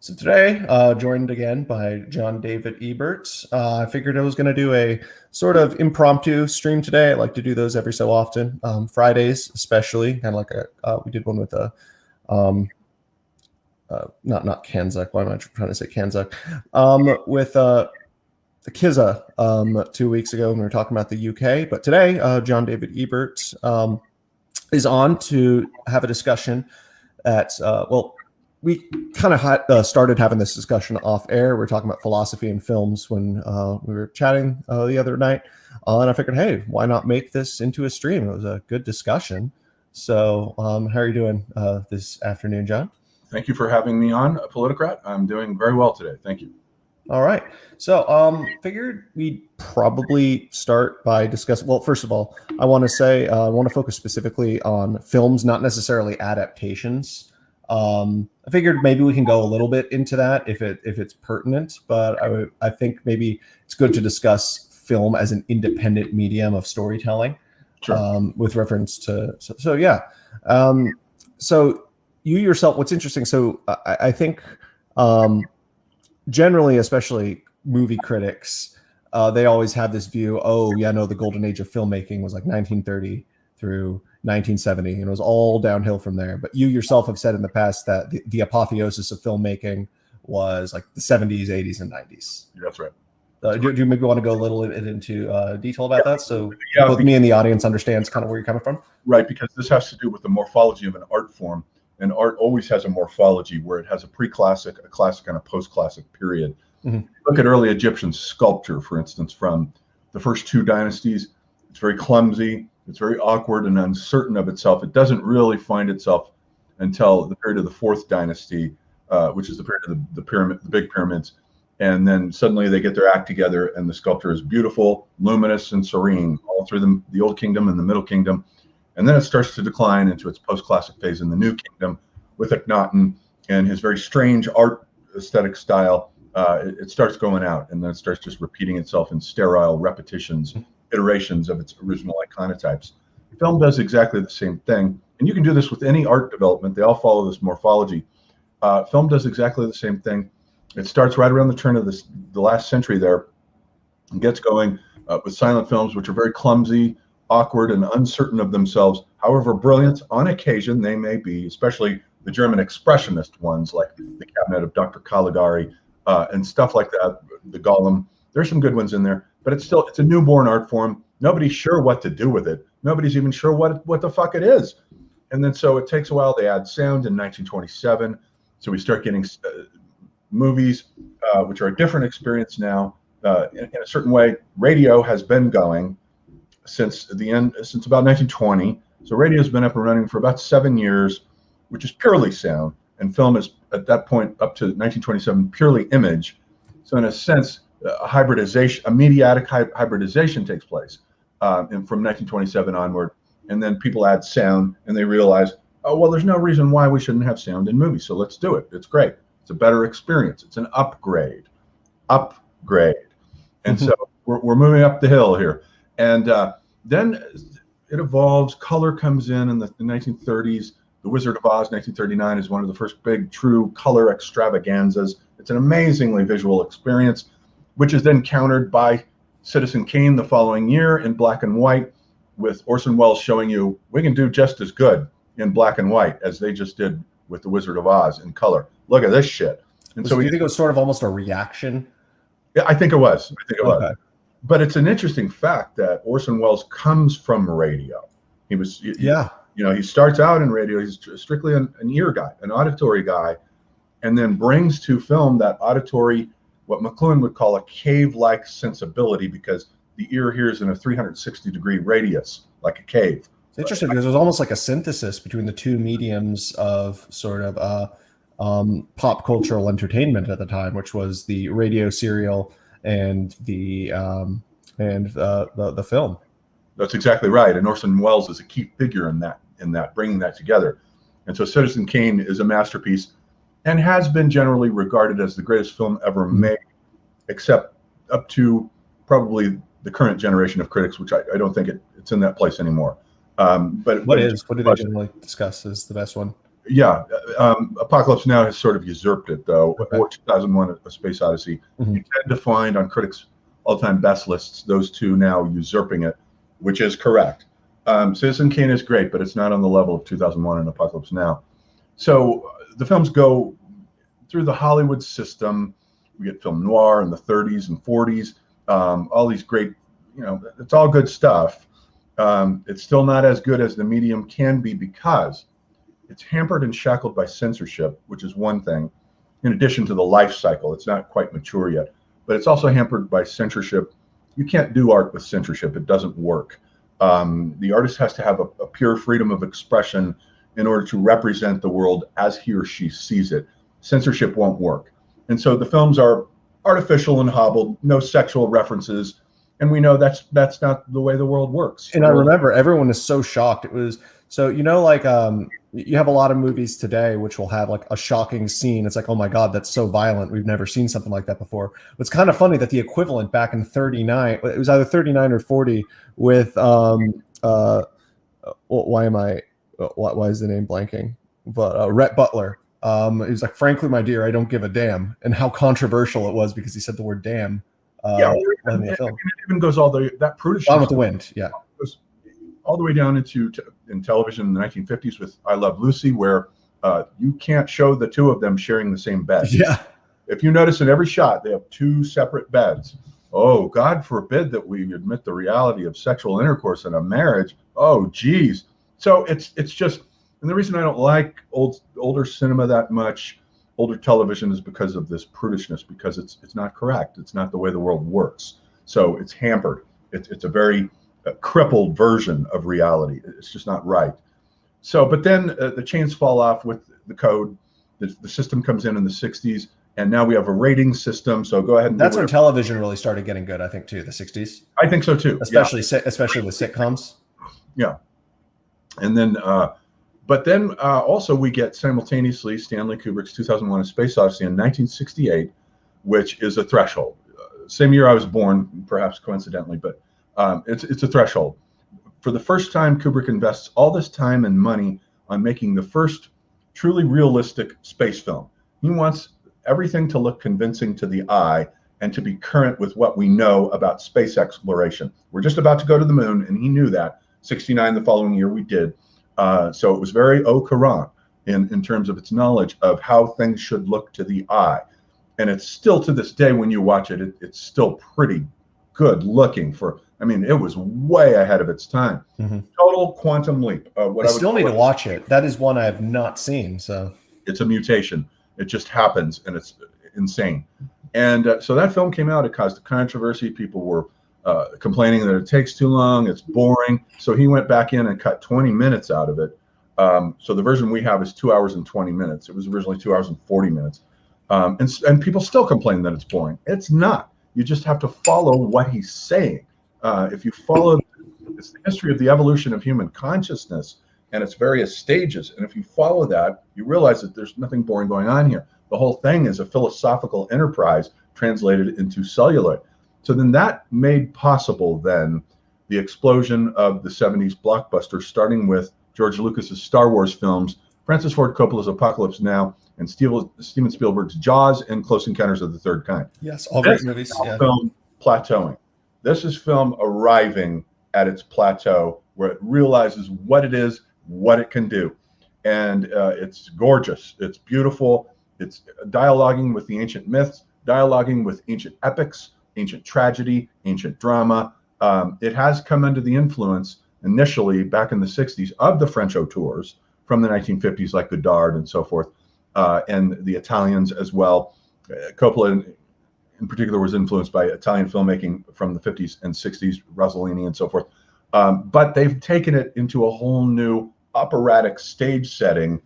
So today, joined again by John David Ebert. I figured I was going to do a sort of impromptu stream today. I like to do those every so often, Fridays especially, kind of like we did one with um, not Kanzuk. Why am I trying to say Kanzuk? With Kiza 2 weeks ago when we were talking about the UK. But today, John David Ebert is on to have a discussion at we kind of started having this discussion off air. We're talking about philosophy and films when we were chatting the other night. And I figured, hey, why not make this into a stream? It was a good discussion. So how are you doing this afternoon, John? Thank you for having me on, Politicrat. I'm doing very well today. Thank you. All right. So figured we'd probably start by discussing, well, first of all, I want to say I want to focus specifically on films, not necessarily adaptations. I figured maybe we can go a little bit into that if it's pertinent, but I think maybe it's good to discuss film as an independent medium of storytelling, sure. With reference to yeah. So you yourself, what's interesting? So I think generally, especially movie critics, they always have this view. Oh yeah, no, the golden age of filmmaking was like 1930 through 1970, and it was all downhill from there. But you yourself have said in the past that the apotheosis of filmmaking was like the 70s, 80s, and 90s. That's right. Do you maybe want to go a little bit into detail about that, so both me and the audience understands kind of where you're coming from? Right, because this has to do with the morphology of an art form, and art always has a morphology where it has a pre-classic, a classic, and a post-classic period. Mm-hmm. Look at early Egyptian sculpture, for instance, from the first two dynasties. It's very clumsy. It's very awkward and uncertain of itself. It doesn't really find itself until the period of the fourth dynasty, which is the period of the pyramid, the big pyramids. And then suddenly they get their act together, and the sculpture is beautiful, luminous, and serene all through the Old Kingdom and the Middle Kingdom. And then it starts to decline into its post-classic phase in the New Kingdom with Akhenaten and his very strange art aesthetic style. It starts going out, and then it starts just repeating itself in sterile repetitions, iterations of its original iconotypes. Film does exactly the same thing, and you can do this with any art development. They all follow this morphology. Film does exactly the same thing. It starts right around the turn of the last century there, and gets going with silent films, which are very clumsy, awkward, and uncertain of themselves. However brilliant on occasion they may be, especially the German expressionist ones like The Cabinet of Dr. Caligari and stuff like that, the Golem. There's some good ones in there. But it's a newborn art form. Nobody's sure what to do with it. Nobody's even sure what the fuck it is. And then so it takes a while. They add sound in 1927. So we start getting movies, which are a different experience now. In a certain way, radio has been going since about 1920. So radio's been up and running for about 7 years, which is purely sound. And film is, at that point, up to 1927, purely image. So in a sense, a hybridization, a mediatic hybridization takes place from 1927 onward, and then people add sound, and they realize, oh well, there's no reason why we shouldn't have sound in movies, so let's do it. It's great. It's a better experience. It's an upgrade, and so we're moving up the hill here, and then it evolves. Color comes in the 1930s. The Wizard of Oz, 1939, is one of the first big true color extravaganzas. It's an amazingly visual experience, which is then countered by Citizen Kane the following year in black and white, with Orson Welles showing you we can do just as good in black and white as they just did with The Wizard of Oz in color. Look at this shit. And so you think it was sort of almost a reaction? Yeah, I think it was. Was. But it's an interesting fact that Orson Welles comes from radio. He was, he starts out in radio. He's strictly an ear guy, an auditory guy, and then brings to film that auditory, what McLuhan would call a cave-like sensibility, because the ear hears in a 360-degree radius, like a cave. It's interesting because it was almost like a synthesis between the two mediums of sort of pop cultural entertainment at the time, which was the radio serial and the film. That's exactly right. And Orson Welles is a key figure in that bringing that together. And so Citizen Kane is a masterpiece, and has been generally regarded as the greatest film ever made, except up to probably the current generation of critics, which I don't think it's in that place anymore. But what do they generally discuss as the best one? Yeah, Apocalypse Now has sort of usurped it, though, or 2001: A Space Odyssey. You tend to find on critics' all-time best lists those two now usurping it, which is correct. Citizen Kane is great, but it's not on the level of 2001 and Apocalypse Now. So the films go through the Hollywood system. We get film noir in the 30s and 40s, all these great, it's all good stuff. It's still not as good as the medium can be because it's hampered and shackled by censorship, which is one thing, in addition to the life cycle. It's not quite mature yet, but it's also hampered by censorship. You can't do art with censorship. It doesn't work. The artist has to have a pure freedom of expression in order to represent the world as he or she sees it. Censorship won't work. And so the films are artificial and hobbled, no sexual references. And we know that's not the way the world works. And I remember everyone is so shocked. It was so, you have a lot of movies today which will have like a shocking scene. It's like, oh my God, that's so violent. We've never seen something like that before. It's kind of funny that the equivalent back in 39, it was either 39 or 40 with why is the name blanking? But Rhett Butler. He was like, frankly, my dear, I don't give a damn. And how controversial it was because he said the word damn. And it even goes all that prudishness. Gone with the Wind, yeah. Goes all the way down in television in the 1950s with I Love Lucy, where you can't show the two of them sharing the same bed. Yeah. If you notice in every shot, they have two separate beds. Oh, God forbid that we admit the reality of sexual intercourse in a marriage. Oh, geez. So it's just, and the reason I don't like older cinema that much, older television, is because of this prudishness, because it's not correct. It's not the way the world works. So it's hampered. It's a very crippled version of reality. It's just not right. So, but then the chains fall off with the code. The system comes in the 60s, and now we have a rating system. So go ahead and that's when television really started getting good, I think, too. The 60s. I think so too. Especially with sitcoms. Yeah. And then, but then also we get simultaneously Stanley Kubrick's 2001: A Space Odyssey in 1968, which is a threshold. Same year I was born, perhaps coincidentally, but it's a threshold. For the first time, Kubrick invests all this time and money on making the first truly realistic space film. He wants everything to look convincing to the eye and to be current with what we know about space exploration. We're just about to go to the moon, and he knew that. 69, the following year, we did. So it was very au courant in terms of its knowledge of how things should look to the eye. And it's still, to this day, when you watch it, it's still pretty good looking it was way ahead of its time. Mm-hmm. Total quantum leap. I still need to watch it. That is one I have not seen. So it's a mutation. It just happens, and it's insane. And so that film came out. It caused a controversy. People were complaining that it takes too long. It's boring. So he went back in and cut 20 minutes out of it. So the version we have is 2 hours and 20 minutes. It was originally 2 hours and 40 minutes. And people still complain that it's boring. It's not. You just have to follow what he's saying. If you follow, it's the history of the evolution of human consciousness and its various stages. And if you follow that, you realize that there's nothing boring going on here. The whole thing is a philosophical enterprise translated into celluloid. So then that made possible then the explosion of the 70s blockbuster, starting with George Lucas's Star Wars films, Francis Ford Coppola's Apocalypse Now, and Steven Spielberg's Jaws and Close Encounters of the Third Kind. Yes, all great movies. Yeah. Film plateauing. This is film arriving at its plateau where it realizes what it is, what it can do. And it's gorgeous. It's beautiful. It's dialoguing with the ancient myths, dialoguing with ancient epics, ancient tragedy, ancient drama. It has come under the influence initially back in the 60s of the French auteurs from the 1950s, like Godard and so forth, and the Italians as well. Coppola in particular was influenced by Italian filmmaking from the 50s and 60s, Rossellini and so forth. But they've taken it into a whole new operatic stage setting.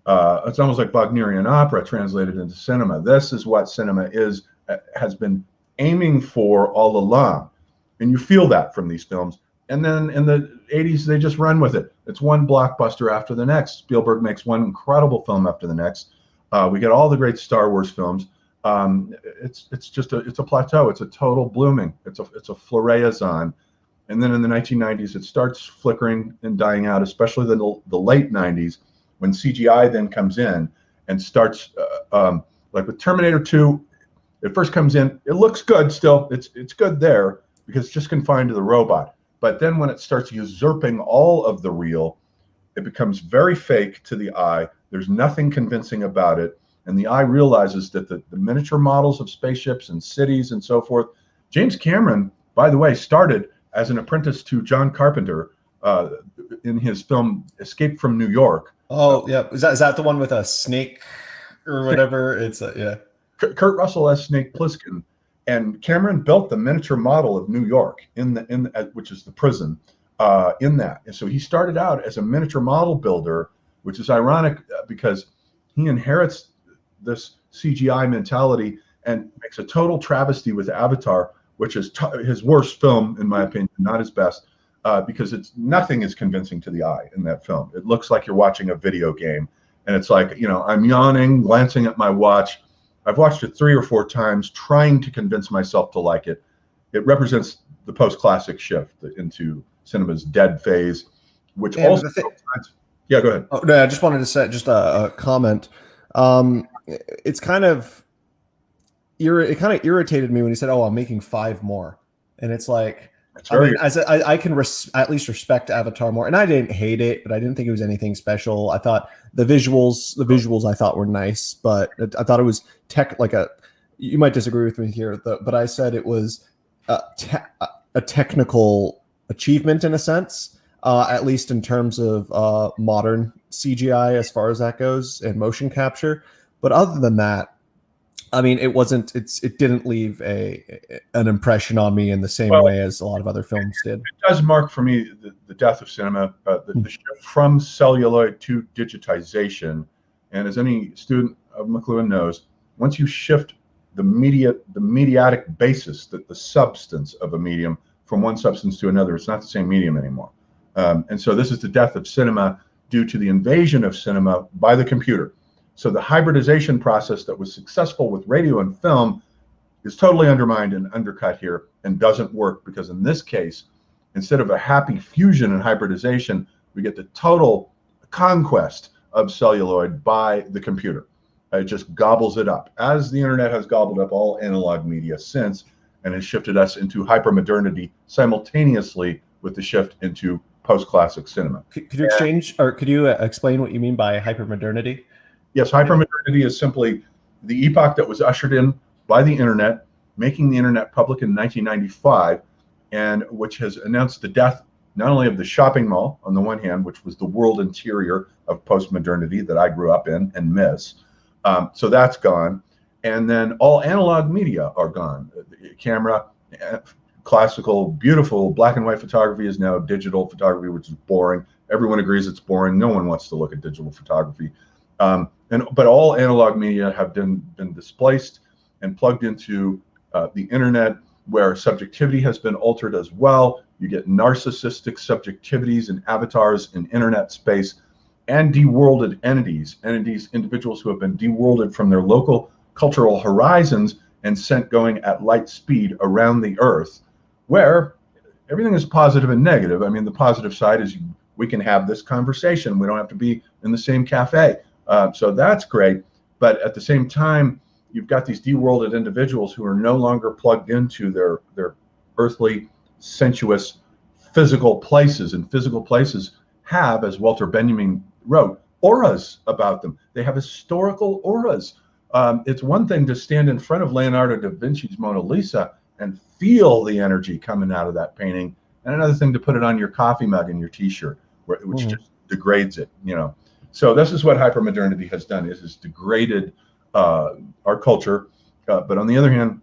It's almost like Wagnerian opera translated into cinema. This is what cinema has been aiming for all along. And you feel that from these films. And then in the 80s, they just run with it. It's one blockbuster after the next. Spielberg makes one incredible film after the next. We get all the great Star Wars films. It's a plateau. It's a total blooming. It's a floraison. And then in the 1990s, it starts flickering and dying out, especially the late 90s, when CGI then comes in and starts, like with Terminator 2, it first comes in, it looks good still, it's good there because it's just confined to the robot. But then when it starts usurping all of the real, it becomes very fake to the eye. There's nothing convincing about it. And the eye realizes that the miniature models of spaceships and cities and so forth. James Cameron, by the way, started as an apprentice to John Carpenter in his film Escape from New York. Oh, yeah. Is that the one with a snake or whatever? It's yeah. Kurt Russell as Snake Plissken, and Cameron built the miniature model of New York which is the prison in that. And so he started out as a miniature model builder, which is ironic because he inherits this CGI mentality and makes a total travesty with Avatar, which is his worst film, in my opinion, not his best, because nothing is convincing to the eye in that film. It looks like you're watching a video game. And it's like, I'm yawning, glancing at my watch. I've watched it 3 or 4 times, trying to convince myself to like it. It represents the post-classic shift into cinema's dead phase, which and also... Yeah, go ahead. Oh, no, I just wanted to say just a comment. It's kind of... It kind of irritated me when he said, "Oh, I'm making 5 more," and it's like, I can at least respect Avatar more, and I didn't hate it, but I didn't think it was anything special. I thought the visuals I thought were nice, but I thought it was you might disagree with me here, but I said it was a technical achievement in a sense, at least in terms of modern CGI as far as that goes and motion capture. But other than that, I mean, it didn't leave an impression on me in the same way as a lot of other films did. It does mark for me the death of cinema, the shift from celluloid to digitization. And as any student of McLuhan knows, once you shift the mediatic basis, the substance of a medium from one substance to another, it's not the same medium anymore. And so this is the death of cinema due to the invasion of cinema by the computer. So the hybridization process that was successful with radio and film is totally undermined and undercut here and doesn't work, because in this case, instead of a happy fusion and hybridization, we get the total conquest of celluloid by the computer. It just gobbles it up, as the internet has gobbled up all analog media since, and has shifted us into hyper-modernity simultaneously with the shift into post-classic cinema. Could you could you explain what you mean by hyper-modernity? Yes, hyper-modernity is simply the epoch that was ushered in by the internet, making the internet public in 1995, and which has announced the death not only of the shopping mall on the one hand, which was the world interior of post-modernity that I grew up in and miss. So that's gone. And then all analog media are gone. The camera, classical, beautiful black and white photography is now digital photography, which is boring. Everyone agrees it's boring. No one wants to look at digital photography. But all analog media have been displaced and plugged into the internet, where subjectivity has been altered as well. You get narcissistic subjectivities and avatars in internet space, and deworlded entities, individuals who have been deworlded from their local cultural horizons and sent going at light speed around the earth, where everything is positive and negative. I mean, the positive side is we can have this conversation. We don't have to be in the same cafe. So that's great. But at the same time, you've got these deworlded individuals who are no longer plugged into their earthly, sensuous, physical places. And physical places have, as Walter Benjamin wrote, auras about them. They have historical auras. It's one thing to stand in front of Leonardo da Vinci's Mona Lisa and feel the energy coming out of that painting, and another thing to put it on your coffee mug and your T-shirt, which just degrades it, So this is what hypermodernity has done: is degraded our culture. But on the other hand,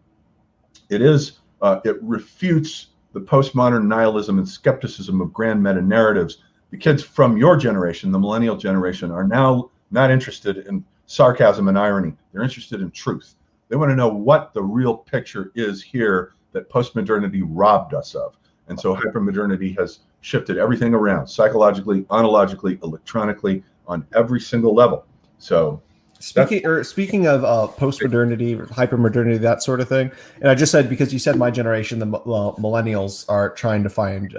it refutes the postmodern nihilism and skepticism of grand meta narratives. The kids from your generation, the millennial generation, are now not interested in sarcasm and irony. They're interested in truth. They want to know what the real picture is here that postmodernity robbed us of. And so hypermodernity has shifted everything around, psychologically, ontologically, electronically, on every single level. So speaking of post-modernity, hyper-modernity, that sort of thing, and I just said, because you said my generation, the millennials are trying to find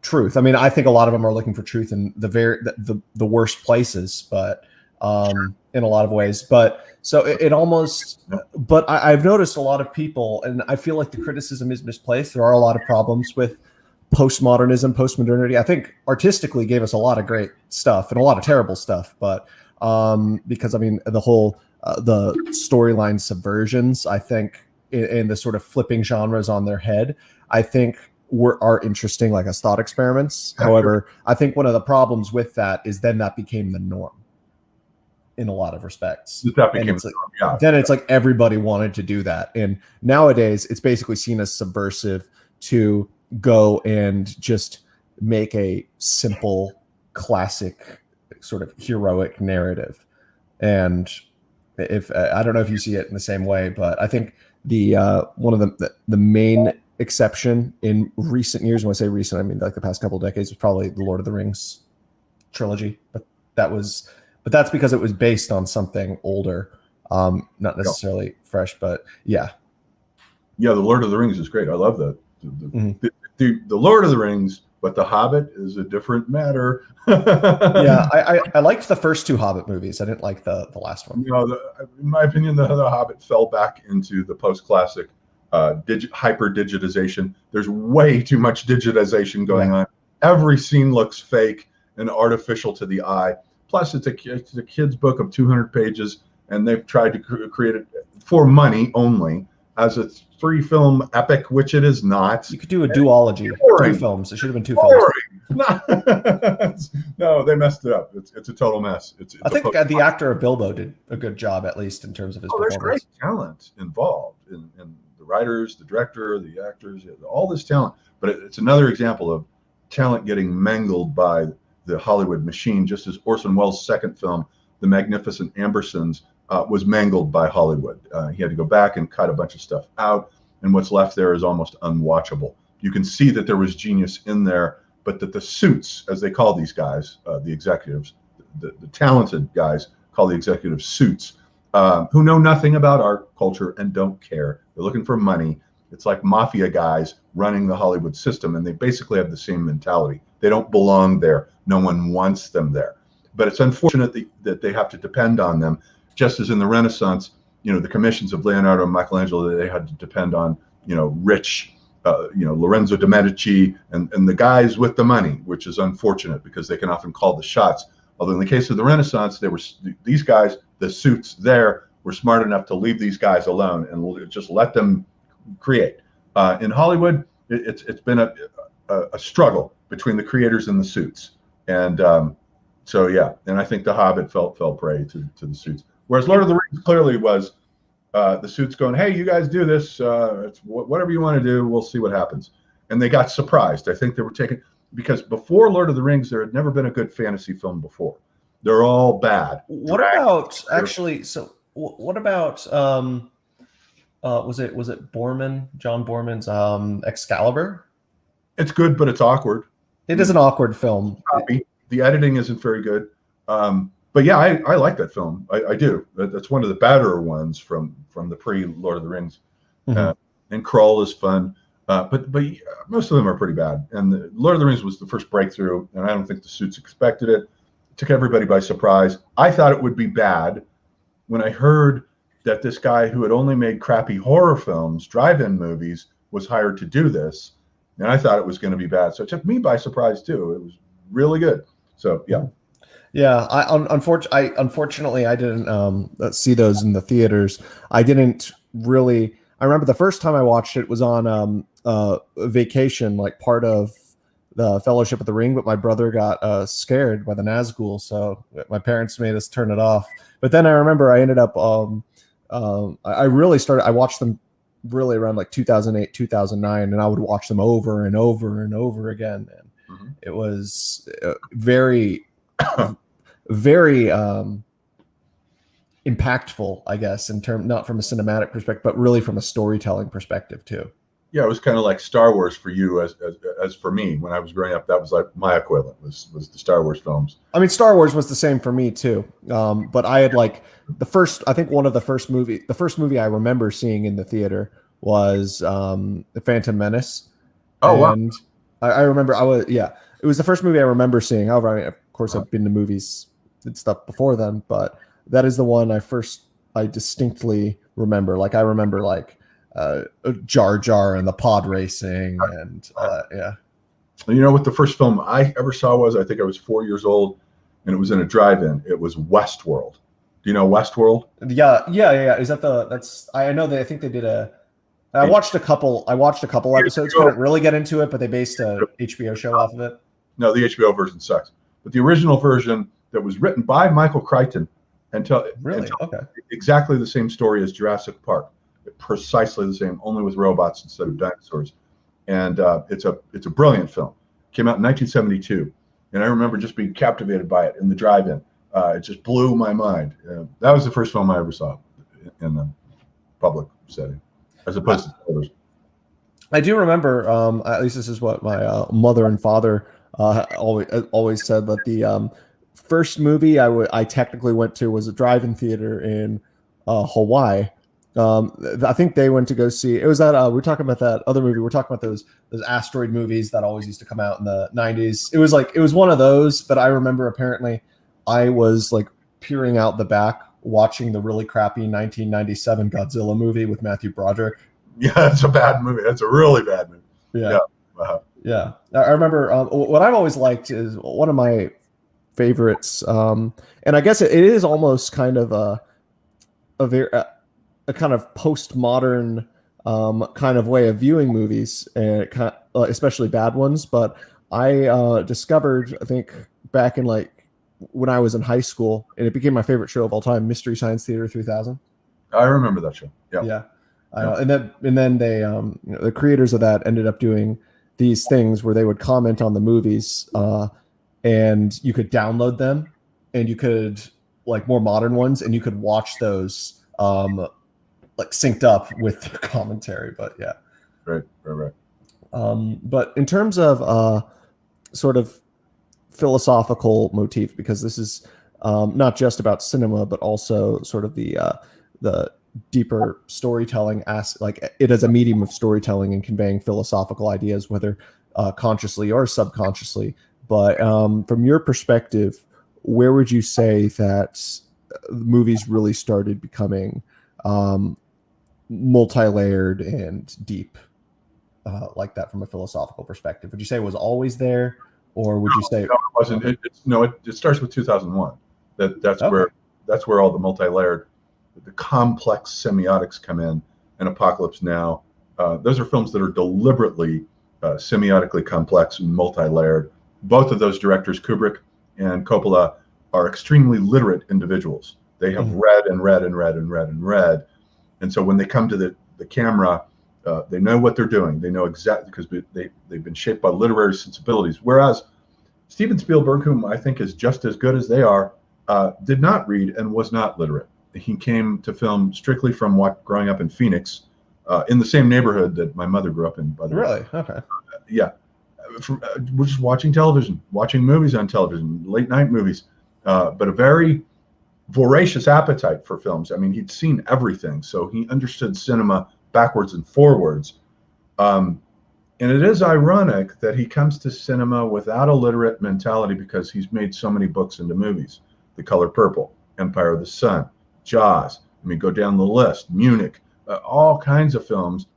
truth. I mean, I think a lot of them are looking for truth in the worst places, but in a lot of ways. But so it almost. But I've noticed a lot of people, and I feel like the criticism is misplaced. There are a lot of problems with postmodernism, postmodernity. I think artistically gave us a lot of great stuff and a lot of terrible stuff, but because I mean the whole the storyline subversions, I think, in the sort of flipping genres on their head, I think are interesting, like as thought experiments. However, I think one of the problems with that is then that became the norm in a lot of respects. Then it's like everybody wanted to do that, and nowadays it's basically seen as subversive to go and just make a simple classic sort of heroic narrative. And if I don't know if you see it in the same way, but I think the one of the main exception in recent years, when I say recent, I mean like the past couple of decades, was probably the Lord of the Rings trilogy, but that's because it was based on something older, not necessarily fresh, but yeah, the Lord of the Rings is great. I love that. The Lord of the Rings, but The Hobbit is a different matter. Yeah, I liked the first two Hobbit movies. I didn't like the last one. In my opinion, the Hobbit fell back into the post-classic hyper-digitization. There's way too much digitization going on. Every scene looks fake and artificial to the eye. Plus, it's a kid's book of 200 pages, and they've tried to create it for money only as a 3-film epic, which it is not. You could do a duology. 2 films. It should have been 2 films. No, they messed it up. It's a total mess. I think the actor of Bilbo did a good job, at least in terms of his performance. There's great talent involved in the writers, the director, the actors, all this talent. But it's another example of talent getting mangled by the Hollywood machine, just as Orson Welles' second film, The Magnificent Ambersons, was mangled by Hollywood. He had to go back and cut a bunch of stuff out, and what's left there is almost unwatchable. You can see that there was genius in there, but that the suits, as they call these guys, the executives, the talented guys call the executives suits, who know nothing about art, culture, and don't care. They're looking for money. It's like mafia guys running the Hollywood system, and they basically have the same mentality. They don't belong there. No one wants them there. But it's unfortunate that they have to depend on them, just as in the Renaissance, the commissions of Leonardo and Michelangelo, they had to depend on, rich, Lorenzo de Medici and the guys with the money, which is unfortunate because they can often call the shots. Although in the case of the Renaissance, these guys, the suits there, were smart enough to leave these guys alone and just let them create. In Hollywood, it's been a struggle between the creators and the suits. And so, yeah, and I think The Hobbit fell prey to the suits. Whereas Lord of the Rings clearly was the suits going, hey, you guys do this. It's whatever you want to do. We'll see what happens. And they got surprised. I think they were taken because before Lord of the Rings, there had never been a good fantasy film before. They're all bad. What about was it Borman, John Borman's Excalibur? It's good, but it's awkward. It is an awkward film. The editing isn't very good. But yeah, I like that film. I do. That's one of the better ones from the pre-Lord of the Rings. And Krull is fun. But most of them are pretty bad. And the Lord of the Rings was the first breakthrough, and I don't think the suits expected it. It took everybody by surprise. I thought it would be bad when I heard that this guy who had only made crappy horror films, drive-in movies, was hired to do this. And I thought it was going to be bad. So it took me by surprise, too. It was really good. So, yeah. Yeah, unfortunately, I didn't see those in the theaters. I didn't really. I remember the first time I watched it was on vacation, like part of the Fellowship of the Ring. But my brother got scared by the Nazgul, so my parents made us turn it off. But then I remember I ended up. I watched them really around like 2008, 2009, and I would watch them over and over and over again. And it was very. Very impactful, I guess, not from a cinematic perspective, but really from a storytelling perspective too. Yeah, it was kind of like Star Wars for you, as for me when I was growing up. That was like my equivalent was the Star Wars films. I mean, Star Wars was the same for me too. But I had like the first movie I remember seeing in the theater was The Phantom Menace. Oh, and, I remember it was the first movie I remember seeing. However, I mean, of course, I've been to movies and stuff before then, but that is the one I distinctly remember. Like I remember like Jar Jar and the pod racing and all that. Yeah. And you know what the first film I ever saw was? I think I was 4 years old, and it was in a drive-in. It was Westworld. Do you know Westworld? Yeah. Is that I know that I think they did I watched a couple episodes. Couldn't really get into it, but they based a HBO show off of it. No, the HBO version sucks. But the original version that was written by Michael Crichton and exactly the same story as Jurassic Park. Precisely the same, only with robots instead of dinosaurs. And it's a brilliant film. Came out in 1972, and I remember just being captivated by it in the drive-in. It just blew my mind. That was the first film I ever saw in the public setting, as opposed to others. I do remember, at least this is what my mother and father always said, that the first movie I technically went to was a drive-in theater in Hawaii. I think they went to go see. It was that we're talking about that other movie. We're talking about those asteroid movies that always used to come out in the 90s. It was one of those, but I remember apparently I was like peering out the back watching the really crappy 1997 Godzilla movie with Matthew Broderick. Yeah, it's a bad movie. That's a really bad movie. Yeah. Yeah. I remember what I've always liked is one of my favorites. And I guess it is almost kind of a kind of postmodern kind of way of viewing movies, and especially bad ones. But I discovered, I think back in like when I was in high school, and it became my favorite show of all time, Mystery Science Theater 3000. I remember that show. Yeah. And then they the creators of that ended up doing these things where they would comment on the movies, and you could download them, and you could, like more modern ones, and you could watch those like synced up with the commentary. But yeah, right. But in terms of sort of philosophical motif, because this is not just about cinema, but also sort of the deeper storytelling like it as a medium of storytelling and conveying philosophical ideas, whether consciously or subconsciously. But from your perspective, where would you say that movies really started becoming multi-layered and deep like that from a philosophical perspective? Would you say it was always there, or would you say no, it wasn't? It starts with 2001. That's where all the multi-layered, the complex semiotics come in, and Apocalypse Now. Those are films that are deliberately semiotically complex and multi-layered. Both of those directors, Kubrick and Coppola, are extremely literate individuals. They have read and read and read and read and read. And so when they come to the camera, they know what they're doing. They know exactly, because they've been shaped by literary sensibilities. Whereas Steven Spielberg, whom I think is just as good as they are, did not read and was not literate. He came to film strictly from growing up in Phoenix, in the same neighborhood that my mother grew up in, by the way. Really? Okay. Yeah. We're just watching television, watching movies on television, late night movies, but a very voracious appetite for films. I mean, he'd seen everything, so he understood cinema backwards and forwards. And it is ironic that he comes to cinema without a literate mentality, because he's made so many books into movies. The Color Purple, Empire of the Sun, Jaws. I mean, go down the list. Munich, all kinds of films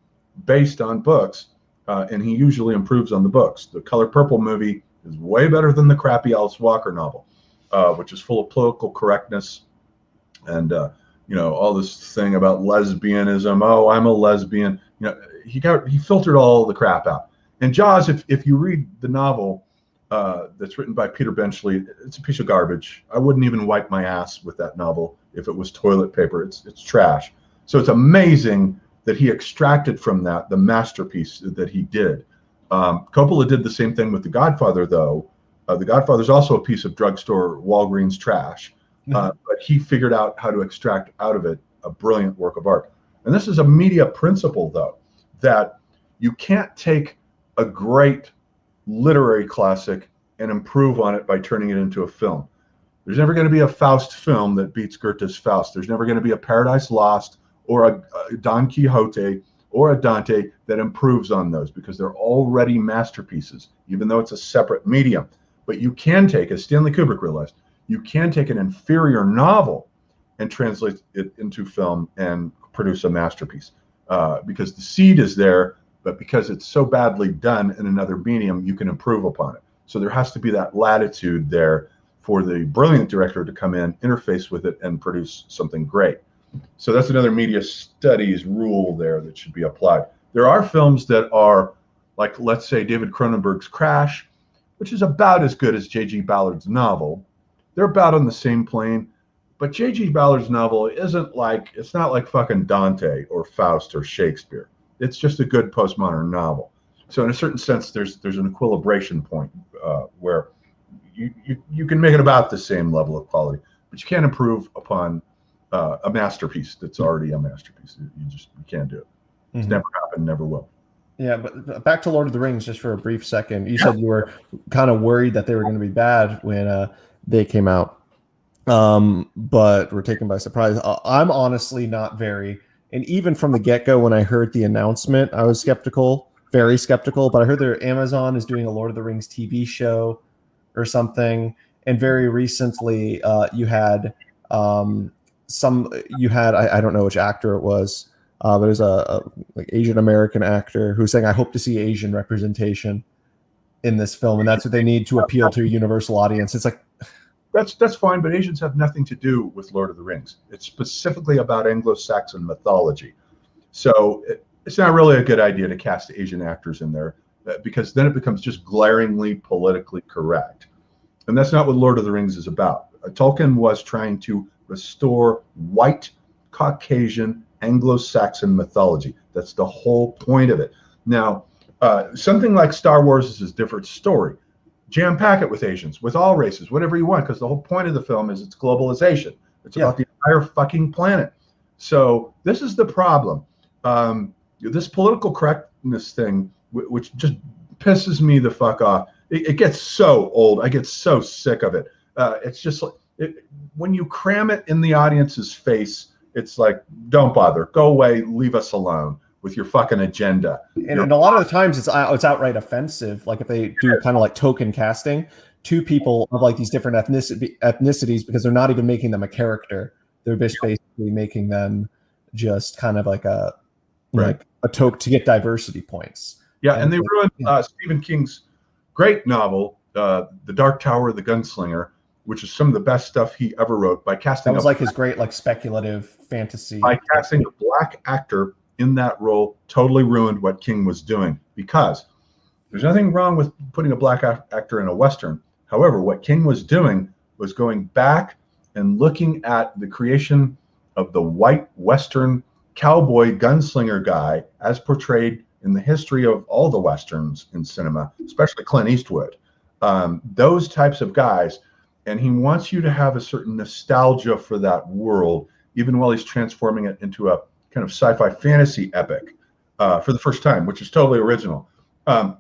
based on books, and he usually improves on the books. The Color Purple movie is way better than the crappy Alice Walker novel, which is full of political correctness and all this thing about lesbianism. Oh, I'm a lesbian. He filtered all the crap out. And Jaws, if you read the novel that's written by Peter Benchley, it's a piece of garbage. I wouldn't even wipe my ass with that novel if it was toilet paper. It's trash. So it's amazing that he extracted from that the masterpiece that he did. Coppola did the same thing with The Godfather, though. The Godfather is also a piece of drugstore Walgreens trash, but he figured out how to extract out of it a brilliant work of art. And this is a media principle, though, that you can't take a great literary classic and improve on it by turning it into a film. There's never going to be a Faust film that beats Goethe's Faust. There's never going to be a Paradise Lost or a Don Quixote or a Dante that improves on those because they're already masterpieces, even though it's a separate medium. But you can take, as Stanley Kubrick realized, you can take an inferior novel and translate it into film and produce a masterpiece because the seed is there, but because it's so badly done in another medium, you can improve upon it. So there has to be that latitude there for the brilliant director to come in, interface with it, and produce something great. So that's another media studies rule there that should be applied. There are films that are like, let's say, David Cronenberg's Crash, which is about as good as J.G. Ballard's novel. They're about on the same plane, but J.G. Ballard's novel isn't like, it's not like fucking Dante or Faust or Shakespeare. It's just a good postmodern novel. So in a certain sense, there's an equilibration point where you can make it about the same level of quality, but you can't improve upon a masterpiece that's already a masterpiece. You can't do it. It's never happened, never will. Yeah, but back to Lord of the Rings just for a brief second. You said you were kind of worried that they were going to be bad when they came out, but were taken by surprise. I'm honestly not very, and even from the get-go when I heard the announcement, I was skeptical, very skeptical, but I heard that Amazon is doing a Lord of the Rings TV show or something, and very recently you had I don't know which actor it was, but there's a like Asian American actor who's saying, I hope to see Asian representation in this film, and that's what they need to appeal to a universal audience. It's like, that's fine, but Asians have nothing to do with Lord of the Rings. It's specifically about Anglo-Saxon mythology. So it's not really a good idea to cast Asian actors in there because then it becomes just glaringly politically correct. And that's not what Lord of the Rings is about. Tolkien was trying to restore white, Caucasian, Anglo-Saxon mythology. That's the whole point of it. Now, something like Star Wars is a different story. Jam-pack it with Asians, with all races, whatever you want, because the whole point of the film is it's globalization. It's about the entire fucking planet. So this is the problem. This political correctness thing, which just pisses me the fuck off. It gets so old. I get so sick of it. It's just like, when you cram it in the audience's face, it's like, don't bother, go away, leave us alone with your fucking agenda. And a lot of the times it's outright offensive. Like if they do kind of like token casting to people of like these different ethnicities, because they're not even making them a character. They're just basically making them just kind of like a token to get diversity points. Yeah, and they ruined Stephen King's great novel, The Dark Tower of the Gunslinger, which is some of the best stuff he ever wrote by casting. That was like his great like speculative fantasy. By casting a black actor in that role, totally ruined what King was doing, because there's nothing wrong with putting a black actor in a Western. However, what King was doing was going back and looking at the creation of the white Western cowboy gunslinger guy as portrayed in the history of all the Westerns in cinema, especially Clint Eastwood. Those types of guys. And he wants you to have a certain nostalgia for that world, even while he's transforming it into a kind of sci-fi fantasy epic for the first time, which is totally original.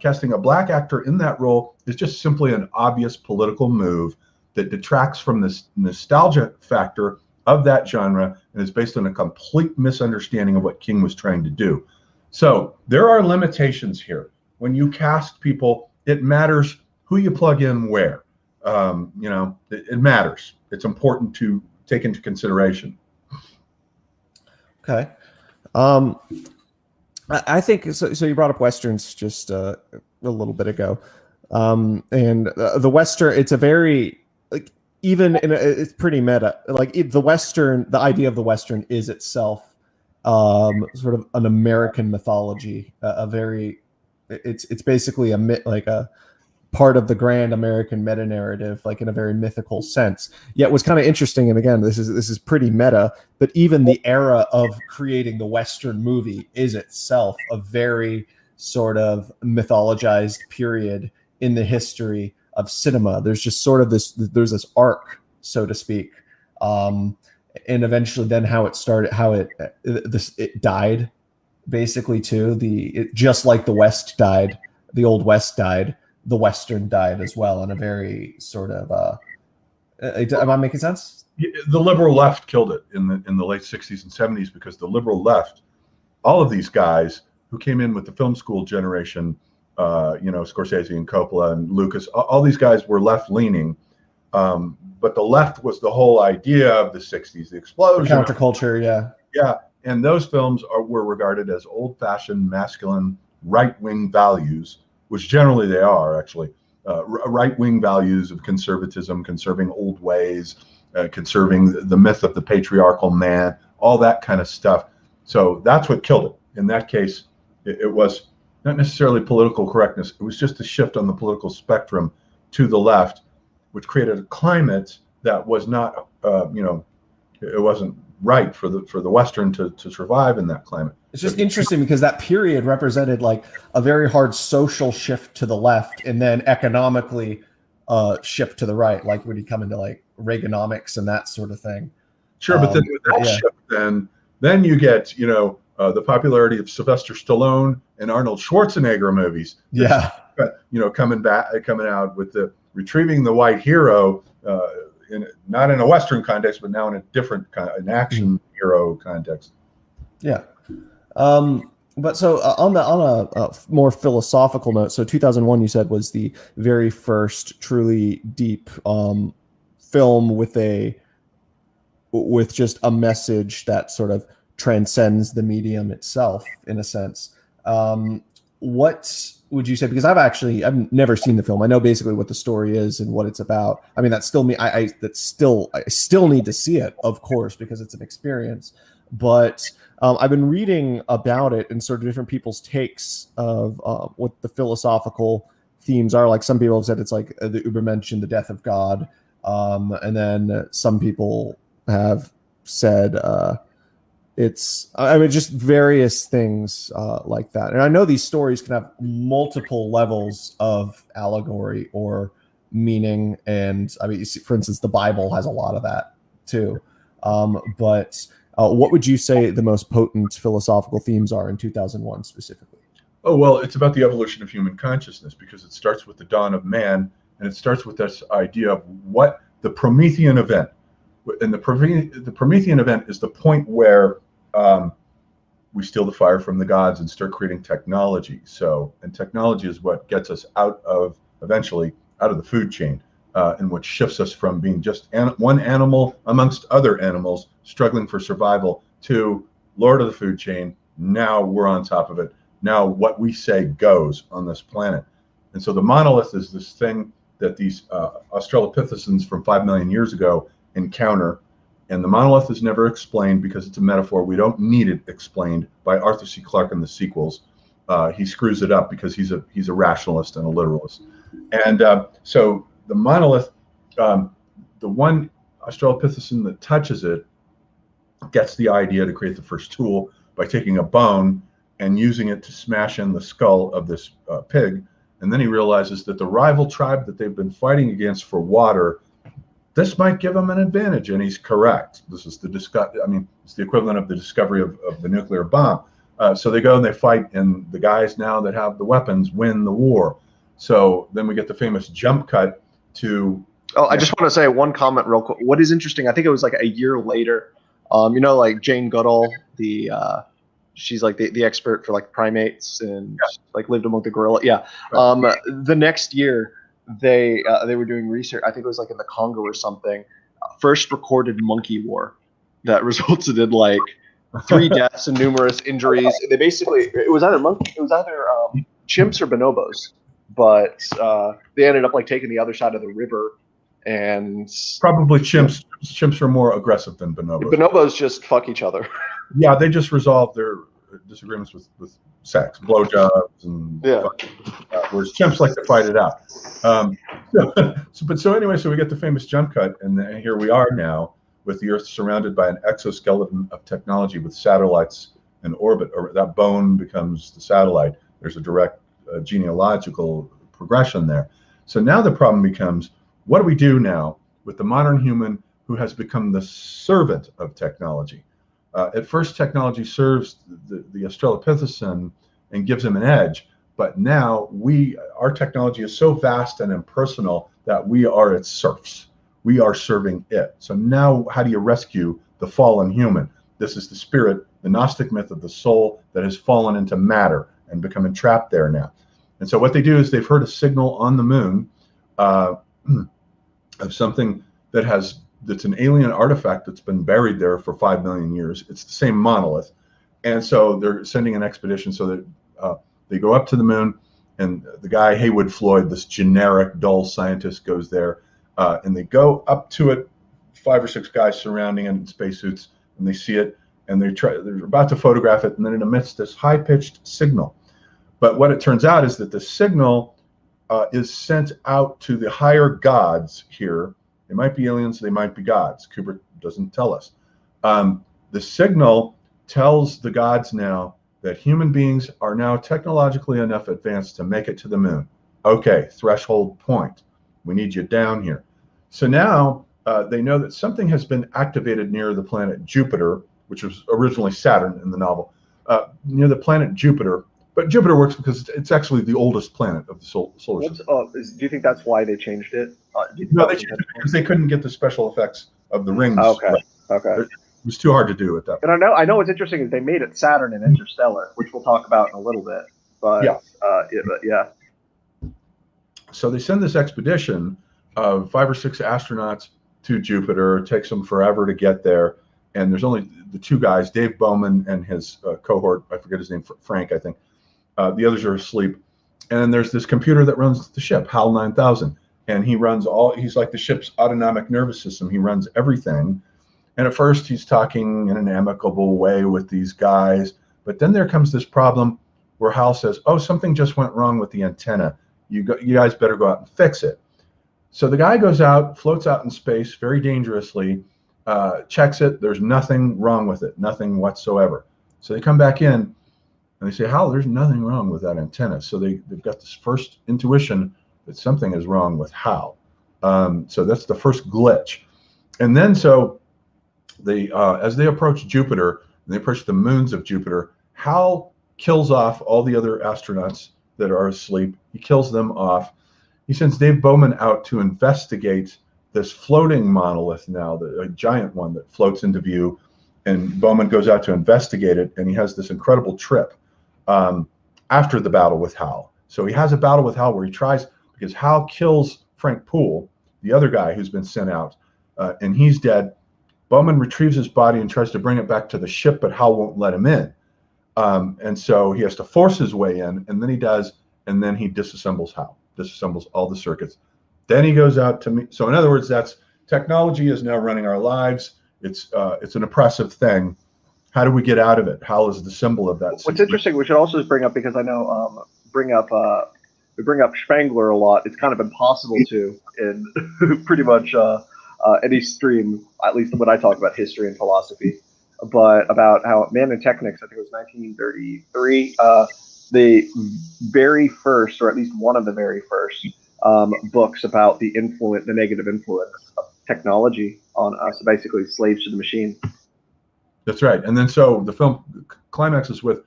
Casting a black actor in that role is just simply an obvious political move that detracts from this nostalgia factor of that genre and is based on a complete misunderstanding of what King was trying to do. So there are limitations here. When you cast people, it matters who you plug in where. It matters. It's important to take into consideration. Okay. I think so. So you brought up Westerns just a little bit ago. And the Western, it's a very, like, it's pretty meta. Like the idea of the Western is itself sort of an American mythology, it's basically a part of the grand American meta narrative, like in a very mythical sense. Yet what's kind of interesting, and again, this is pretty meta, but even the era of creating the Western movie is itself a very sort of mythologized period in the history of cinema. There's just sort of there's this arc, so to speak. And eventually then how it started, how it died basically too. Just like the West died, the Old West died, the Western died as well in a very sort of am I making sense? The liberal left killed it in the late 60s and 70s because the liberal left all of these guys who came in with the film school generation, Scorsese and Coppola and Lucas, all these guys were left-leaning. But the left was the whole idea of the 60s, the explosion. Counterculture, yeah. Yeah, and those films were regarded as old-fashioned, masculine, right-wing values, which generally they are, actually. Right-wing values of conservatism, conserving old ways, conserving the myth of the patriarchal man, all that kind of stuff. So that's what killed it. In that case, it was not necessarily political correctness. It was just a shift on the political spectrum to the left, which created a climate that was not, it wasn't right for the Western to survive in that climate. It's just interesting because that period represented like a very hard social shift to the left, and then economically shift to the right, like when you come into like Reaganomics and that sort of thing. Sure, but then with that shift, then you get the popularity of Sylvester Stallone and Arnold Schwarzenegger movies. Yeah, coming out with the retrieving the white hero, not in a Western context, but now in a different an action hero context. Yeah. But so on a more philosophical note, so 2001 you said was the very first truly deep film with just a message that sort of transcends the medium itself in a sense. What would you say? Because I've never seen the film. I know basically what the story is and what it's about. I mean, that's still me. I still need to see it, of course, because it's an experience. But I've been reading about it and sort of different people's takes of what the philosophical themes are. Like some people have said it's like the Übermensch, the death of God, and then some people have said it's just various things like that. And I know these stories can have multiple levels of allegory or meaning. And I mean, you see, for instance, the Bible has a lot of that too. But what would you say the most potent philosophical themes are in 2001 specifically? Oh, well, it's about the evolution of human consciousness, because it starts with the dawn of man, and it starts with this idea of what the Promethean event. And the Promethean event is the point where we steal the fire from the gods and start creating technology. And technology is what gets us eventually out of the food chain, and what shifts us from being just one animal amongst other animals struggling for survival to lord of the food chain. Now we're on top of it. Now what we say goes on this planet. And so the monolith is this thing that these Australopithecines from 5 million years ago encounter. And the monolith is never explained because it's a metaphor. We don't need it explained by Arthur C. Clarke in the sequels. He screws it up because he's a rationalist and a literalist. And so the monolith, the one Australopithecine that touches it gets the idea to create the first tool by taking a bone and using it to smash in the skull of this pig. And then he realizes that the rival tribe that they've been fighting against for water, this might give them an advantage. And he's correct. This is it's the equivalent of the discovery of the nuclear bomb. So they go and they fight, and the guys now that have the weapons win the war. So then we get the famous jump cut to... Oh, I just want to say one comment real quick. What is interesting, I think it was like a year later, like Jane Goodall, she's like the expert for like primates and like lived among the gorilla. Yeah. The next year they were doing research. I think it was like in the Congo or something. First recorded monkey war that resulted in like 3 deaths and numerous injuries. They basically, it was either chimps or bonobos, but they ended up like taking the other side of the river. And probably chimps. Chimps are more aggressive than bonobos. Bonobos just fuck each other. Yeah, they just resolve their disagreements with sex, blowjobs, and whereas chimps like to fight it out. So anyway, so we get the famous jump cut, and here we are now with the Earth surrounded by an exoskeleton of technology with satellites in orbit, or that bone becomes the satellite. There's a direct genealogical progression there. So now the problem becomes, what do we do now with the modern human who has become the servant of technology? At first, technology serves the Australopithecine and gives him an edge, but now our technology is so vast and impersonal that we are its serfs. We are serving it. So now how do you rescue the fallen human? This is the spirit, the Gnostic myth of the soul that has fallen into matter and become entrapped there now. And so what they do is they've heard a signal on the moon of something that's an alien artifact that's been buried there for 5 million years. It's the same monolith. And so they're sending an expedition so that they go up to the moon, and the guy, Haywood Floyd, this generic, dull scientist, goes there, and they go up to it, 5 or 6 guys surrounding it in spacesuits, and they see it, and they're about to photograph it, and then it emits this high-pitched signal. But what it turns out is that the signal is sent out to the higher gods here. They might be aliens, they might be gods. Kubrick doesn't tell us. The signal tells the gods now that human beings are now technologically enough advanced to make it to the moon. Okay, threshold point. We need you down here. So now they know that something has been activated near the planet Jupiter, which was originally Saturn in the novel, near the planet Jupiter. But Jupiter works because it's actually the oldest planet of the solar system. Do you think that's why they changed it? No, they changed it because they couldn't get the special effects of the rings. Okay. Right. Okay. It was too hard to do at that point. And I know what's interesting is they made it Saturn and Interstellar, which we'll talk about in a little bit. But yeah. So they send this expedition of 5 or 6 astronauts to Jupiter. It takes them forever to get there. And there's only the 2 guys, Dave Bowman and his cohort. I forget his name, Frank, I think. The others are asleep. And then there's this computer that runs the ship, HAL 9000. And he's like the ship's autonomic nervous system. He runs everything. And at first he's talking in an amicable way with these guys. But then there comes this problem where HAL says, oh, something just went wrong with the antenna. You guys better go out and fix it. So the guy goes out, floats out in space very dangerously, checks it. There's nothing wrong with it, nothing whatsoever. So they come back in and they say, HAL, there's nothing wrong with that antenna. So they've got this first intuition that something is wrong with HAL. So that's the first glitch. And then so they, as they approach Jupiter, and they approach the moons of Jupiter, HAL kills off all the other astronauts that are asleep. He kills them off. He sends Dave Bowman out to investigate this floating monolith now, a giant one that floats into view. And Bowman goes out to investigate it, and he has this incredible trip after the battle with HAL. So he has a battle with HAL where he tries, because HAL kills Frank Poole, the other guy who's been sent out, and he's dead. Bowman retrieves his body and tries to bring it back to the ship, but HAL won't let him in. And so he has to force his way in, and then he does, and then he disassembles HAL, disassembles all the circuits. Then he goes out to meet. So in other words, that's technology is now running our lives. It's an oppressive thing. How do we get out of it? HAL is the symbol of that. What's interesting, we should also bring up, because I know we bring up Spengler a lot. It's kind of impossible to in pretty much any stream, at least when I talk about history and philosophy, but about how Man and Technics, I think it was 1933, the very first, or at least one of the very first books about the negative influence of technology on us, basically slaves to the machine. That's right. And then so the film climaxes with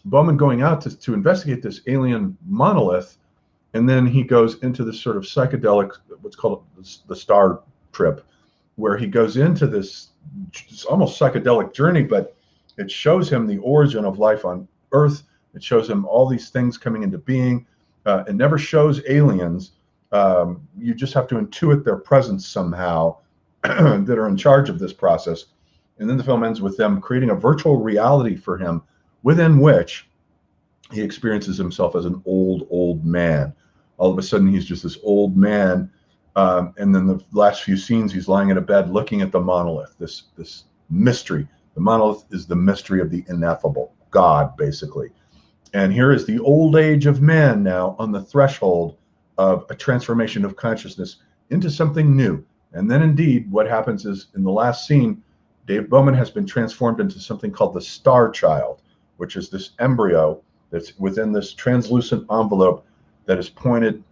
Bowman going out to investigate this alien monolith, and then he goes into this sort of psychedelic, what's called the star trip, where he goes into this almost psychedelic journey, but it shows him the origin of life on Earth. It shows him all these things coming into being. It never shows aliens. You just have to intuit their presence somehow that are in charge of this process. And then the film ends with them creating a virtual reality for him, within which he experiences himself as an old man. All of a sudden, he's just this old man. And then the last few scenes, he's lying in a bed looking at the monolith, this mystery. The monolith is the mystery of the ineffable, God, basically. And here is the old age of man now on the threshold of a transformation of consciousness into something new. And then indeed, what happens is in the last scene, Dave Bowman has been transformed into something called the Star Child, which is this embryo that's within this translucent envelope that is pointed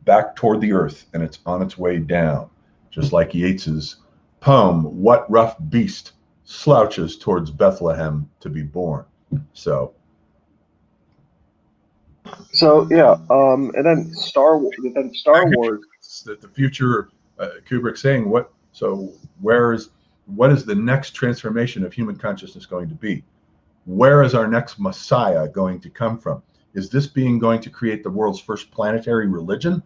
back toward the earth, and it's on its way down, just like Yeats's poem, "What rough beast slouches towards Bethlehem to be born?" So yeah, and then Star Wars. The future, Kubrick saying, what? So where is what is the next transformation of human consciousness going to be? Where is our next Messiah going to come from? Is this being going to create the world's first planetary religion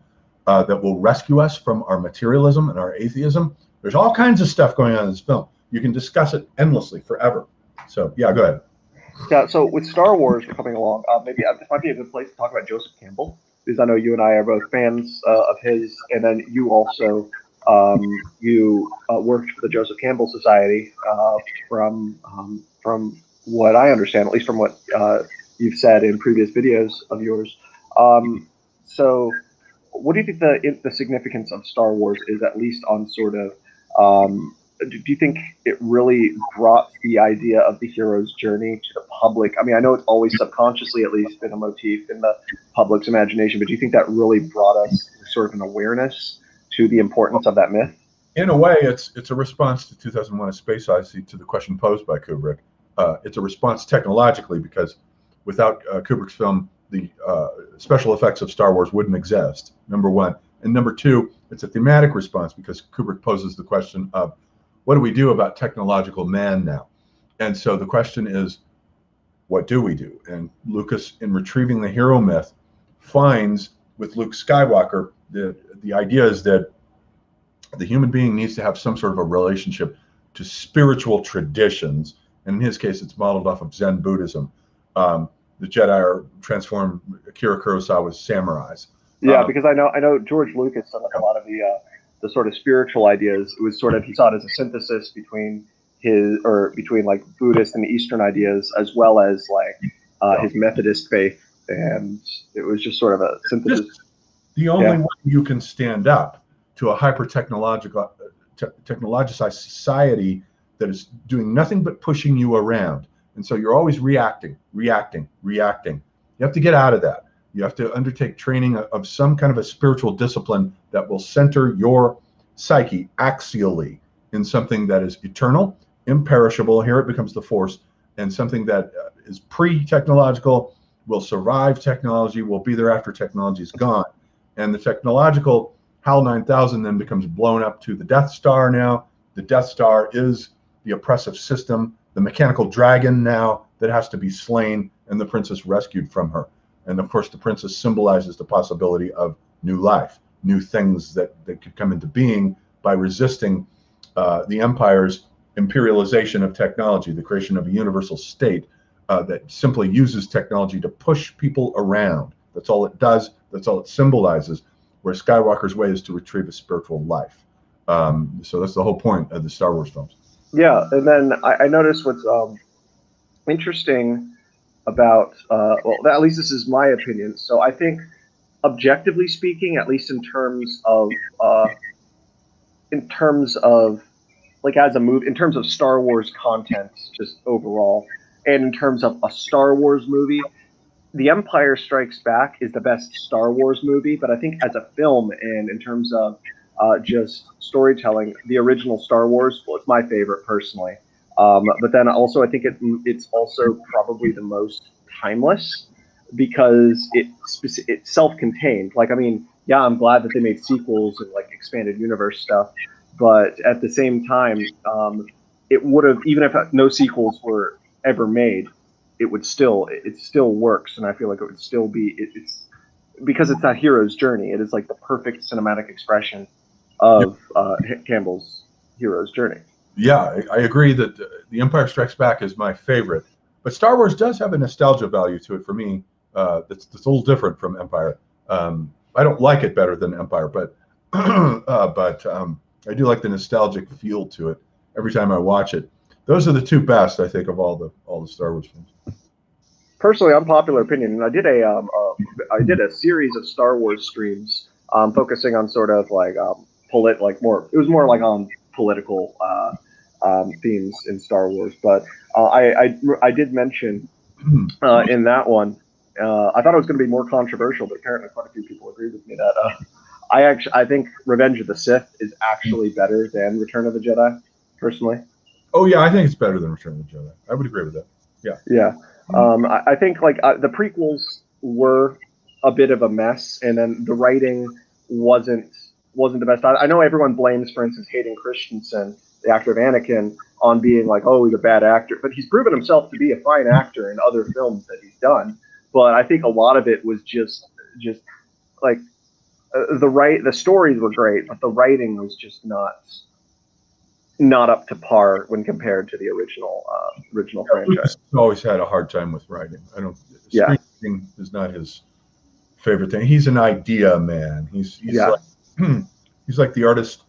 that will rescue us from our materialism and our atheism? There's all kinds of stuff going on in this film. You can discuss it endlessly forever. So yeah, go ahead. Yeah, so with Star Wars coming along, maybe this might be a good place to talk about Joseph Campbell, because I know you and I are both fans of his, and then you also worked for the Joseph Campbell Society from what I understand, at least from what you've said in previous videos of yours. So, what do you think the significance of Star Wars is, at least on sort of? Do you think it really brought the idea of the hero's journey to the public? I mean, I know it's always subconsciously, at least, been a motif in the public's imagination, but do you think that really brought us sort of an awareness to the importance of that myth? In a way, it's a response to 2001: A Space Odyssey, to the question posed by Kubrick. It's a response technologically, because without Kubrick's film, the special effects of Star Wars wouldn't exist, number one. And number two, it's a thematic response, because Kubrick poses the question of, what do we do about technological man now? And so the question is, what do we do? And Lucas, in retrieving the hero myth, finds with Luke Skywalker, the idea is that the human being needs to have some sort of a relationship to spiritual traditions. And in his case, it's modeled off of Zen Buddhism. The Jedi are transformed, Akira Kurosawa's samurais. Yeah, because I know George Lucas said like a lot of the sort of spiritual ideas. It was sort of, he saw it as a synthesis between between like Buddhist and Eastern ideas, as well as like his Methodist faith, and it was just sort of a synthesis. Just the only way you can stand up to a hyper-technologicized society that is doing nothing but pushing you around, and so you're always reacting. You have to get out of that. You have to undertake training of some kind of a spiritual discipline that will center your psyche axially in something that is eternal, imperishable. Here it becomes the Force, and something that is pre-technological, will survive technology, will be there after technology is gone. And the technological HAL 9000 then becomes blown up to the Death Star now. The Death Star is the oppressive system, the mechanical dragon now that has to be slain, and the princess rescued from her. And of course, the princess symbolizes the possibility of new life, new things that could come into being by resisting the Empire's imperialization of technology, the creation of a universal state that simply uses technology to push people around. That's all it does. That's all it symbolizes, where Skywalker's way is to retrieve a spiritual life. So that's the whole point of the Star Wars films. Yeah, and then I noticed what's interesting about, well, at least this is my opinion. So I think, objectively speaking, at least in terms of like as a movie, in terms of Star Wars content, just overall, and in terms of a Star Wars movie, The Empire Strikes Back is the best Star Wars movie. But I think as a film and in terms of just storytelling, the original Star Wars was my favorite personally. But then also I think it's also probably the most timeless, because it's self-contained. Like, I mean, yeah, I'm glad that they made sequels and like expanded universe stuff, but at the same time, it would have, even if no sequels were ever made, it still works, and I feel like it would still be it's because it's that hero's journey. It is like the perfect cinematic expression of Campbell's hero's journey. Yeah, I agree that The Empire Strikes Back is my favorite, but Star Wars does have a nostalgia value to it for me that's a little different from Empire. I don't like it better than Empire, but I do like the nostalgic feel to it every time I watch it. Those are the two best, I think, of all the Star Wars films. Personally, unpopular opinion, and I did a series of Star Wars streams focusing on sort of like it was more like on political themes in Star Wars. But I did mention in that one, I thought it was going to be more controversial, but apparently quite a few people agreed with me that I think Revenge of the Sith is actually better than Return of the Jedi, personally. Oh yeah, I think it's better than Return of the Jedi. I would agree with that. Yeah. Yeah. I think like the prequels were a bit of a mess, and then the writing wasn't the best. I know everyone blames, for instance, Hayden Christensen the actor of Anakin, on being like, oh, he's a bad actor, but he's proven himself to be a fine actor in other films that he's done. But I think a lot of it was just like the stories were great, but the writing was just not up to par when compared to the original franchise. Lucas always had a hard time with writing. Screenwriting is not his favorite thing. He's an idea man. He's like he's like the artist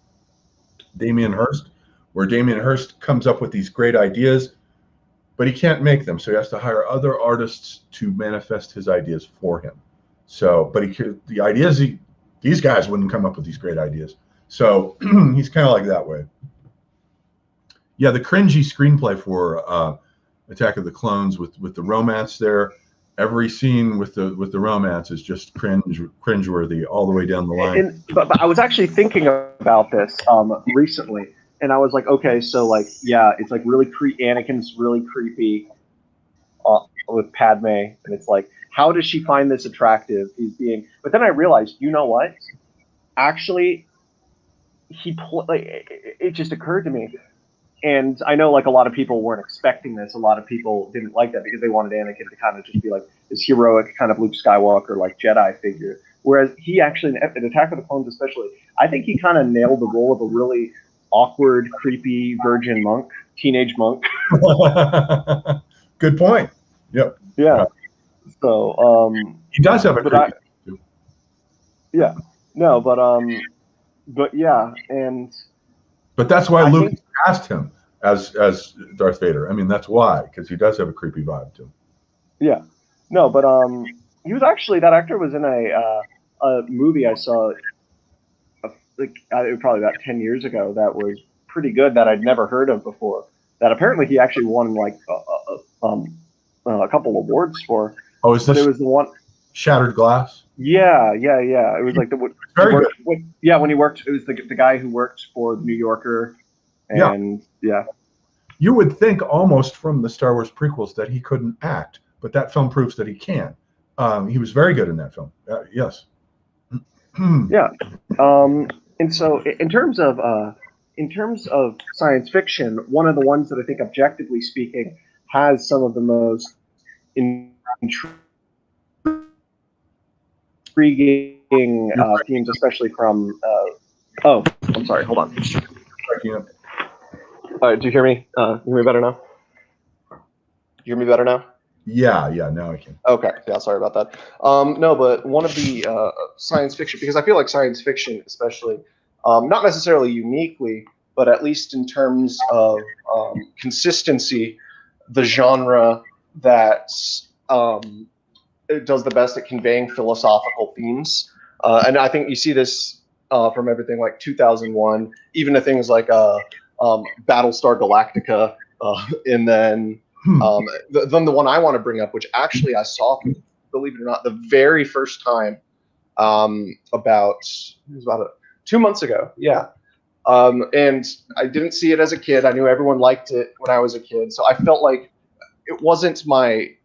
Damien Hirst, where Damien Hirst comes up with these great ideas, but he can't make them, so he has to hire other artists to manifest his ideas for him. So, but the ideas these guys wouldn't come up with these great ideas. So he's kind of like that way. Yeah, the cringy screenplay for Attack of the Clones with the romance there. Every scene with the romance is just cringeworthy all the way down the line. But I was actually thinking about this recently, and I was like, okay, so like, yeah, it's like really Anakin's really creepy with Padme, and it's like, how does she find this attractive? But then I realized, you know what? Actually, it just occurred to me. And I know, like, a lot of people weren't expecting this. A lot of people didn't like that because they wanted Anakin to kind of just be like this heroic kind of Luke Skywalker, like Jedi figure. Whereas he actually, in Attack of the Clones especially, I think he kind of nailed the role of a really awkward, creepy virgin monk, teenage monk. Good point. Yep. Yeah. So he does have a creepy too. Yeah. No, but yeah, and. But that's why Luke cast him as Darth Vader. I mean, that's why, because he does have a creepy vibe to him. Yeah. No, but he was actually, that actor was in a movie I saw probably about 10 years ago that was pretty good that I'd never heard of before. That apparently he actually won like a couple awards for. Oh, is this? But it was the one. Shattered Glass. Yeah. It was like very good. When he worked, it was the guy who worked for The New Yorker, and yeah. You would think almost from the Star Wars prequels that he couldn't act, but that film proves that he can. He was very good in that film. Yes. Yeah. And so in terms of science fiction, one of the ones that I think, objectively speaking, has some of the most intriguing themes, especially from. Oh, I'm sorry. Hold on. Do you hear me? You hear me better now? You hear me better now? Yeah. Now I can. Okay. Yeah. Sorry about that. No, but one of the science fiction, because I feel like science fiction, especially, not necessarily uniquely, but at least in terms of consistency, the genre that it does the best at conveying philosophical themes. And I think you see this from everything like 2001, even to things like Battlestar Galactica, and then the one I want to bring up, which actually I saw, believe it or not, the very first time about 2 months ago. Yeah. And I didn't see it as a kid. I knew everyone liked it when I was a kid. So I felt like it wasn't my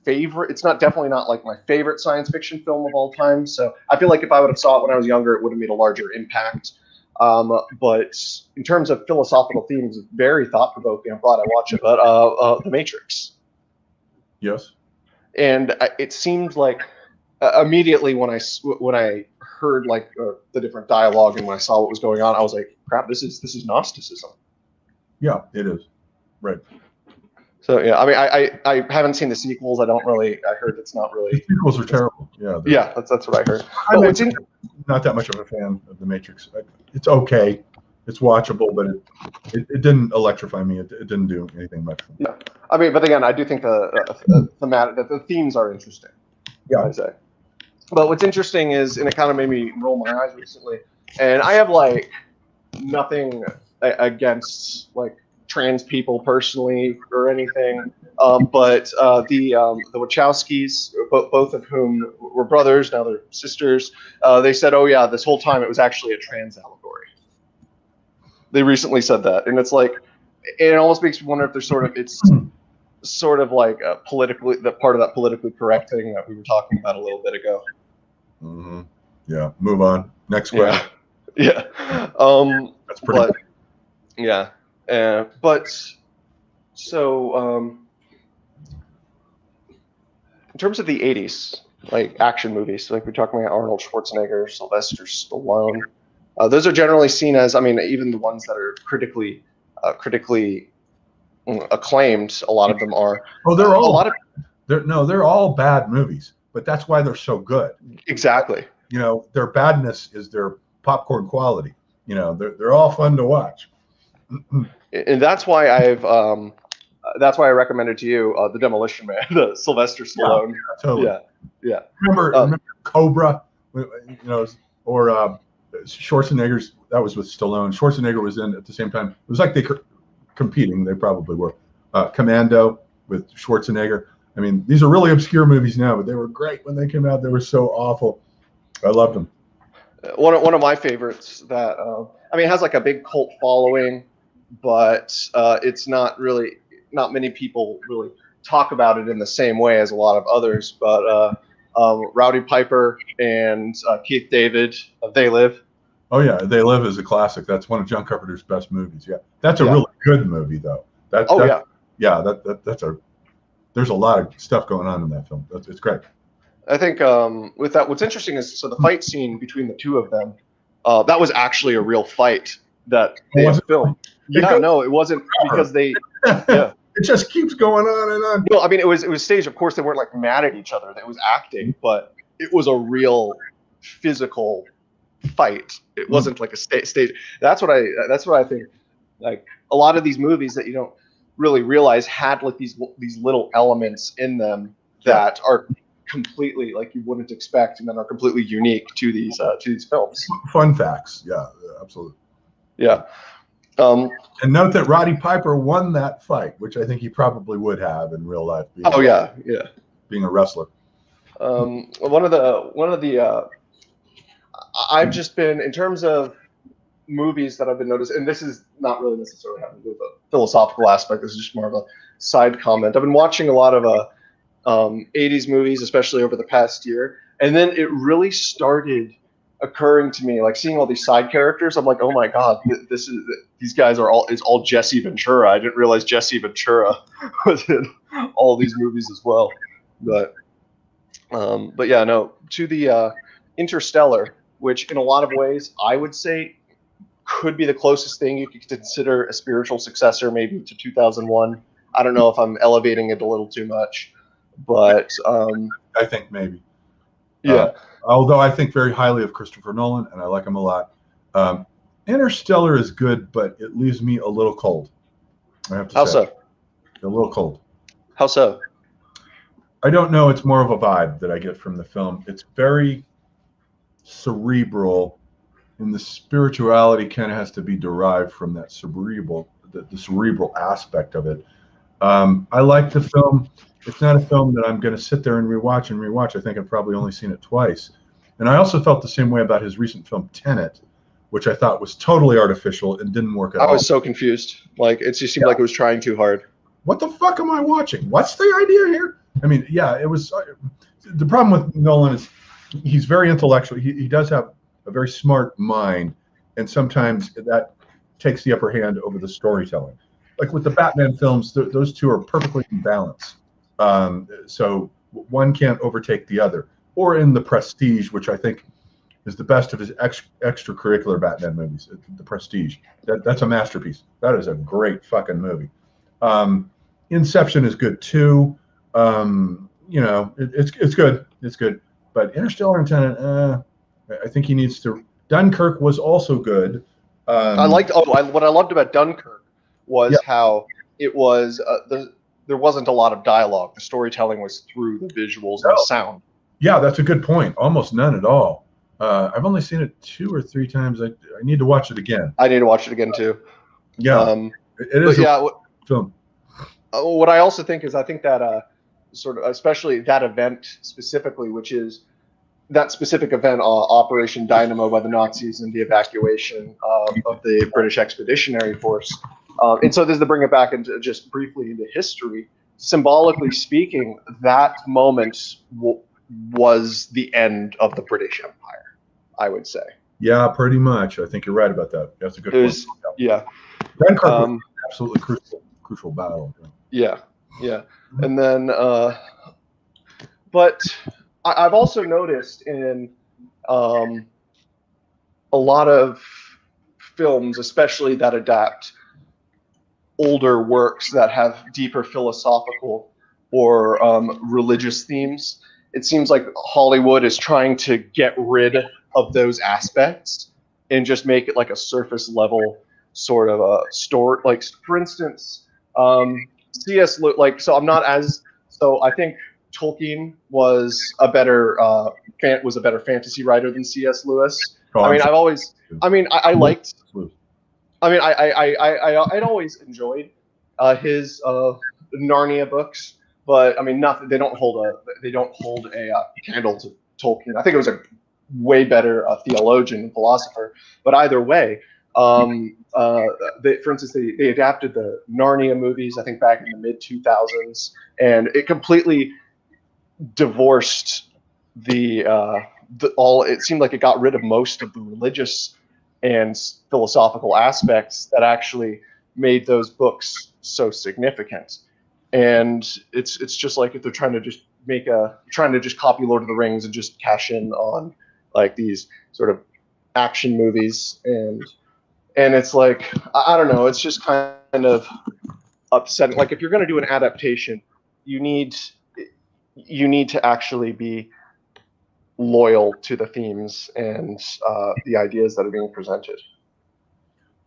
favorite. It's definitely not like my favorite science fiction film of all time. So I feel like if I would have saw it when I was younger, it would have made a larger impact. But in terms of philosophical themes, very thought-provoking. I'm glad I watched it. But The Matrix. Yes. And it seemed like immediately when I heard like the different dialogue and when I saw what was going on, I was like, crap, this is Gnosticism. Yeah, it is. Right. So yeah, I mean, I haven't seen the sequels. I heard it's not really. The sequels are terrible. Yeah. Yeah, that's what I heard. I'm not that much of a fan of The Matrix. It's okay. It's watchable, but it didn't electrify me. It didn't do anything much. Yeah. I mean, but again, I do think the themes are interesting. Yeah. I'd say. But what's interesting is, and it kind of made me roll my eyes recently, and I have like nothing against like trans people personally or anything, but the Wachowskis, both of whom were brothers, now they're sisters, they said, oh yeah, this whole time it was actually a trans allegory. They recently said that, and it's like, it almost makes me wonder if there's it's sort of like a politically, that part of that politically correct thing that we were talking about a little bit ago. Mm-hmm. Yeah. Move on. Next question. Yeah. That's pretty. Yeah. But so in terms of the 80s, like action movies, like we're talking about Arnold Schwarzenegger, Sylvester Stallone, those are generally seen as, I mean, even the ones that are critically acclaimed, a lot of them are. Oh, they're all bad movies, but that's why they're so good. Exactly. You know, their badness is their popcorn quality. You know, they're all fun to watch. And that's why that's why I recommended to you the Demolition Man, the Sylvester Stallone. Yeah, totally. Yeah. Remember Cobra, you know, or Schwarzenegger's, that was with Stallone. Schwarzenegger was in at the same time. It was like they competing. They probably were. Commando with Schwarzenegger. I mean, these are really obscure movies now, but they were great when they came out. They were so awful. I loved them. One of my favorites that I mean, it has like a big cult following, but it's not many people really talk about it in the same way as a lot of others. But Rowdy Piper and Keith David, They Live. Oh yeah, They Live is a classic. That's one of John Carpenter's best movies. Yeah, that's a really good movie though. That's there's a lot of stuff going on in that film. It's great. I think with that, what's interesting is the fight scene between the two of them. That was actually a real fight that they filmed. Yeah, no, it wasn't because they. Yeah. It just keeps going on and on. No, I mean it was staged. Of course, they weren't like mad at each other. It was acting, but it was a real physical fight. It wasn't like a stage. That's what I think. Like a lot of these movies that you don't really realize had like these little elements in them that are completely like you wouldn't expect, and then are completely unique to these films. Fun facts, yeah, absolutely. Yeah. And note that Roddy Piper won that fight, which I think he probably would have in real life. Being a wrestler. One of the I've just been, in terms of movies that I've been noticing, and this is not really necessarily having to do with a philosophical aspect. This is just more of a side comment. I've been watching a lot of 80s movies, especially over the past year, and then it really started occurring to me, like seeing all these side characters. I'm like, oh my god, these guys are all Jesse Ventura. I didn't realize Jesse Ventura was in all these movies as well. But yeah, no, to the Interstellar, which in a lot of ways I would say could be the closest thing you could consider a spiritual successor, maybe to 2001. I don't know if I'm elevating it a little too much, but I think maybe. Yeah. Although I think very highly of Christopher Nolan, and I like him a lot. Interstellar is good, but it leaves me a little cold. I have to say. How so? A little cold. How so? I don't know. It's more of a vibe that I get from the film. It's very cerebral, and the spirituality kind of has to be derived from that cerebral, the cerebral aspect of it. I like the film. It's not a film that I'm going to sit there and rewatch. I think I've probably only seen it twice. And I also felt the same way about his recent film Tenet, which I thought was totally artificial and didn't work at all. I was so confused. Like it just seemed like it was trying too hard. What the fuck am I watching? What's the idea here? I mean, yeah, it was. The problem with Nolan is he's very intellectual. He does have a very smart mind, and sometimes that takes the upper hand over the storytelling. Like with the Batman films, those two are perfectly in balance. So one can't overtake the other. Or in The Prestige, which I think is the best of his extracurricular Batman movies. The Prestige. That's a masterpiece. That is a great fucking movie. Inception is good too. You know, it's good. It's good. But Interstellar and Tenet, I think he needs to. Dunkirk was also good. What I loved about Dunkirk was how it was. There wasn't a lot of dialogue. The storytelling was through the visuals and the sound. Yeah, that's a good point. Almost none at all. I've only seen it 2 or 3 times. I need to watch it again. I need to watch it again too. Yeah, it is a film. What I also think is, I think that sort of, especially that event specifically, which is that specific event, Operation Dynamo by the Nazis and the evacuation of the British Expeditionary Force. And so this is to bring it back into just briefly into history. Symbolically speaking, that moment was the end of the British Empire, I would say. Yeah, pretty much. I think you're right about that. That's a good point. Yeah. Dunkirk was absolutely crucial battle. Yeah. And then, but I've also noticed in a lot of films, especially that adapt older works that have deeper philosophical or religious themes, it seems like Hollywood is trying to get rid of those aspects and just make it like a surface level sort of a story. Like, for instance, C.S. Lewis, like, so I'm not as, so I think Tolkien was a better fantasy writer than C.S. Lewis. I mean, I liked, I mean, I'd always enjoyed his Narnia books, but I mean, nothing. They don't hold a candle to Tolkien. I think it was a way better theologian and philosopher. But either way, for instance, they adapted the Narnia movies, I think back in the mid 2000s, and it completely divorced it seemed like it got rid of most of the religious and philosophical aspects that actually made those books so significant. And it's just like if they're trying to just copy Lord of the Rings and just cash in on like these sort of action movies, and it's like, I don't know, it's just kind of upsetting. Like, if you're going to do an adaptation, you need to actually be loyal to the themes and the ideas that are being presented.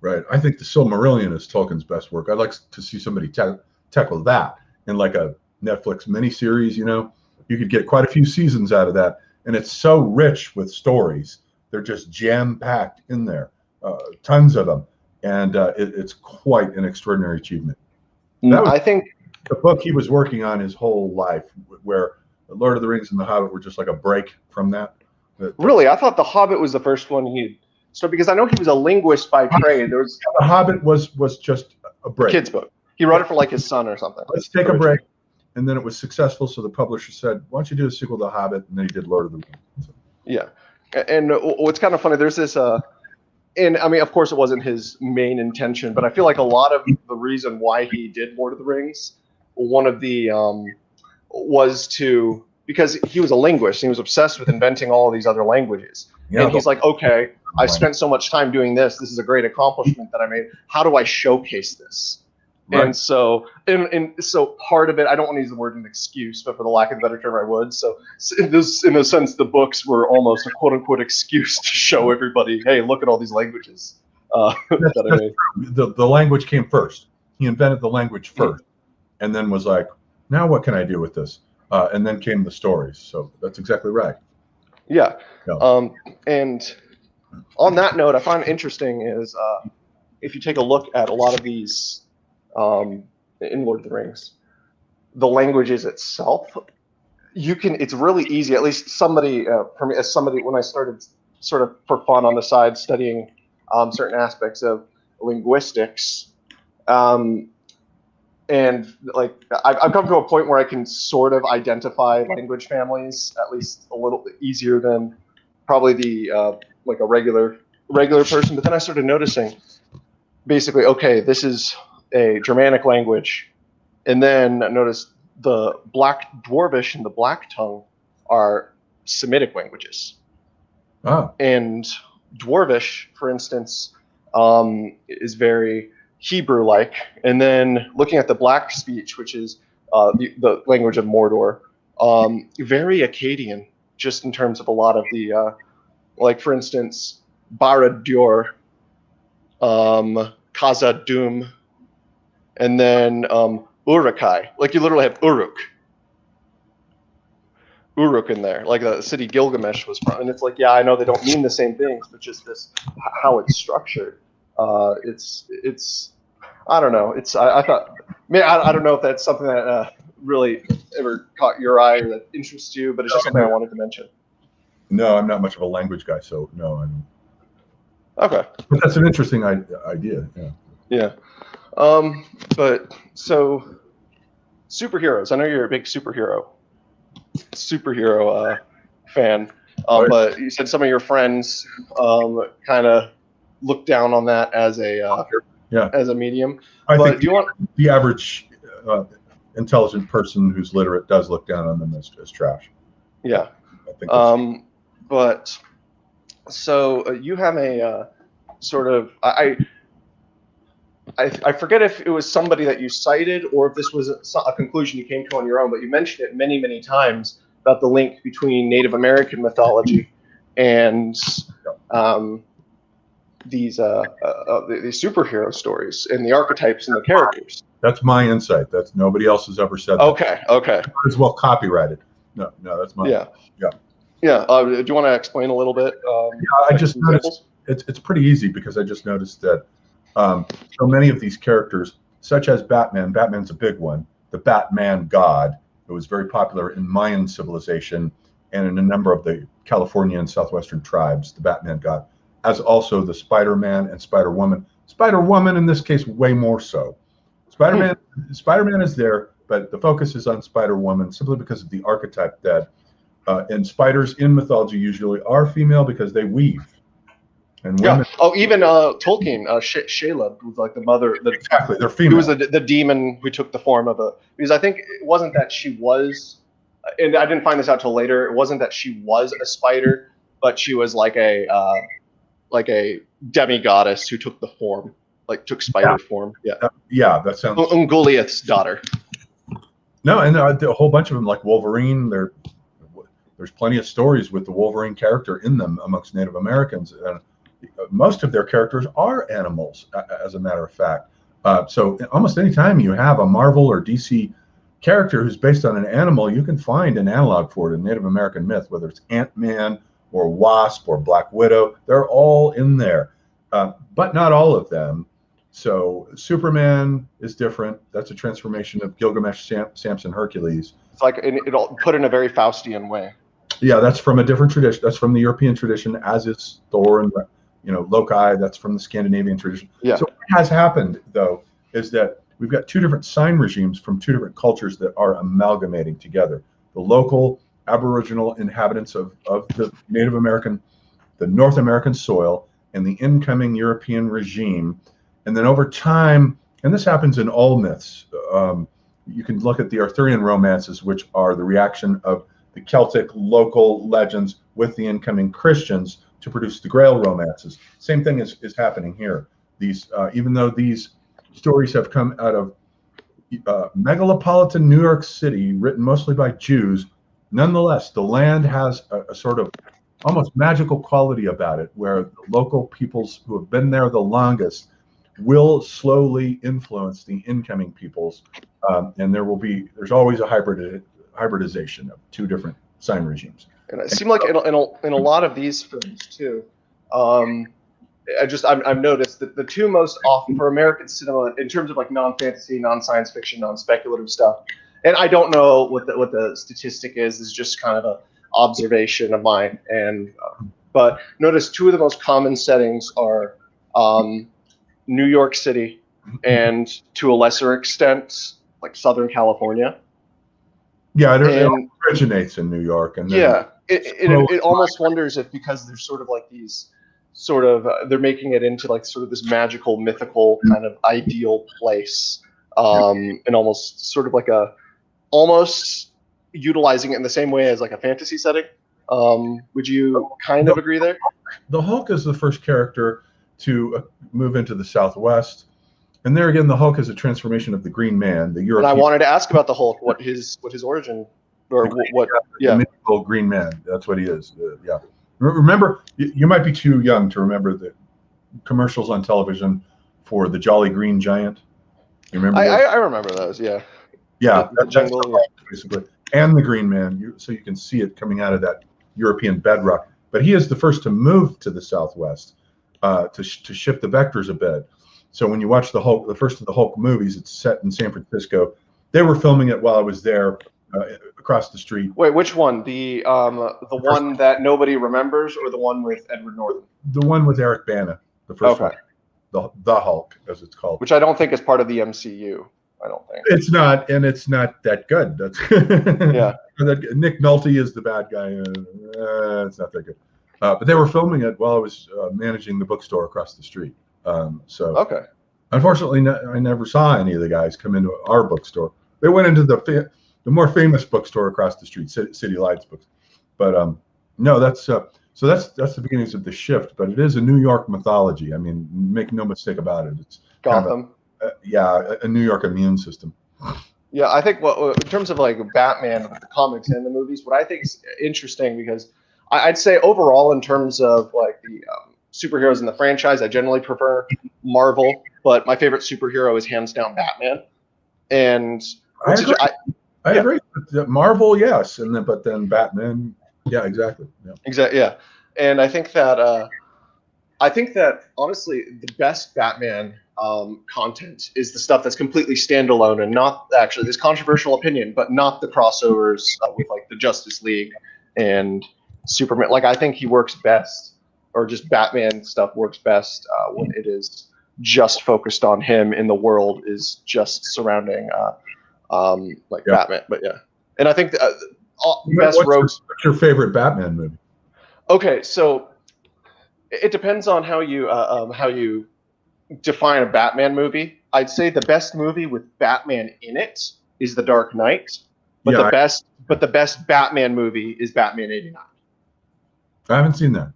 Right. I think the Silmarillion is Tolkien's best work. I'd like to see somebody tackle that in like a Netflix miniseries. You know, you could get quite a few seasons out of that, and it's so rich with stories. They're just jam-packed in there, tons of them, and it's quite an extraordinary achievement. I think the book he was working on his whole life, where The Lord of the Rings and The Hobbit were just like a break from that. Really? I thought The Hobbit was the first one he started, because I know he was a linguist by trade. The Hobbit was just a break. Kid's book. He wrote it for like his son or something. Let's take a break. And then it was successful, so the publisher said, why don't you do a sequel to The Hobbit? And then he did Lord of the Rings. Yeah. And what's kind of funny, there's this, and I mean, of course it wasn't his main intention, but I feel like a lot of the reason why he did Lord of the Rings, one of the, was because he was a linguist, and he was obsessed with inventing all of these other languages. Yeah, and he's like, okay, I've spent so much time doing this. This is a great accomplishment that I made. How do I showcase this? Right. And so part of it, I don't want to use the word an excuse, but for the lack of a better term, I would. So in a sense, the books were almost a quote unquote excuse to show everybody, hey, look at all these languages that I made. The language came first. He invented the language first, and then was like, now what can I do with this? And then came the stories. So that's exactly right. Yeah. And on that note, I find interesting is if you take a look at a lot of these in Lord of the Rings, the languages itself, it's really easy, at least somebody, for me, as somebody, when I started sort of for fun on the side studying certain aspects of linguistics, and like I've come to a point where I can sort of identify language families at least a little bit easier than probably the like a regular person. But then I started noticing, basically, okay, this is a Germanic language, and then I noticed the Black Dwarvish and the Black Tongue are Semitic languages. Oh. And Dwarvish, for instance, is very Hebrew-like, and then looking at the Black speech, which is the language of Mordor, very Akkadian, just in terms of a lot of the, like for instance, Barad-dûr, Khazad-dûm, and then Uruk-hai. Like you literally have Uruk in there, like the city Gilgamesh was from, and it's like, yeah, I know they don't mean the same things, but just this how it's structured. It's I don't know. I thought, I don't know if that's something that really ever caught your eye or that interests you, but it's just something I wanted to mention. No, I'm not much of a language guy, so no. Okay. But that's an interesting idea. Yeah. Yeah. But so superheroes. I know you're a big superhero fan, Right. but you said some of your friends kind of look down on that as a Yeah. as a medium. I But think do you want the average intelligent person who's literate does look down on them as trash. Yeah. I think that's, But so you have a sort of I forget if it was somebody that you cited or if this was a conclusion you came to on your own, but you mentioned it many, many times about the link between Native American mythology and these superhero stories and the archetypes and the characters. that's my insight. That's nobody else has ever said that. Okay. Might as well copyrighted. No, that's mine. Yeah. Do you want to explain a little bit? I just noticed it's pretty easy because I just noticed that so many of these characters, such as Batman, Batman's a big one, the Batman god, it was very popular in Mayan civilization and in a number of the California and Southwestern tribes, the Batman god, as also the Spider-Man and Spider-Woman. Spider-Woman, in this case, way more so. Spider-Man is there, but the focus is on Spider-Woman simply because of the archetype that and spiders in mythology usually are female because they weave. And women, even Tolkien, Sheila was like the mother. Exactly, they're female. Who was the demon who took the form of because I think it wasn't that she was, and I didn't find this out till later. It wasn't that she was a spider, but she was like a demigoddess who took the form, took spider form. Yeah, that sounds. Ungoliath's daughter. No, and a whole bunch of them, like Wolverine. There's plenty of stories with the Wolverine character in them amongst Native Americans. Most of their characters are animals, as a matter of fact. So almost any time you have a Marvel or DC character who's based on an animal, you can find an analog for it in Native American myth, whether it's Ant-Man or Wasp or Black Widow. They're all in there, but not all of them. So Superman is different. That's a transformation of Gilgamesh, Samson, Hercules. It's like it'll put in a very Faustian way. Yeah, that's from a different tradition. That's from the European tradition, as is Thor and Loki. That's from the Scandinavian tradition. Yeah. So what has happened though is that we've got two different sign regimes from two different cultures that are amalgamating together. The local Aboriginal inhabitants of the Native American, the North American soil, and the incoming European regime. And then over time, and this happens in all myths, you can look at the Arthurian romances, which are the reaction of the Celtic local legends with the incoming Christians to produce the Grail romances. Same thing is happening here. These, even though these stories have come out of megalopolitan New York City, written mostly by Jews, nonetheless, the land has a sort of almost magical quality about it, where the local peoples who have been there the longest will slowly influence the incoming peoples, and there's always a hybridization of two different sign regimes. And it seemed like in a lot of these films too, I've noticed that the two most often for American cinema in terms of non-fantasy, non-science fiction, non-speculative stuff, and I don't know what the statistic is just kind of an observation of mine, but notice two of the most common settings are New York City and to a lesser extent Southern California. Yeah, it originates in New York, and it almost wonders if because there's sort of these sort of they're making it into sort of this magical, mythical kind of ideal place, and almost sort of almost utilizing it in the same way as a fantasy setting. Would you kind of agree there? The Hulk is the first character to move into the Southwest. And there again, the Hulk is a transformation of the Green Man, the European. And I wanted to ask about the Hulk, what his origin, or what? Yeah, the mythical Green Man. That's what he is. Yeah. Remember, you might be too young to remember the commercials on television for the Jolly Green Giant. You remember? I remember those. Yeah. Yeah, that's the Hulk, basically, and the Green Man. So you can see it coming out of that European bedrock. But he is the first to move to the Southwest to shift the vectors a bit. So when you watch the Hulk, the first of the Hulk movies, it's set in San Francisco. They were filming it while I was there, across the street. Wait, which one? The one that nobody remembers, or the one with Edward Norton? The one with Eric Bana, the first one, the Hulk, as it's called. Which I don't think is part of the MCU. I don't think it's not, and it's not that good. That's yeah. Nick Nolte is the bad guy. It's not that good. But they were filming it while I was managing the bookstore across the street. Okay. Unfortunately, I never saw any of the guys come into our bookstore. They went into the more famous bookstore across the street, City Lights Books. But no, that's that's the beginnings of the shift. But it is a New York mythology. I mean, make no mistake about it. It's Gotham. Kind of a New York immune system. Yeah, I think in terms of like Batman, the comics and the movies, what I think is interesting because I'd say overall in terms of like the superheroes in the franchise, I generally prefer Marvel, but my favorite superhero is hands down Batman. And I agree. Marvel, yes, and then but then Batman, yeah, exactly. Yeah. Exactly, yeah. And I think that honestly, the best Batman content is the stuff that's completely standalone and not actually this controversial opinion, but not the crossovers with like the Justice League and Superman. Like I think he works best, or just Batman stuff works best when it is just focused on him and the world is just surrounding Batman. But yeah, and I think best rogues. What's your favorite Batman movie? Okay, so it depends on how you define a Batman movie. I'd say the best movie with Batman in it is The Dark Knight, but the best Batman movie is Batman '89. I haven't seen that.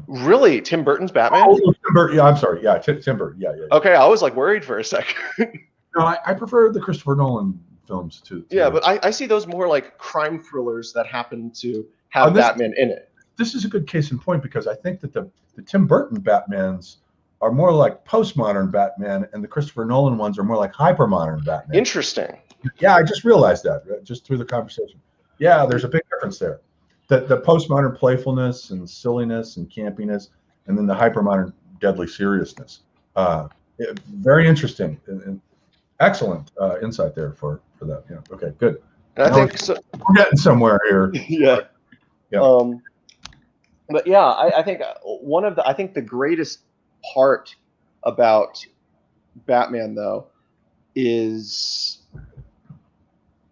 Really, Tim Burton's Batman? Oh, Tim Burton. Yeah, I'm sorry. Yeah, Tim Burton. Yeah. Okay, I was like worried for a second. No, I prefer the Christopher Nolan films too. Yeah, but I see those more like crime thrillers that happen to have Batman in it. This is a good case in point because I think that the Tim Burton Batmans are more like postmodern Batman, and the Christopher Nolan ones are more like hyper-modern Batman. Interesting. Yeah, I just realized that just through the conversation. Yeah, there's a big difference there. The postmodern playfulness and silliness and campiness, and then the hyper-modern deadly seriousness. Very interesting and excellent insight there for that. Yeah. Okay. Good. And I think we're getting somewhere here. Yeah. But yeah, I think the greatest part about Batman though is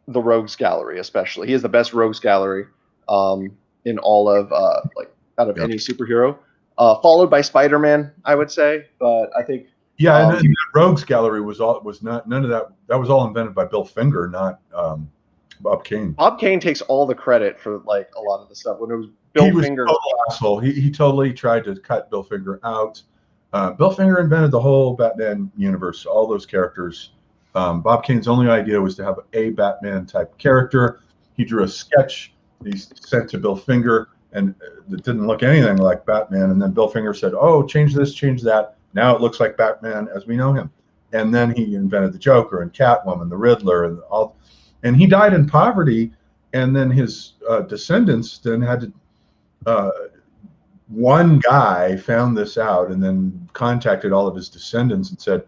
the Rogues Gallery, especially. He has the best Rogues Gallery in all of out of any superhero. Followed by Spider-Man, I would say, but I think and the Rogues Gallery was not none of that. That was all invented by Bill Finger, not Bob Kane. Bob Kane takes all the credit for like a lot of the stuff. When it was Bill Finger, he was a total asshole. He totally tried to cut Bill Finger out. Bill Finger invented the whole Batman universe, all those characters. Bob Kane's only idea was to have a Batman type character. He drew a sketch. He sent to Bill Finger, and it didn't look anything like Batman. And then Bill Finger said, "Oh, change this, change that. Now it looks like Batman as we know him." And then he invented the Joker and Catwoman, the Riddler, and all. And he died in poverty. And then his descendants then had to. One guy found this out and then contacted all of his descendants and said,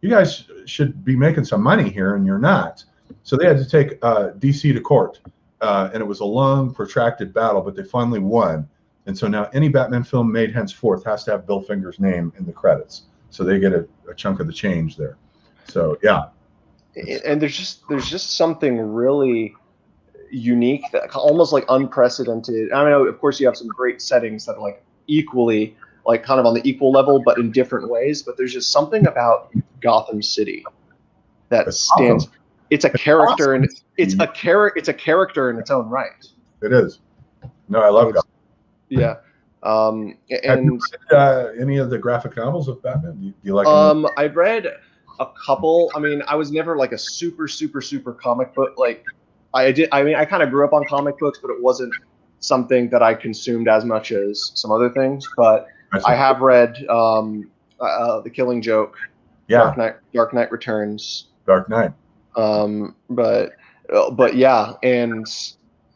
"You guys should be making some money here, and you're not." So they had to take DC to court, and it was a long, protracted battle, but they finally won. And so now any Batman film made henceforth has to have Bill Finger's name in the credits, so they get a chunk of the change there. So yeah, and there's just something really unique, that almost like unprecedented. I mean, of course, you have some great settings that are like equally, like kind of on the equal level, but in different ways. But there's just something about Gotham City that stands. Awesome. It's a character, awesome. And it's a character in its own right. It is. No, I love Gotham. Yeah. And have you read, any of the graphic novels of Batman? Do you like? I read a couple. I mean, I was never like a super comic book like. I did. I mean, I kind of grew up on comic books, but it wasn't something that I consumed as much as some other things. But I have read The Killing Joke, yeah, Dark Knight Returns, Dark Knight. But yeah, and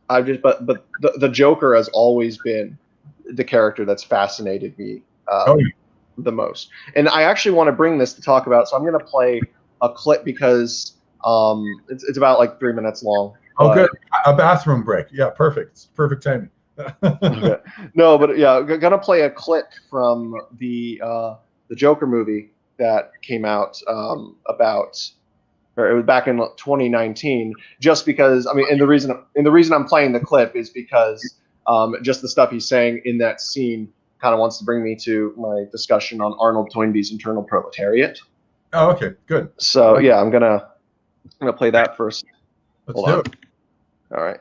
I've just but the Joker has always been the character that's fascinated me the most. And I actually want to bring this to talk about. So I'm going to play a clip because it's about like 3 minutes long. Oh, good. A bathroom break. Yeah, perfect. It's perfect timing. Okay. No, but yeah, gonna play a clip from the Joker movie that came out it was back in 2019. Just because I mean, and the reason I'm playing the clip is because just the stuff he's saying in that scene kind of wants to bring me to my discussion on Arnold Toynbee's Internal Proletariat. Oh, okay, good. So yeah, I'm gonna play that first. Let's Hold do on. it. All right.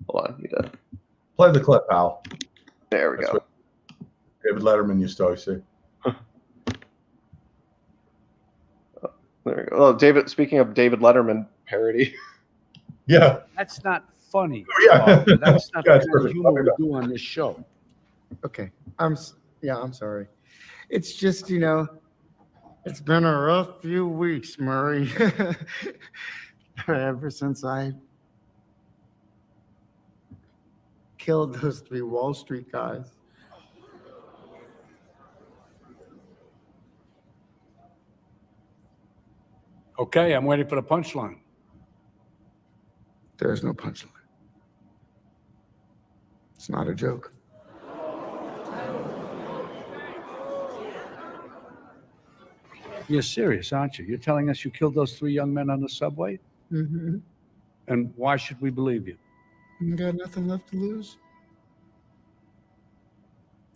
Hold on. Need to... Play the clip, Al. There we That's go. what David Letterman used to always say. There we go. Oh, David. Speaking of David Letterman parody. Yeah. That's not funny. Yeah. That's not Yeah, the it's kind of perfect. humor we do on this show. Okay. I'm sorry. It's just, it's been a rough few weeks, Murray. Ever since I killed those 3 Wall Street guys. Okay, I'm waiting for the punchline. There's no punchline. It's not a joke. You're serious, aren't you? You're telling us you killed those 3 young men on the subway? Mm-hmm. And why should we believe you? You got nothing left to lose.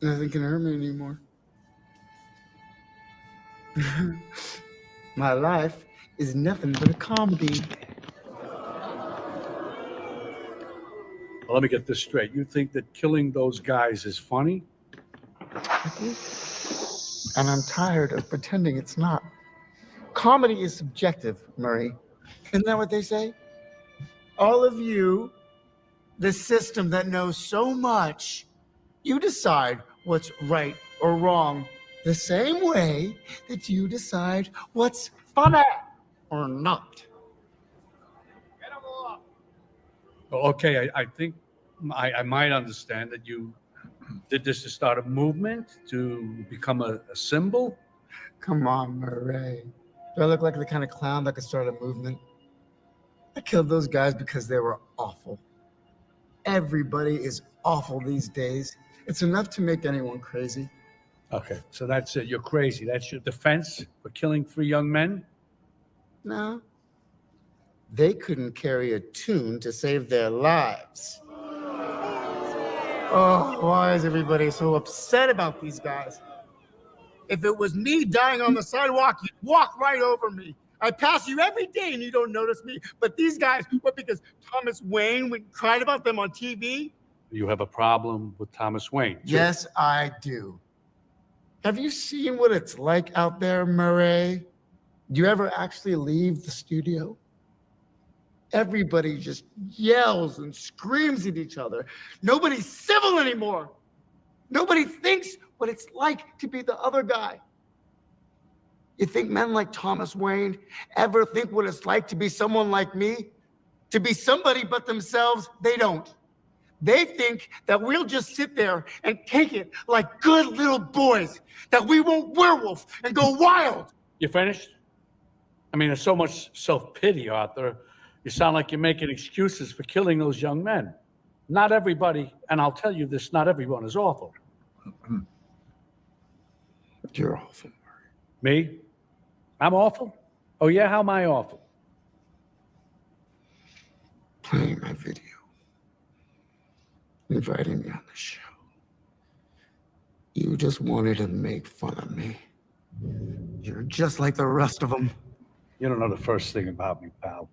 Nothing can hurt me anymore. My life is nothing but a comedy. Well, let me get this straight. You think that killing those guys is funny? And I'm tired of pretending it's not. Comedy is subjective, Murray. Isn't that what they say? All of you, the system that knows so much, you decide what's right or wrong the same way that you decide what's funny or not. Well, okay, I think I might understand that you did this to start a movement, to become a symbol. Come on, Murray. Do I look like the kind of clown that could start a movement? I killed those guys because they were awful. Everybody is awful these days. It's enough to make anyone crazy. Okay, so that's it. You're crazy. That's your defense for killing 3 young men? No. They couldn't carry a tune to save their lives. Oh, why is everybody so upset about these guys? If it was me dying on the sidewalk, you'd walk right over me. I pass you every day and you don't notice me. But these guys, what, because Thomas Wayne cried about them on TV? You have a problem with Thomas Wayne, too. Yes, I do. Have you seen what it's like out there, Murray? Do you ever actually leave the studio? Everybody just yells and screams at each other. Nobody's civil anymore. Nobody thinks what it's like to be the other guy. You think men like Thomas Wayne ever think what it's like to be someone like me? To be somebody but themselves? They don't. They think that we'll just sit there and take it like good little boys, that we won't werewolf and go wild. You finished? I mean, there's so much self-pity, Arthur. You sound like you're making excuses for killing those young men. Not everybody, and I'll tell you this, not everyone is awful. You're awful. Me? I'm awful? Oh, yeah? How am I awful? Playing my video. Inviting me on the show. You just wanted to make fun of me. You're just like the rest of them. You don't know the first thing about me, pal.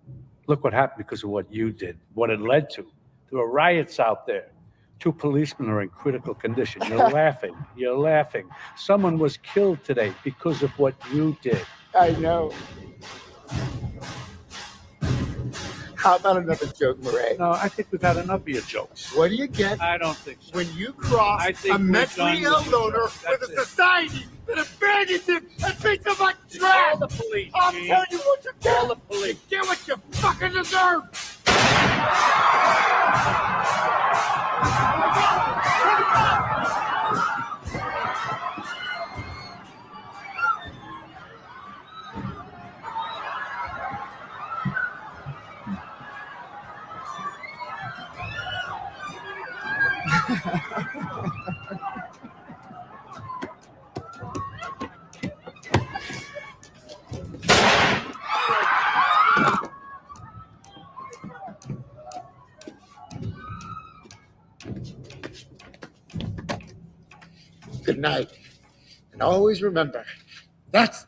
Look what happened because of what you did, what it led to. There were riots out there. 2 policemen are in critical condition. You're laughing. You're laughing. Someone was killed today because of what you did. I know. How about another joke, Murray? No, I think we've had enough of your jokes. What do you get I don't think so. when you cross I think a we're mentally done ill with you. loner with That's a it. society that abandons him and treats him like Call trash? the police, I'll Gene. tell you what you Call get. the police. You get what you fucking deserve. Good night. And always remember, that's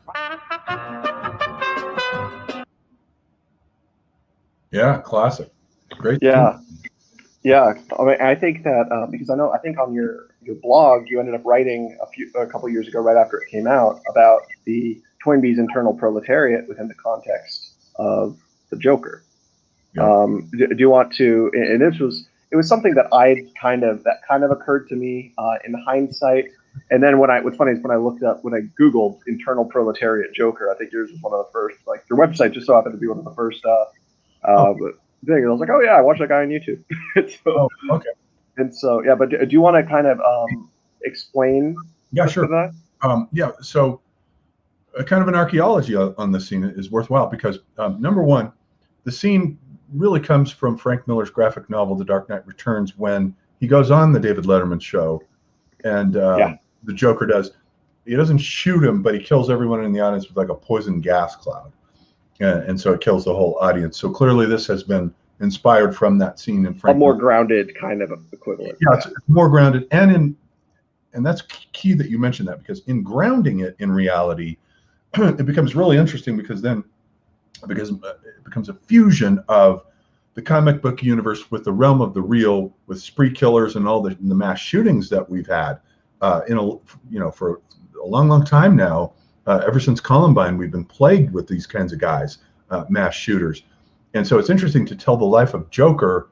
Yeah, classic. Great. Yeah. Yeah, I mean, I think that because I think on your blog you ended up writing a couple years ago, right after it came out, about the Toynbee's internal proletariat within the context of the Joker. Yeah. Do you want to? And it was something that kind of occurred to me in hindsight. And then what's funny is when I Googled internal proletariat Joker, I think yours was one of the first. Like your website just so happened to be one of the first thing. And I was like, oh yeah, I watched that guy on YouTube. Oh, okay. And so yeah, but do you want to kind of explain? Yeah, sure. That? Yeah, so kind of an archaeology on this scene is worthwhile because number one, the scene really comes from Frank Miller's graphic novel, The Dark Knight Returns, when he goes on the David Letterman show, and the Joker he doesn't shoot him, but he kills everyone in the audience with like a poison gas cloud. And so it kills the whole audience. So clearly this has been inspired from that scene in Frank. A more grounded kind of equivalent. Yeah, it's more grounded. And that's key that you mentioned that, because in grounding it in reality, it becomes really interesting because it becomes a fusion of the comic book universe with the realm of the real, with spree killers and all the mass shootings that we've had for a long time now. Ever since Columbine, we've been plagued with these kinds of guys, mass shooters. And so it's interesting to tell the life of Joker,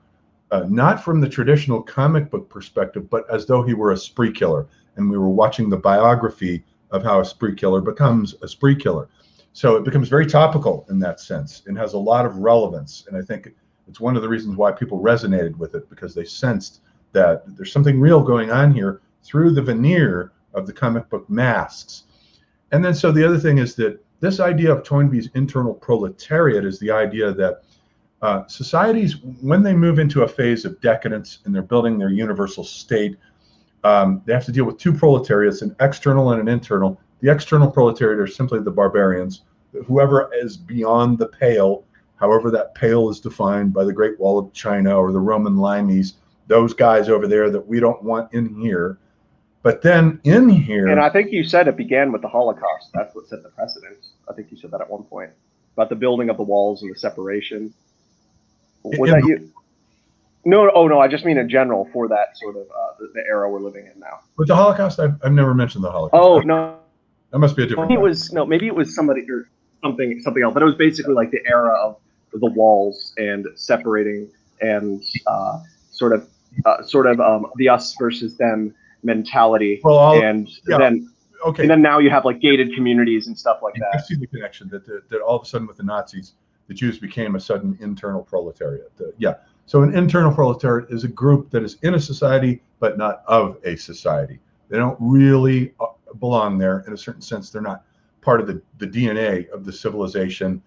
not from the traditional comic book perspective, but as though he were a spree killer. And we were watching the biography of how a spree killer becomes a spree killer. So it becomes very topical in that sense and has a lot of relevance. And I think it's one of the reasons why people resonated with it, because they sensed that there's something real going on here through the veneer of the comic book masks. And then so the other thing is that this idea of Toynbee's internal proletariat is the idea that societies, when they move into a phase of decadence and they're building their universal state, they have to deal with two proletariats, an external and an internal. The external proletariat are simply the barbarians, whoever is beyond the pale, however that pale is defined by the Great Wall of China or the Roman limes, those guys over there that we don't want in here. But then in here... And I think you said it began with the Holocaust. That's what set the precedent. I think you said that at one point, about the building of the walls and the separation. Was that you? No, I just mean in general for that sort of the era we're living in now. With the Holocaust, I've never mentioned the Holocaust. Oh, no. That must be a different... Maybe it was somebody or something else, but it was basically like the era of the walls and separating and sort of the us versus them mentality. Well, and then now you have like gated communities and stuff like that. I see the connection that all of a sudden with the Nazis, the Jews became a sudden internal proletariat. So an internal proletariat is a group that is in a society, but not of a society. They don't really belong there. In a certain sense, they're not part of the DNA of the civilization.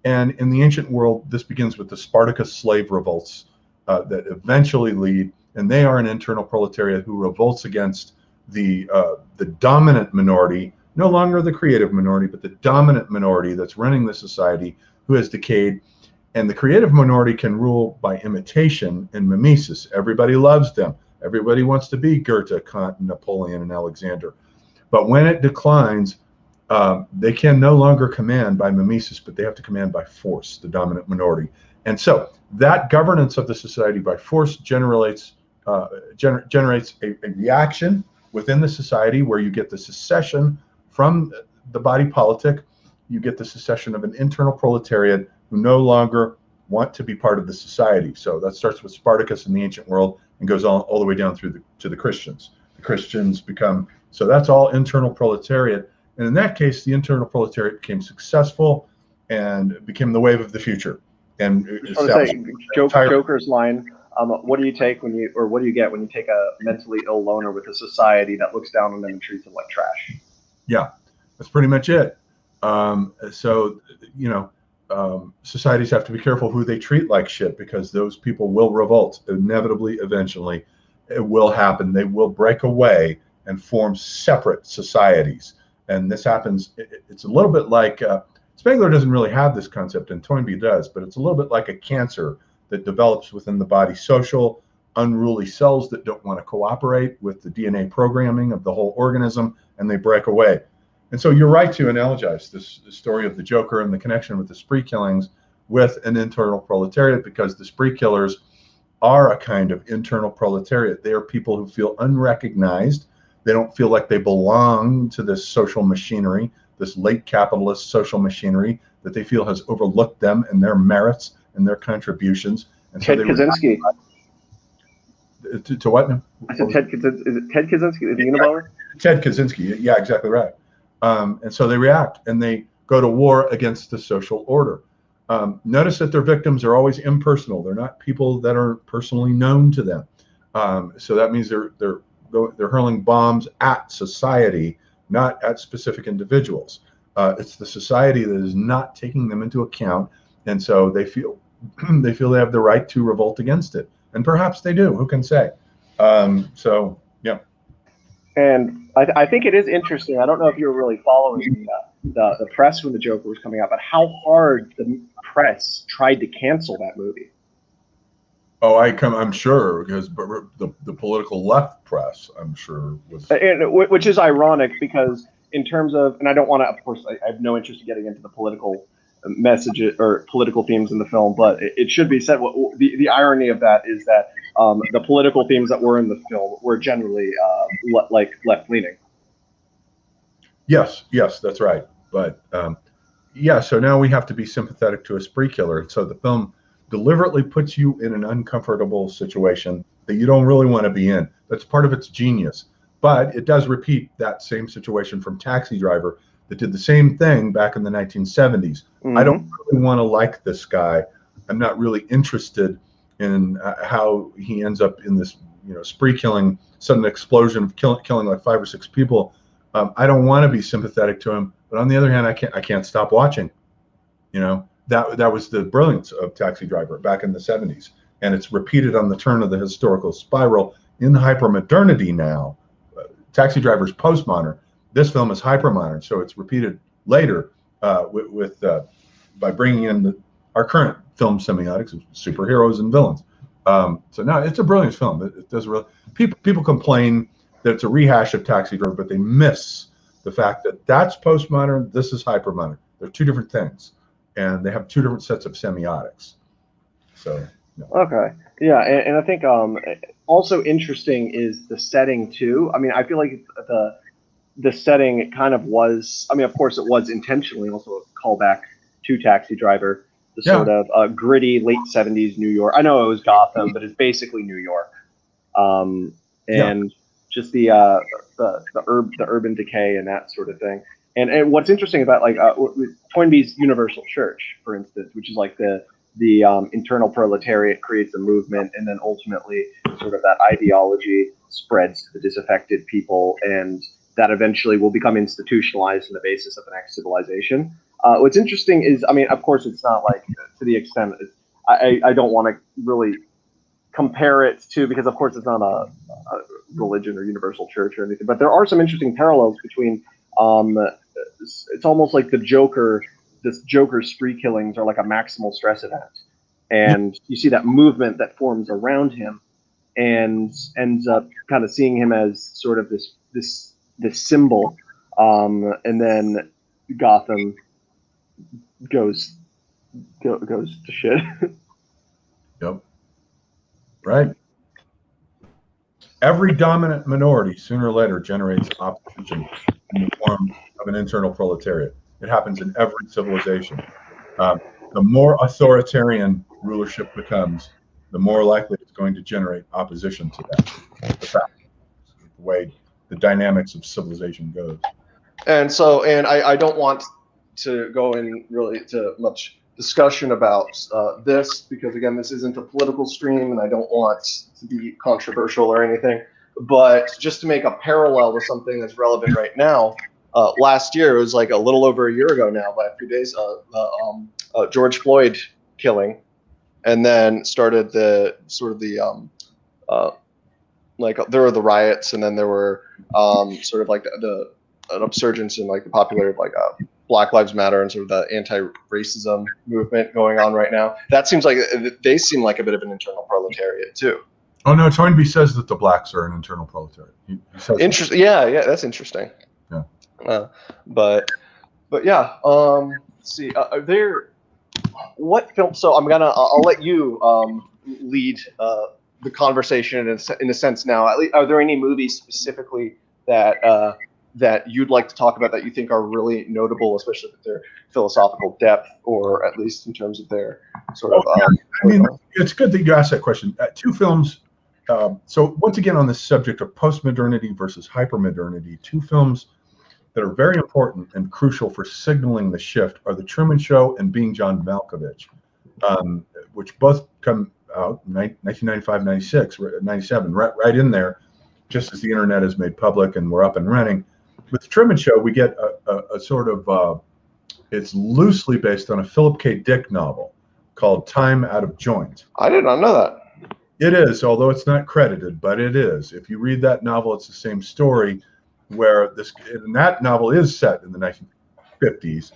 And in the ancient world, this begins with the Spartacus slave revolts that eventually lead, and they are an internal proletariat who revolts against the dominant minority, no longer the creative minority, but the dominant minority that's running the society, who has decayed. And the creative minority can rule by imitation and mimesis. Everybody loves them. Everybody wants to be Goethe, Kant, Napoleon, and Alexander. But when it declines, they can no longer command by mimesis, but they have to command by force, the dominant minority. And so that governance of the society by force generates a reaction within the society where you get the secession from the body politic. You get the secession of an internal proletariat who no longer want to be part of the society. So that starts with Spartacus in the ancient world and goes all the way down through to the Christians. The Christians become, so that's all internal proletariat. And in that case, the internal proletariat became successful and became the wave of the future. And Joker's line, what do you get when you take a mentally ill loner with a society that looks down on them and treats them like trash? Yeah, that's pretty much it. Societies have to be careful who they treat like shit, because those people will revolt inevitably. Eventually it will happen. They will break away and form separate societies. And this happens, it's a little bit like Spengler doesn't really have this concept, and Toynbee does, but it's a little bit like a cancer that develops within the body. Social unruly cells that don't want to cooperate with the DNA programming of the whole organism, and they break away. And so you're right to analogize this story of the Joker and the connection with the spree killings with an internal proletariat, because the spree killers are a kind of internal proletariat. They are people who feel unrecognized. They don't feel like they belong to this social machinery, this late capitalist social machinery that they feel has overlooked them and their merits and their contributions. And Ted Kaczynski. To what? I said Ted Kaczynski. Is it Ted Kaczynski, the Unabomber? Ted Kaczynski. Yeah, exactly right. And so they react and they go to war against the social order. Notice that their victims are always impersonal. They're not people that are personally known to them. So that means they're hurling bombs at society, not at specific individuals. It's the society that is not taking them into account, and so they feel they have the right to revolt against it, and perhaps they do. Who can say? So yeah. And I think it is interesting. I don't know if you were really following the press when the Joker was coming out, but how hard the press tried to cancel that movie. Oh, I'm sure, because the political left press, I'm sure, was. Which is ironic, because in terms of, and I don't want to, of course, I have no interest in getting into the political messages or political themes in the film, but it should be said, the irony of that is that the political themes that were in the film were generally like left-leaning. Yes, that's right. But yeah, so now we have to be sympathetic to a spree killer. So the film deliberately puts you in an uncomfortable situation that you don't really want to be in. That's part of its genius. But it does repeat that same situation from Taxi Driver that did the same thing back in the 1970s. Mm-hmm. I don't really want to like this guy. I'm not really interested in how he ends up in this, spree killing, sudden explosion of killing like 5 or 6 people. I don't want to be sympathetic to him, but on the other hand, I can't stop watching. That was the brilliance of Taxi Driver back in the 70s, and it's repeated on the turn of the historical spiral in Hyper-Modernity now. Taxi Driver's postmodern. This film is hyper-modern, so it's repeated later by bringing in our current film semiotics of superheroes and villains. So no, it's a brilliant film. It does really. People complain that it's a rehash of Taxi Driver, but they miss the fact that that's postmodern. This is hyper-modern. They're two different things, and they have two different sets of semiotics. So. No. Okay. Yeah, and I think also interesting is the setting too. I mean, I feel like the setting kind of was. I mean, of course, it was intentionally also a callback to Taxi Driver, the sort of gritty late 70s New York. I know it was Gotham, but it's basically New York, and just the urban decay and that sort of thing. And what's interesting about Toynbee's Universal Church, for instance, which is like the internal proletariat creates a movement, and then ultimately sort of that ideology spreads to the disaffected people, and that eventually will become institutionalized in the basis of the next civilization. What's interesting is, I mean, of course, it's not like to the extent I don't want to really compare it to, because of course it's not a religion or universal church or anything, but there are some interesting parallels between it's almost like this Joker spree killings are like a maximal stress event, and you see that movement that forms around him and ends up kind of seeing him as sort of this symbol, and then Gotham goes to shit. Yep. Right. Every dominant minority sooner or later generates opposition in the form of an internal proletariat. It happens in every civilization. The more authoritarian rulership becomes, the more likely it's going to generate opposition to that. The way the dynamics of civilization goes. And I don't want to go in really to much discussion about this, because again, this isn't a political stream, and I don't want to be controversial or anything. But just to make a parallel with something that's relevant right now, last year, it was like a little over a year ago now, by a few days, George Floyd killing, and then started there were the riots, and then there were sort of like an upsurgence in like the popular Black Lives Matter and sort of the anti-racism movement going on right now. That seems like they seem like a bit of an internal proletariat too. Oh no, Toynbee says that the blacks are an internal proletariat. He says Interesting. Yeah, that's interesting. Yeah. But yeah. Let's see. Are there what film? So I'll let you lead the conversation in a sense now. At least, are there any movies specifically that that you'd like to talk about that you think are really notable, especially with their philosophical depth, or at least in terms of their sort of? I mean, it's good that you asked that question. Two films. So once again, on this subject of post-modernity versus hyper-modernity, two films that are very important and crucial for signaling the shift are The Truman Show and Being John Malkovich, which both come out 1995, 96, 97, right in there, just as the internet is made public and we're up and running. With The Truman Show, we get a sort of, it's loosely based on a Philip K. Dick novel called Time Out of Joint. I did not know that. It is, although it's not credited, but it is. If you read that novel, it's the same story, where and that novel is set in the 1950s,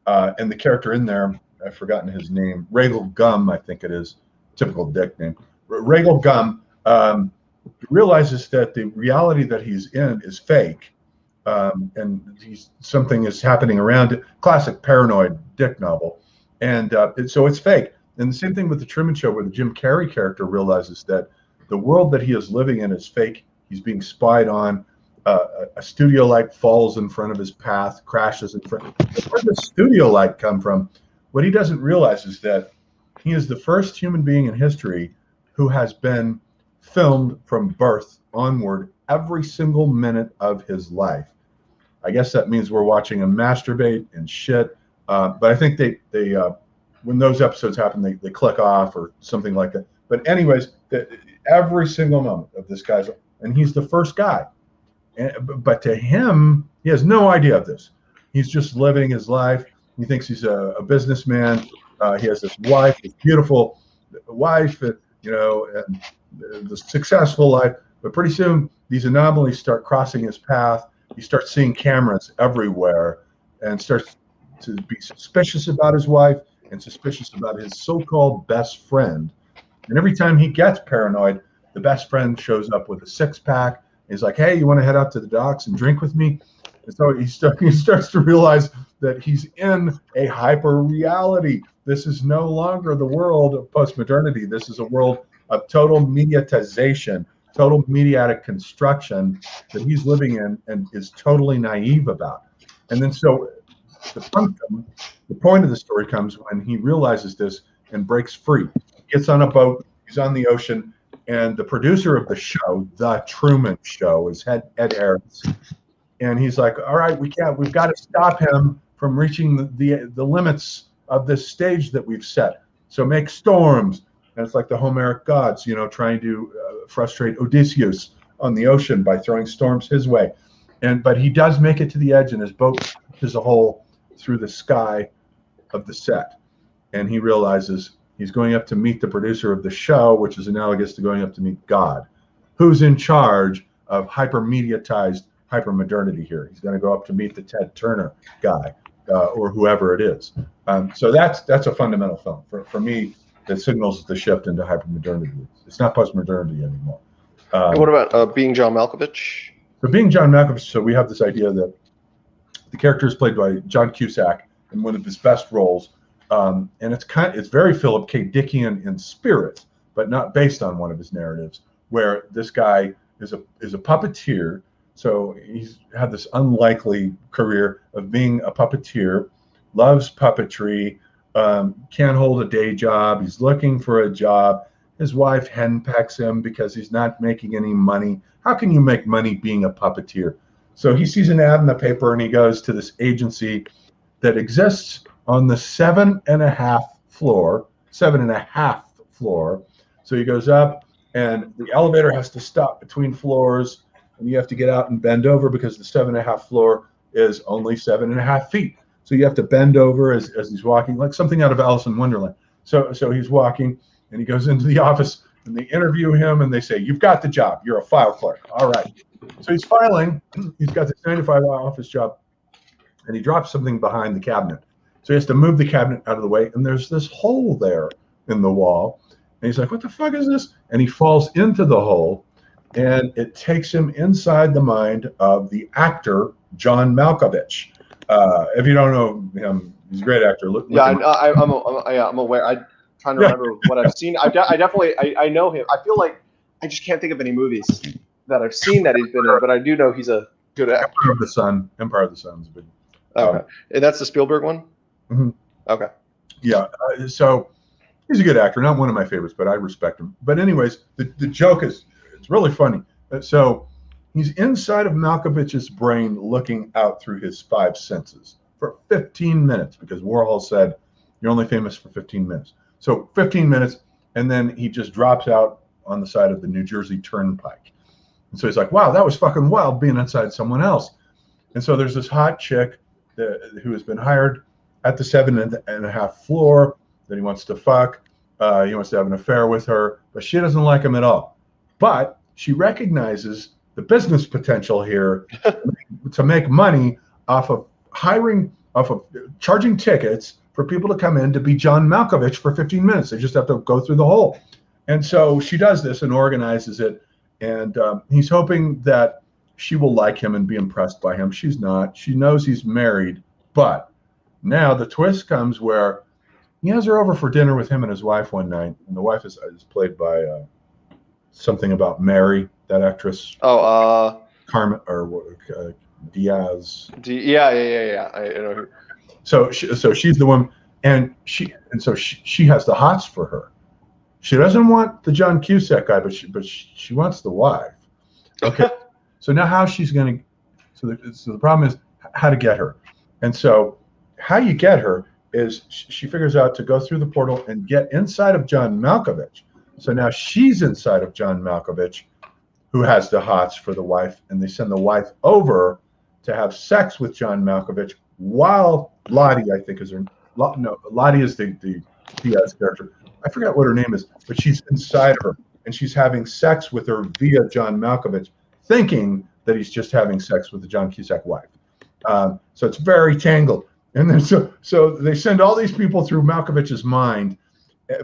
and the character in there, I've forgotten his name, Regal Gum, I think it is, typical Dick name. Regal Gum realizes that the reality that he's in is fake, and something is happening around it. Classic paranoid Dick novel, and so it's fake. And the same thing with The Truman Show, where the Jim Carrey character realizes that the world that he is living in is fake. He's being spied on. A studio light falls in front of his path, crashes in front. Where does the studio light come from? What he doesn't realize is that he is the first human being in history who has been filmed from birth onward every single minute of his life. I guess that means we're watching him masturbate and shit. But I think they when those episodes happen, they click off or something like that. But anyways, every single moment of this guy's, and he's the first guy. But to him, he has no idea of this. He's just living his life. He thinks he's a businessman. He has this wife, this beautiful wife, and the successful life. But pretty soon, these anomalies start crossing his path. He starts seeing cameras everywhere and starts to be suspicious about his wife and suspicious about his so-called best friend. And every time he gets paranoid, the best friend shows up with a six-pack. He's like, hey, you want to head out to the docks and drink with me? And so he starts to realize that he's in a hyper reality. This is no longer the world of post-modernity. This is a world of total mediatization, total mediatic construction that he's living in and is totally naive about. And then so the point of the story comes when he realizes this and breaks free. He gets on a boat, he's on the ocean, and the producer of the show, The Truman Show, is Ed Harris. And he's like, all right, we've got to stop him from reaching the limits of this stage that we've set. So make storms. And it's like the Homeric gods, trying to frustrate Odysseus on the ocean by throwing storms his way. But he does make it to the edge, and his boat is a hole through the sky of the set. And he realizes he's going up to meet the producer of the show, which is analogous to going up to meet God, who's in charge of hyper-mediatized hyper-modernity here. He's going to go up to meet the Ted Turner guy or whoever it is. So that's a fundamental film. For me, that signals the shift into hyper-modernity. It's not post-modernity anymore. And what about Being John Malkovich? So Being John Malkovich, so we have this idea that the character is played by John Cusack in one of his best roles. And it's very Philip K. Dickian in spirit, but not based on one of his narratives, where this guy is a puppeteer. So he's had this unlikely career of being a puppeteer, loves puppetry, can't hold a day job. He's looking for a job. His wife henpecks him because he's not making any money. How can you make money being a puppeteer? So he sees an ad in the paper and he goes to this agency that exists on the 7.5th floor. So he goes up and the elevator has to stop between floors and you have to get out and bend over because the 7.5th floor is only 7.5 feet. So you have to bend over as he's walking, like something out of Alice in Wonderland. So he's walking and he goes into the office and they interview him and they say, you've got the job. You're a file clerk. All right. So he's filing. He's got this 9-to-5 office job and he drops something behind the cabinet. So he has to move the cabinet out of the way. And there's this hole there in the wall. And he's like, what the fuck is this? And he falls into the hole, and it takes him inside the mind of the actor John Malkovich. If you don't know him, he's a great actor. Look I'm aware. I'm trying to remember what I've seen. I definitely know him. I feel like I just can't think of any movies that I've seen that he's been in, but I do know he's a good actor. Empire of the Sun's big. Okay, and that's the Spielberg one. Mm-hmm. Okay. Yeah. So he's a good actor. Not one of my favorites, but I respect him. But anyways, the joke is it's really funny. So he's inside of Malkovich's brain, looking out through his 5 senses for 15 minutes, because Warhol said you're only famous for 15 minutes. So 15 minutes, and then he just drops out on the side of the New Jersey Turnpike. And so he's like, wow, that was fucking wild being inside someone else. And so there's this hot chick who has been hired at the 7.5 floor that he wants to fuck. He wants to have an affair with her, but she doesn't like him at all. But she recognizes the business potential here to make money off of charging tickets for people to come in to be John Malkovich for 15 minutes. They just have to go through the hole. And so she does this and organizes it. And he's hoping that she will like him and be impressed by him. She's not. She knows he's married. But now the twist comes where he has her over for dinner with him and his wife one night. And the wife is played by something about Mary, that actress. Oh, Carmen or Diaz. Yeah. I know her. So she's the woman, and so she has the hots for her. She doesn't want the John Cusack guy, but she wants the wife. Okay. So now how she's going to? So the problem is how to get her, and so how you get her is she figures out to go through the portal and get inside of John Malkovich. So now she's inside of John Malkovich, who has the hots for the wife, and they send the wife over to have sex with John Malkovich while Lottie, I think is her. No, Lottie is the Diaz character. I forgot what her name is, but she's inside her, and she's having sex with her via John Malkovich, thinking that he's just having sex with the John Cusack wife. So it's very tangled. And then so they send all these people through Malkovich's mind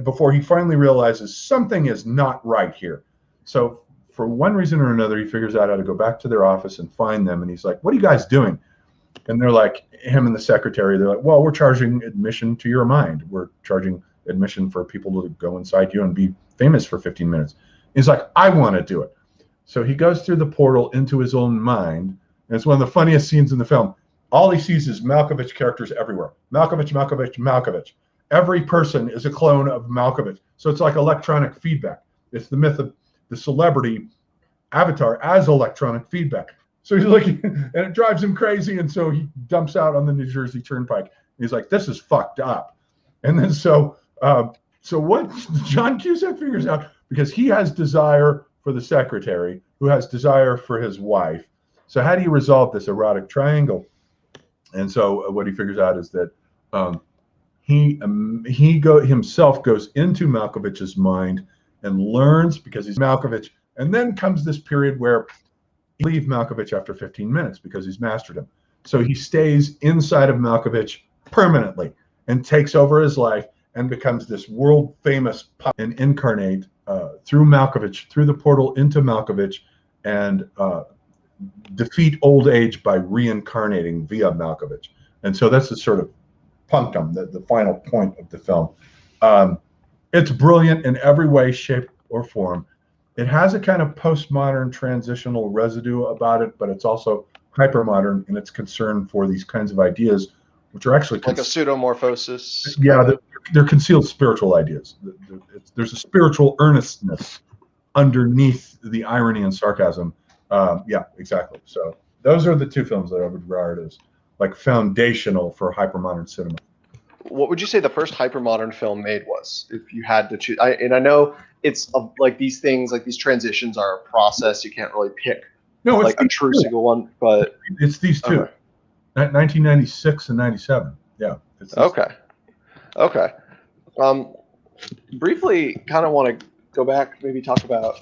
before he finally realizes something is not right here. So for one reason or another, he figures out how to go back to their office and find them. And he's like, what are you guys doing? And they're like, him and the secretary, they're like, well, we're charging admission to your mind. We're charging admission for people to go inside you and be famous for 15 minutes. He's like, I want to do it. So he goes through the portal into his own mind. And it's one of the funniest scenes in the film. All he sees is Malkovich characters everywhere. Malkovich. Every person is a clone of Malkovich. So it's like electronic feedback. It's the myth of the celebrity avatar as electronic feedback. So he's looking, and it drives him crazy. And so he dumps out on the New Jersey Turnpike. He's like, this is fucked up. And then so what John Cusack figures out, because he has desire for the secretary, who has desire for his wife. So how do you resolve this erotic triangle? And so what he figures out is that he himself goes into Malkovich's mind and learns, because he's Malkovich. And then comes this period where he leaves Malkovich after 15 minutes because he's mastered him. So he stays inside of Malkovich permanently and takes over his life and becomes this world famous and incarnate through Malkovich, through the portal into Malkovich, and defeat old age by reincarnating via Malkovich. And so that's the sort of punctum, the final point of the film. It's brilliant in every way, shape, or form. It has a kind of postmodern transitional residue about it, but it's also hyper-modern in its concern for these kinds of ideas, which are actually like a pseudomorphosis. Yeah, they're concealed spiritual ideas. There's a spiritual earnestness underneath the irony and sarcasm. Yeah, exactly. So those are the two films that I would regard as like foundational for hypermodern cinema. What would you say the first hypermodern film made was, if you had to choose? I know it's like these things, like these transitions are a process. You can't really pick like a true single one, but it's these two. Okay. 1996 and 97. Yeah. Okay. Briefly, kind of want to go back, maybe talk about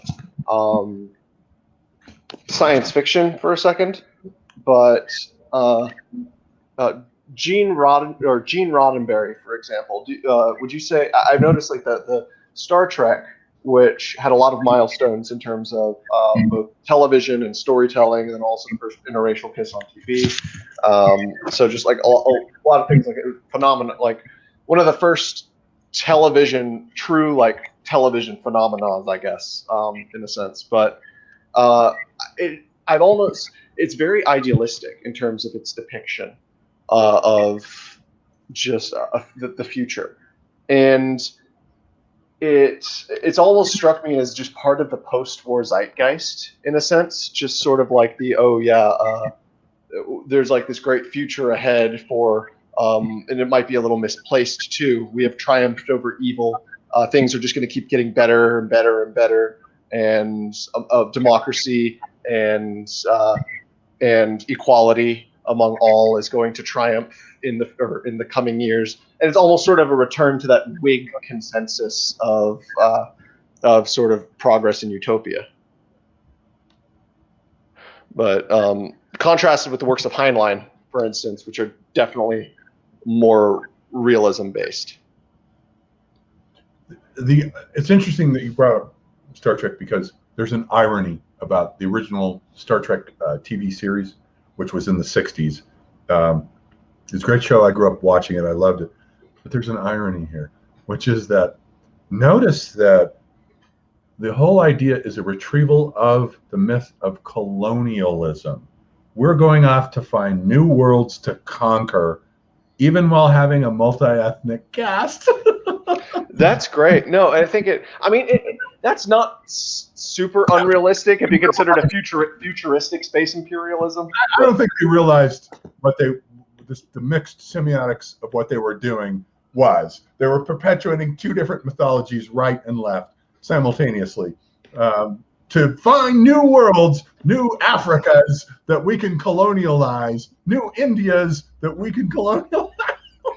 science fiction for a second, but Gene Roddenberry, for example. Would you say, I've noticed like the Star Trek, which had a lot of milestones in terms of both television and storytelling, and then also the first interracial kiss on TV. So just like a lot of things, like phenomenon, like one of the first true television phenomenons, I guess, in a sense. But it's very idealistic in terms of its depiction of just the future, and it's almost struck me as just part of the post-war zeitgeist in a sense, just sort of like there's like this great future ahead for, and it might be a little misplaced too. We have triumphed over evil. Things are just going to keep getting better and better and better, and democracy and equality among all is going to triumph in the coming years. And it's almost sort of a return to that Whig consensus of sort of progress and utopia. But contrasted with the works of Heinlein, for instance, which are definitely more realism based. It's interesting that you brought up Star Trek, because there's an irony about the original Star Trek TV series, which was in the 60s. It's a great show. I grew up watching it. I loved it. But there's an irony here, which is that notice that the whole idea is a retrieval of the myth of colonialism. We're going off to find new worlds to conquer, even while having a multi-ethnic cast. That's great. No, I think that's not super unrealistic if you consider it a futuristic space imperialism. I don't think they realized the mixed semiotics of what they were doing was. They were perpetuating two different mythologies, right and left, simultaneously, to find new worlds, new Africas that we can colonialize, new Indias that we can colonialize.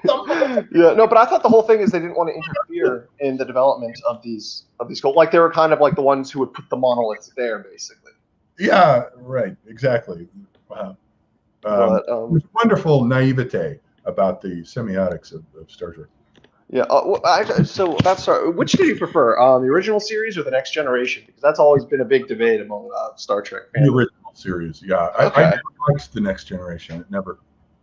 Yeah, no, but I thought the whole thing is they didn't want to interfere in the development of these cults. Like they were kind of like the ones who would put the monoliths there, basically. Yeah, right, exactly. Wow. There's wonderful naivete about the semiotics of Star Trek. Yeah. So that's which do you prefer, the original series or the Next Generation? Because that's always been a big debate among Star Trek fans. The original series, yeah. Okay. I never liked the Next Generation.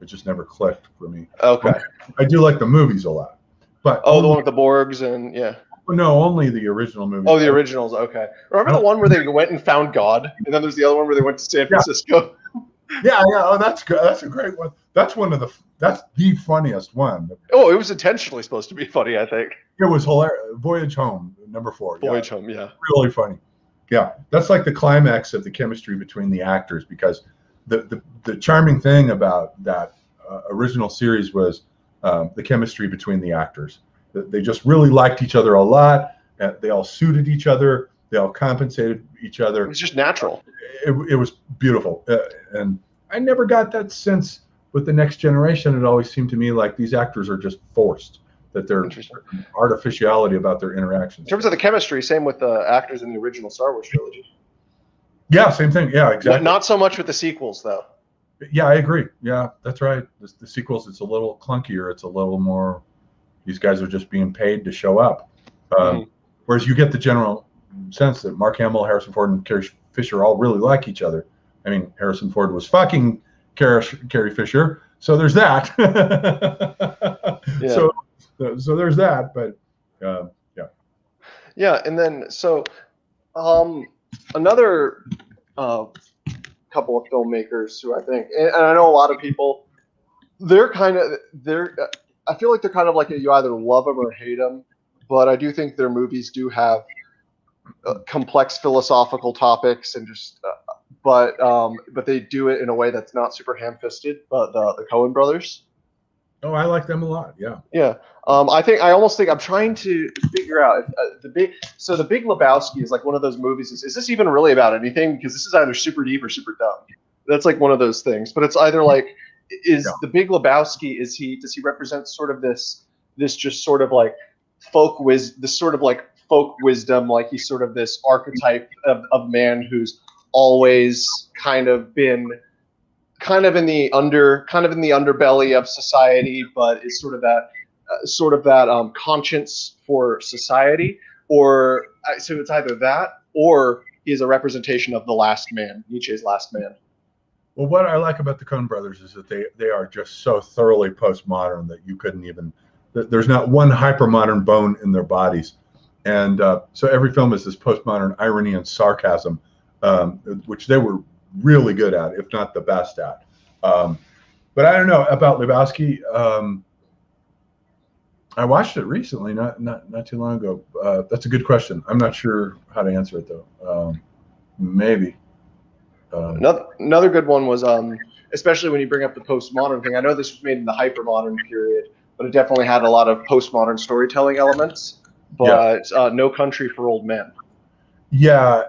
It just never clicked for me. Okay. I do like the movies a lot, but the one with the Borgs and yeah. No, only the original movie. Oh, the originals. Okay. Remember the one where they went and found God, and then there's the other one where they went to San Francisco. Yeah. Oh, that's good. That's a great one. That's the funniest one. Oh, it was intentionally supposed to be funny, I think. It was hilarious. Voyage Home, number 4. Voyage Home, yeah. Really funny. Yeah, that's like the climax of the chemistry between the actors, because the charming thing about that original series was the chemistry between the actors. They just really liked each other a lot. They all suited each other. They all compensated each other. It was just natural. It was beautiful. And I never got that sense with the Next Generation. It always seemed to me like these actors are just forced, that they're artificiality about their interactions. In terms of the chemistry, same with the actors in the original Star Wars trilogy. Yeah, same thing. Yeah, exactly. Not so much with the sequels, though. Yeah, I agree. Yeah, that's right. The sequels, it's a little clunkier. It's a little more, these guys are just being paid to show up. Whereas you get the general sense that Mark Hamill, Harrison Ford, and Carrie Fisher all really like each other. I mean, Harrison Ford was fucking Carrie Fisher, so there's that. Yeah. So there's that, but yeah. Yeah, and then so another couple of filmmakers who I think, and I know a lot of people, I feel like they're kind of like you either love them or hate them, but I do think their movies do have complex philosophical topics and just, but they do it in a way that's not super ham-fisted. But the Coen brothers. Oh, I like them a lot. Yeah. Yeah. I almost think I'm trying to figure out if, the Big Lebowski is like one of those movies. Is this even really about anything? Because this is either super deep or super dumb. That's like one of those things. But it's either like, the Big Lebowski, does he represent sort of this just sort of like folk wisdom, like he's sort of this archetype of man who's always kind of in the underbelly of society, but is sort of that conscience for society, or so it's either that or he is a representation of the last man, Nietzsche's last man. Well, what I like about the Coen brothers is that they are just so thoroughly postmodern that you couldn't even, there's not one hypermodern bone in their bodies. And so every film is this postmodern irony and sarcasm, which they were really good at, if not the best at. But I don't know about Lebowski. I watched it recently, not too long ago. That's a good question. I'm not sure how to answer it though. Maybe. Another good one was, especially when you bring up the postmodern thing. I know this was made in the hypermodern period, but it definitely had a lot of postmodern storytelling elements. But No Country for Old Men. Yeah,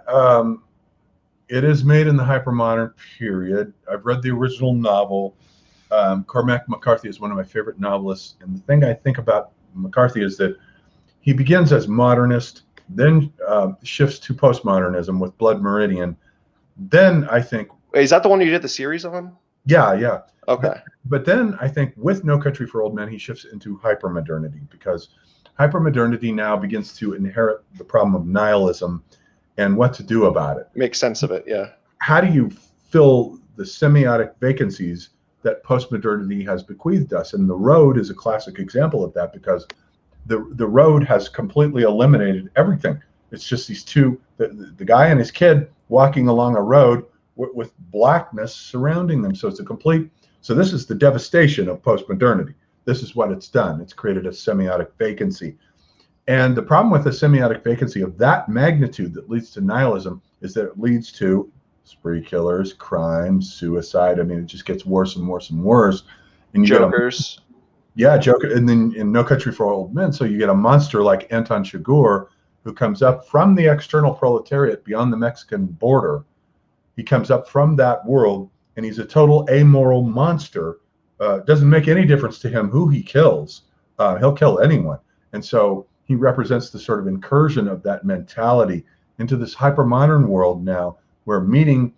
it is made in the hypermodern period. I've read the original novel. Cormac McCarthy is one of my favorite novelists, and the thing I think about McCarthy is that he begins as modernist, then shifts to postmodernism with Blood Meridian. Then I think, wait, is that the one you did the series on? Yeah. Okay. But then I think with No Country for Old Men, he shifts into hypermodernity, because hypermodernity now begins to inherit the problem of nihilism and what to do about it. Make sense of it, yeah. How do you fill the semiotic vacancies that postmodernity has bequeathed us? And The Road is a classic example of that, because the Road has completely eliminated everything. It's just these two, the guy and his kid walking along a road with blackness surrounding them. So it's a complete, so this is the devastation of postmodernity. This is what it's done. It's created a semiotic vacancy. And the problem with a semiotic vacancy of that magnitude that leads to nihilism is that it leads to spree killers, crime, suicide. I mean, it just gets worse and worse and worse. And you Jokers. Joker. And then in No Country for Old Men, so you get a monster like Anton Chigurh, who comes up from the external proletariat beyond the Mexican border. He comes up from that world, and he's a total amoral monster. Doesn't make any difference to him who he kills. He'll kill anyone. And so he represents the sort of incursion of that mentality into this hypermodern world now, where meaning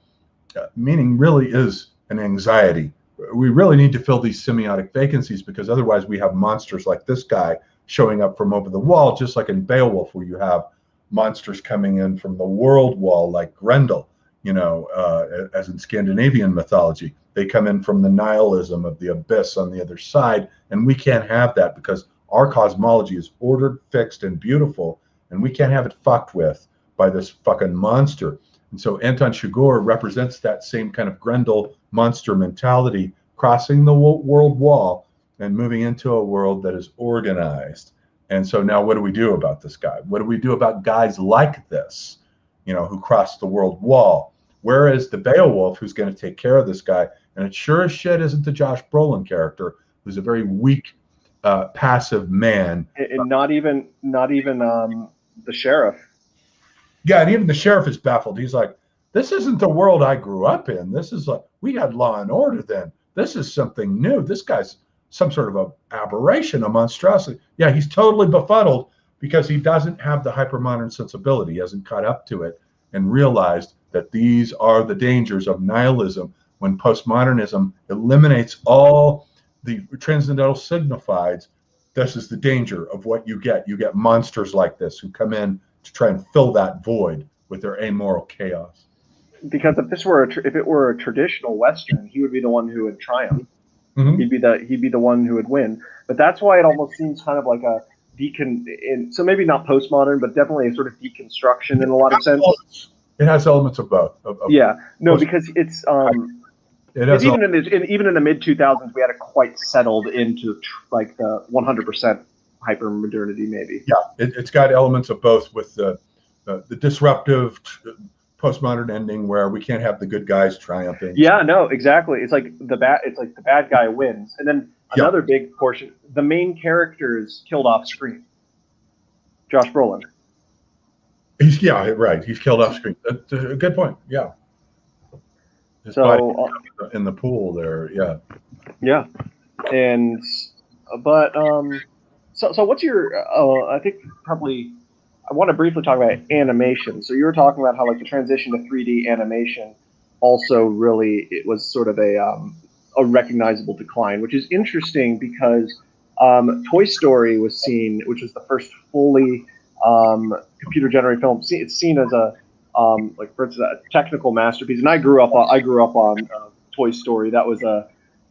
really is an anxiety. We really need to fill these semiotic vacancies, because otherwise we have monsters like this guy showing up from over the wall, just like in Beowulf, where you have monsters coming in from the world wall, like Grendel, as in Scandinavian mythology. They come in from the nihilism of the abyss on the other side, and we can't have that, because our cosmology is ordered, fixed, and beautiful, and we can't have it fucked with by this fucking monster. And so Anton Chigurh represents that same kind of Grendel monster mentality, crossing the world wall and moving into a world that is organized. And so now what do we do about this guy? What do we do about guys like this, who cross the world wall? Where is the Beowulf who's going to take care of this guy? And it sure as shit isn't the Josh Brolin character, who's a very weak, passive man. And not even the sheriff. Yeah, and even the sheriff is baffled. He's like, this isn't the world I grew up in. This is like, we had law and order then. This is something new. This guy's some sort of an aberration, a monstrosity. Yeah, he's totally befuddled, because he doesn't have the hypermodern sensibility. He hasn't caught up to it and realized that these are the dangers of nihilism, when postmodernism eliminates all the transcendental signifieds. This is the danger of what you get. You get monsters like this who come in to try and fill that void with their amoral chaos. Because if it were a traditional Western, he would be the one who would triumph. Mm-hmm. He'd be the one who would win. But that's why it almost seems kind of like a so maybe not postmodern, but definitely a sort of deconstruction in a lot of sense. It has elements of both. Because it's even in the mid 2000s, we had it quite settled into like the 100% hyper-modernity, maybe. Yeah, it's got elements of both, with the disruptive postmodern ending where we can't have the good guys triumphing. Yeah, no, exactly. It's like the bad guy wins, and then another big portion, the main character is killed off screen. Josh Brolin. He's killed off screen. That's a good point. Yeah. His body in the pool there. Yeah. Yeah, and so what's your? I think probably. I want to briefly talk about animation. So you were talking about how like the transition to 3D animation also really, it was sort of a recognizable decline, which is interesting because Toy Story was seen, which was the first fully computer generated film. It's seen as a like, for instance, a technical masterpiece. And I grew up on Toy Story. That was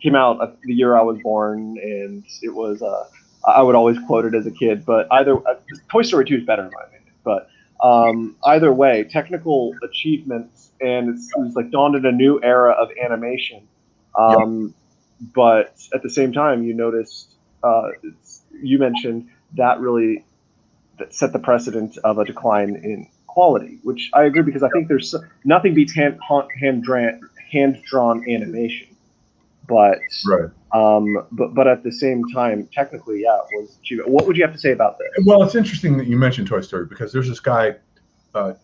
came out the year I was born, and it was I would always quote it as a kid. But either Toy Story 2 is better in my opinion. But either way, technical achievements, and it's like dawned in a new era of animation. But at the same time, you noticed you mentioned that really set the precedent of a decline in quality, which I agree, because I think there's nothing beats hand-drawn animation, but but at the same time, technically, yeah, it was cheap. What would you have to say about this? Well, it's interesting that you mentioned Toy Story, because there's this guy, a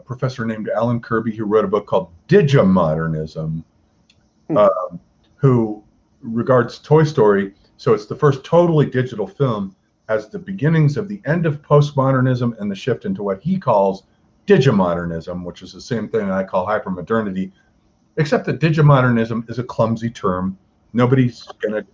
professor named Alan Kirby, who wrote a book called Digimodernism, who regards Toy Story, so it's the first totally digital film, as the beginnings of the end of postmodernism and the shift into what he calls digimodernism, which is the same thing I call hyper-modernity, except that digimodernism is a clumsy term. Nobody's going to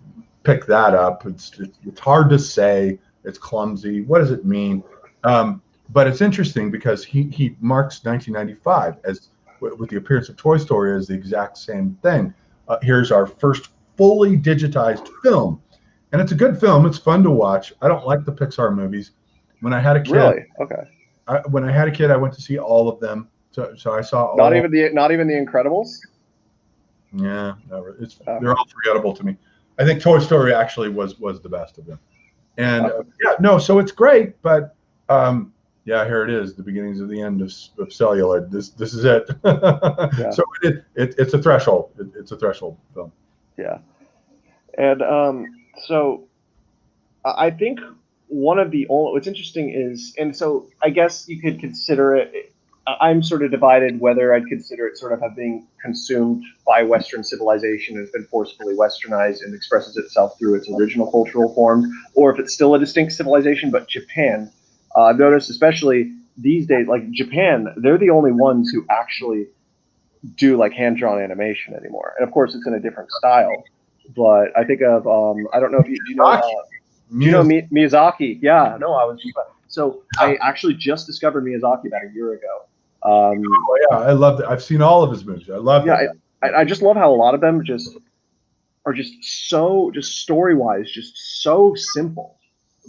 pick that up. It's hard to say. It's clumsy. What does it mean? But it's interesting because he marks 1995 as, with the appearance of Toy Story, as the exact same thing. Here's our first fully digitized film. And it's a good film. It's fun to watch. I don't like the Pixar movies. When I had a kid, really? Okay. When I had a kid, I went to see all of them. So I saw all. Not even the Incredibles. Yeah, they're all forgettable to me. I think Toy Story actually was the best of them. And so it's great. But here it is, the beginnings of the end of cellular. This is it. So it's a threshold. It's a threshold film. Yeah, and so I think what's interesting is, and so I guess you could consider it, I'm sort of divided whether I'd consider it sort of having consumed by Western civilization and has been forcefully westernized and expresses itself through its original cultural forms, or if it's still a distinct civilization. But Japan, I've noticed, especially these days, like Japan, they're the only ones who actually do like hand-drawn animation anymore. And of course, it's in a different style. But I think of I don't know if you know Miyazaki. Yeah, no, I actually just discovered Miyazaki about a year ago. I loved it. I've seen all of his movies. I love it. I just love how a lot of them are so story-wise just so simple,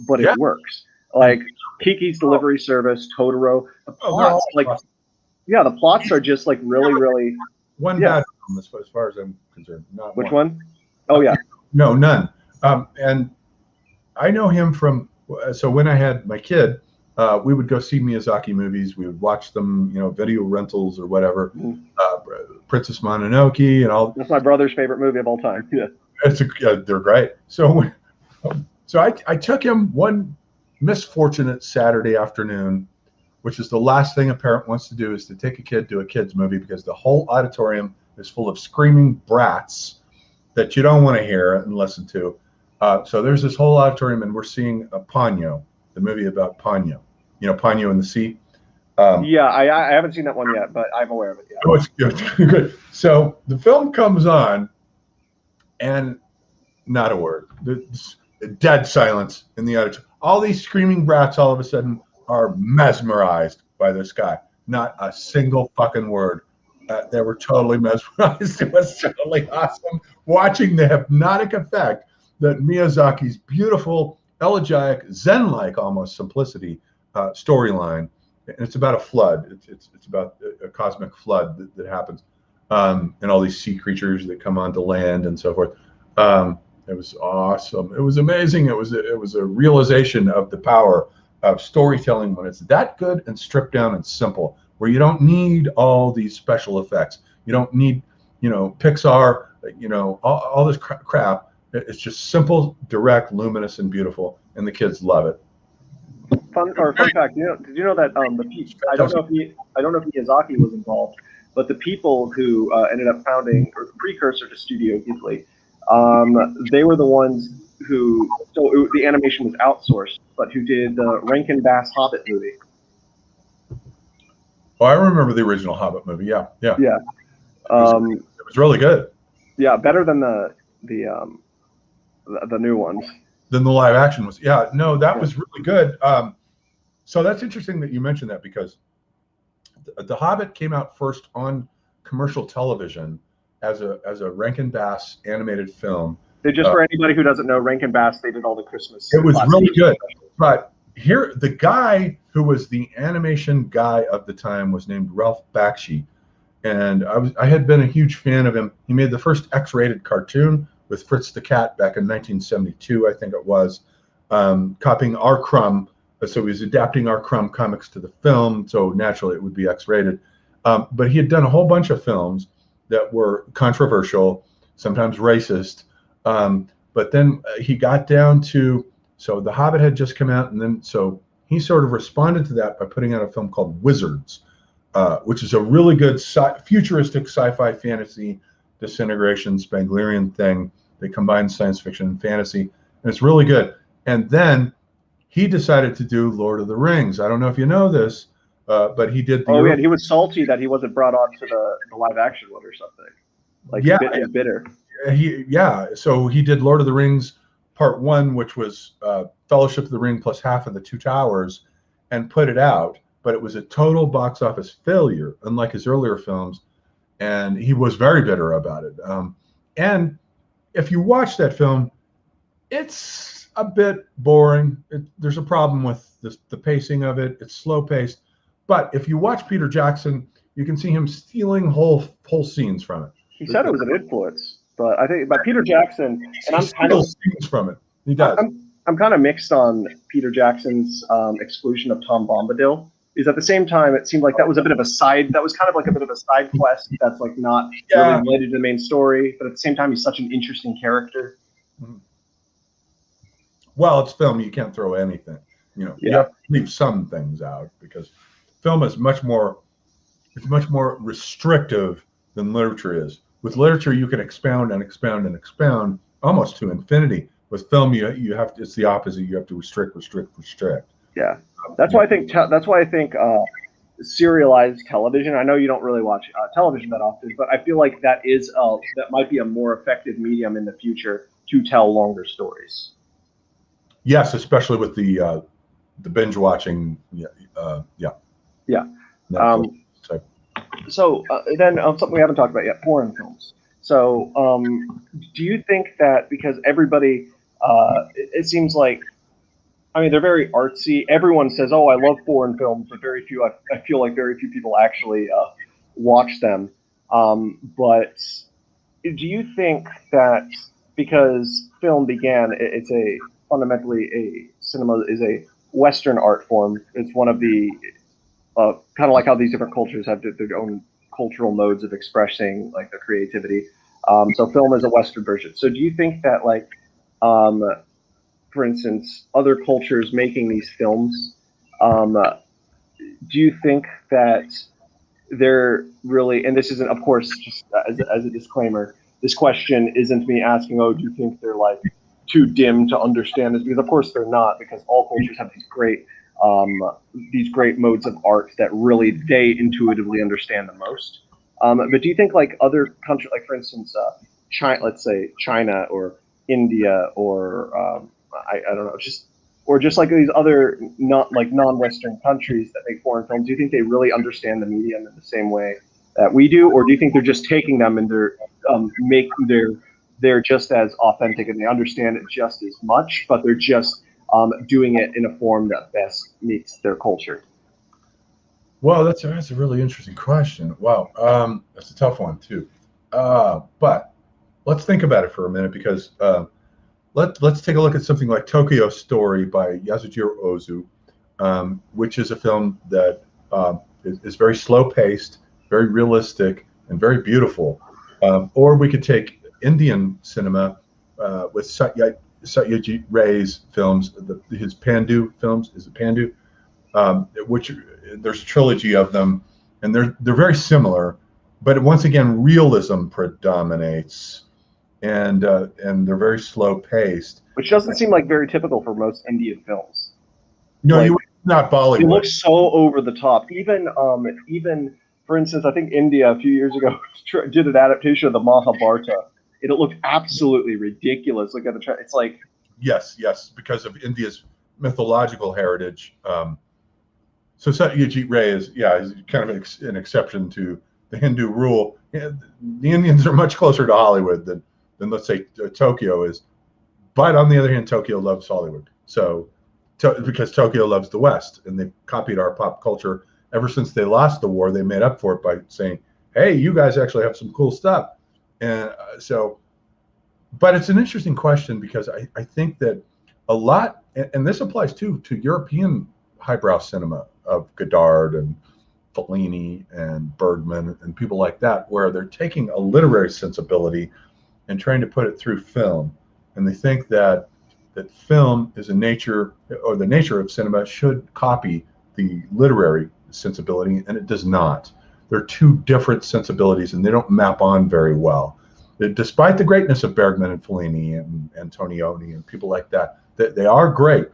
but it works. Like Kiki's Delivery Service, Totoro. The plots, the plots are just like really. One bad film as far as I'm concerned. Not which one? Oh yeah. No, none. And I know him from. So when I had my kid, we would go see Miyazaki movies. We would watch them, video rentals or whatever. Princess Mononoke and all. That's my brother's favorite movie of all time. Yeah. They're great. So I took him one misfortunate Saturday afternoon, which is the last thing a parent wants to do, is to take a kid to a kid's movie, because the whole auditorium is full of screaming brats that you don't want to hear and listen to. So there's this whole auditorium, and we're seeing Ponyo, the movie about Ponyo. Ponyo in the Sea. I haven't seen that one yet, but I'm aware of it. Yeah. Oh, it's good. So the film comes on, and not a word. Dead silence in the auditorium. All these screaming brats all of a sudden are mesmerized by this guy. Not a single fucking word. They were totally mesmerized. It was totally awesome watching the hypnotic effect that Miyazaki's beautiful, elegiac, Zen-like almost simplicity storyline. And it's about a flood. It's about a cosmic flood that happens, and all these sea creatures that come onto land and so forth. It was awesome. It was amazing. It was a realization of the power of storytelling when it's that good and stripped down and simple, where you don't need all these special effects. You don't need, Pixar, all this crap. It's just simple, direct, luminous, and beautiful, and the kids love it. Fun fact, did you know that I don't know if Miyazaki was involved, but the people who ended up founding, or the precursor to Studio Ghibli, they were the ones who, the animation was outsourced, but who did the Rankin Bass Hobbit movie. Oh, I remember the original Hobbit movie. Yeah. Yeah. It was really good. Yeah, better than the new ones. Than the live action was. Yeah, no, that was really good. So that's interesting that you mentioned that, because The Hobbit came out first on commercial television as a Rankin Bass animated film. Just for anybody who doesn't know, Rankin Bass, they did all the Christmas. It was really good. But here, the guy who was the animation guy of the time was named Ralph Bakshi. And I had been a huge fan of him. He made the first X-rated cartoon with Fritz the Cat back in 1972, I think it was, copying R. Crumb. So he was adapting R. Crumb comics to the film, so naturally it would be X-rated. But he had done a whole bunch of films that were controversial, sometimes racist. But then he got down to, so The Hobbit had just come out, and then so he sort of responded to that by putting out a film called Wizards, which is a really good futuristic sci-fi fantasy disintegration Spenglerian thing. They combine science fiction and fantasy, and it's really good. And then he decided to do Lord of the Rings. I don't know if you know this, but he did the. Oh, yeah, he was salty that he wasn't brought on to the live action one or something. Like, yeah, bitter. So he did Lord of the Rings Part 1, which was Fellowship of the Ring plus half of the Two Towers, and put it out. But it was a total box office failure, unlike his earlier films, and he was very bitter about it. And if you watch that film, it's a bit boring. There's a problem with the pacing of it. It's slow paced. But if you watch Peter Jackson, you can see him stealing whole scenes from it. He said it was an influence, but I think by Peter Jackson, and I'm kind of scenes from it. He does. I'm kind of mixed on Peter Jackson's exclusion of Tom Bombadil. Because at the same time, it seemed like that was a bit of a side. That was kind of like a bit of a side quest that's like not really related to the main story. But at the same time, he's such an interesting character. Well, it's film. You can't throw anything. You have to leave some things out, because film is much more restrictive than literature is. With literature, you can expound and expound and expound almost to infinity. With film, you have to. It's the opposite. You have to restrict. Yeah, that's why I think. Serialized television. I know you don't really watch television that often, but I feel like that might be a more effective medium in the future to tell longer stories. Yes, especially with the binge watching. Yeah. So then something we haven't talked about yet: foreign films. So do you think that because everybody, it seems like, I mean, they're very artsy. Everyone says, "Oh, I love foreign films," but I feel like very few people actually watch them. But do you think that because film began, cinema is a Western art form. It's one of the kind of like how these different cultures have their own cultural modes of expressing like their creativity. So film is a Western version. So do you think that like, for instance, other cultures making these films, do you think that they're really, and this isn't, of course, just as a disclaimer, this question isn't me asking, oh, do you think they're like too dim to understand this? Because of course they're not, because all cultures have these great modes of art that really they intuitively understand the most. But do you think like other countries, like for instance, China, let's say China or India or I don't know, just like these other non-Western countries that make foreign films, do you think they really understand the medium in the same way that we do, or do you think they're just taking them and they're just as authentic and they understand it just as much, but they're just doing it in a form that best meets their culture? Well, that's a really interesting question. Wow, that's a tough one too. But let's think about it for a minute, because let's take a look at something like Tokyo Story by Yasujiro Ozu, which is a film that is very slow-paced, very realistic, and very beautiful. Or we could take Indian cinema with Satyajit Ray's films, his Pandu films. Is it Pandu? Which there's a trilogy of them, and they're very similar, but once again, realism predominates, and they're very slow paced. Which doesn't seem like very typical for most Indian films. No, like, not Bollywood. It looks so over the top. Even for instance, I think India a few years ago did an adaptation of the Mahabharata. It looked absolutely ridiculous. Look at it's like yes, because of India's mythological heritage. So Satyajit Ray is he's kind of an exception to the Hindu rule. The Indians are much closer to Hollywood than let's say Tokyo is. But on the other hand, Tokyo loves Hollywood. So because Tokyo loves the West, and they've copied our pop culture ever since they lost the war. They made up for it by saying, "Hey, you guys actually have some cool stuff." And but it's an interesting question because I think that a lot, and this applies too to European highbrow cinema of Godard and Fellini and Bergman and people like that, where they're taking a literary sensibility and trying to put it through film. And they think that film is the nature of cinema should copy the literary sensibility, and it does not. They're two different sensibilities, and they don't map on very well. Despite the greatness of Bergman and Fellini and Antonioni and people like that, they are great,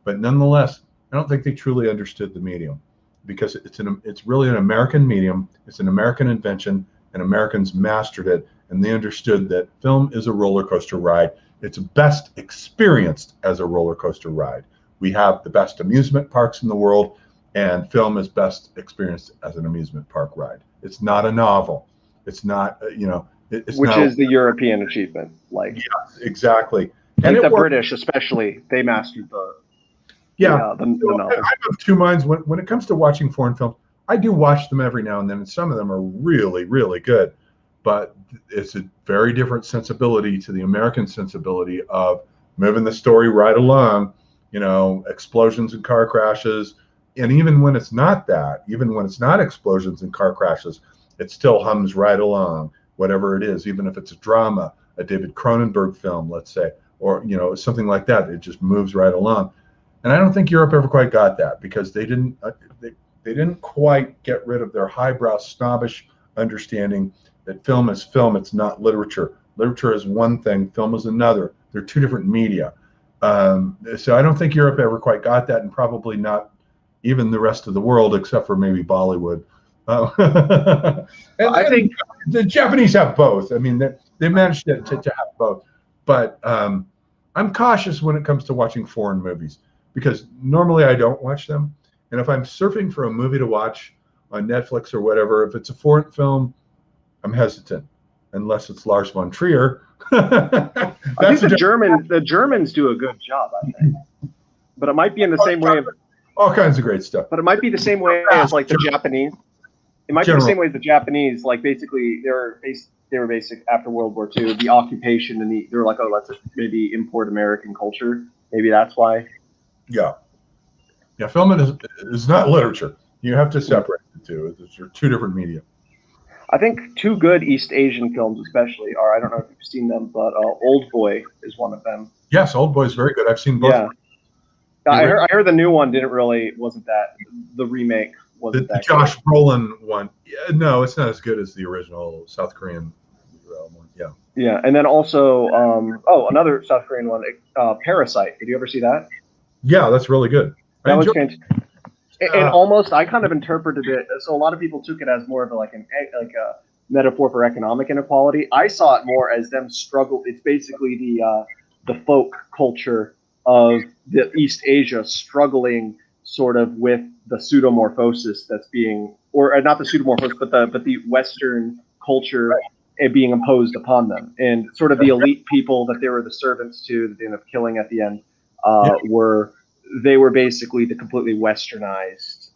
but nonetheless, I don't think they truly understood the medium, because it's really an American medium. It's an American invention, and Americans mastered it, and they understood that film is a roller coaster ride. It's best experienced as a roller coaster ride. We have the best amusement parks in the world, and film is best experienced as an amusement park ride. It's not a novel. It's not, which is the European achievement. Like, yes, exactly. And the British, especially, they mastered the novel. I'm of two minds when it comes to watching foreign films. I do watch them every now and then, and some of them are really, really good. But it's a very different sensibility to the American sensibility of moving the story right along, explosions and car crashes. And even when it's not that, even when it's not explosions and car crashes, it still hums right along, whatever it is, even if it's a drama, a David Cronenberg film, let's say, or, something like that. It just moves right along. And I don't think Europe ever quite got that, because they didn't quite get rid of their highbrow, snobbish understanding that film is film. It's not literature. Literature is one thing. Film is another. They're two different media. So I don't think Europe ever quite got that, and probably not even the rest of the world, except for maybe Bollywood. I think the Japanese have both. I mean, they managed to have both. But I'm cautious when it comes to watching foreign movies, because normally I don't watch them. And if I'm surfing for a movie to watch on Netflix or whatever, if it's a foreign film, I'm hesitant, unless it's Lars von Trier. I think the Germans do a good job, I think. But it might be in the same way of all kinds of great stuff. But it might be the same way as like the Japanese. It might be the same way as the Japanese. Like, basically, they were basic after World War II. The occupation, and they were like, oh, let's maybe import American culture. Maybe that's why. Yeah. Film is not literature. You have to separate the two. They're two different media. I think two good East Asian films, especially, are, I don't know if you've seen them, but Old Boy is one of them. Yes, Old Boy is very good. I've seen both. Yeah. I heard the new one wasn't that. The remake wasn't that. The Josh Brolin one. Yeah, no, it's not as good as the original South Korean one. Yeah. Yeah, and then also, another South Korean one, Parasite. Did you ever see that? Yeah, that's really good. That was fantastic. And almost, I kind of interpreted it. So a lot of people took it as more of a metaphor for economic inequality. I saw it more as them struggle. It's basically the folk culture of the East Asia struggling sort of with the pseudomorphosis that's being, or not the pseudomorphosis, but the Western culture being imposed upon them, and sort of the elite people that they were the servants to, that they ended up killing at the end, were basically the completely westernized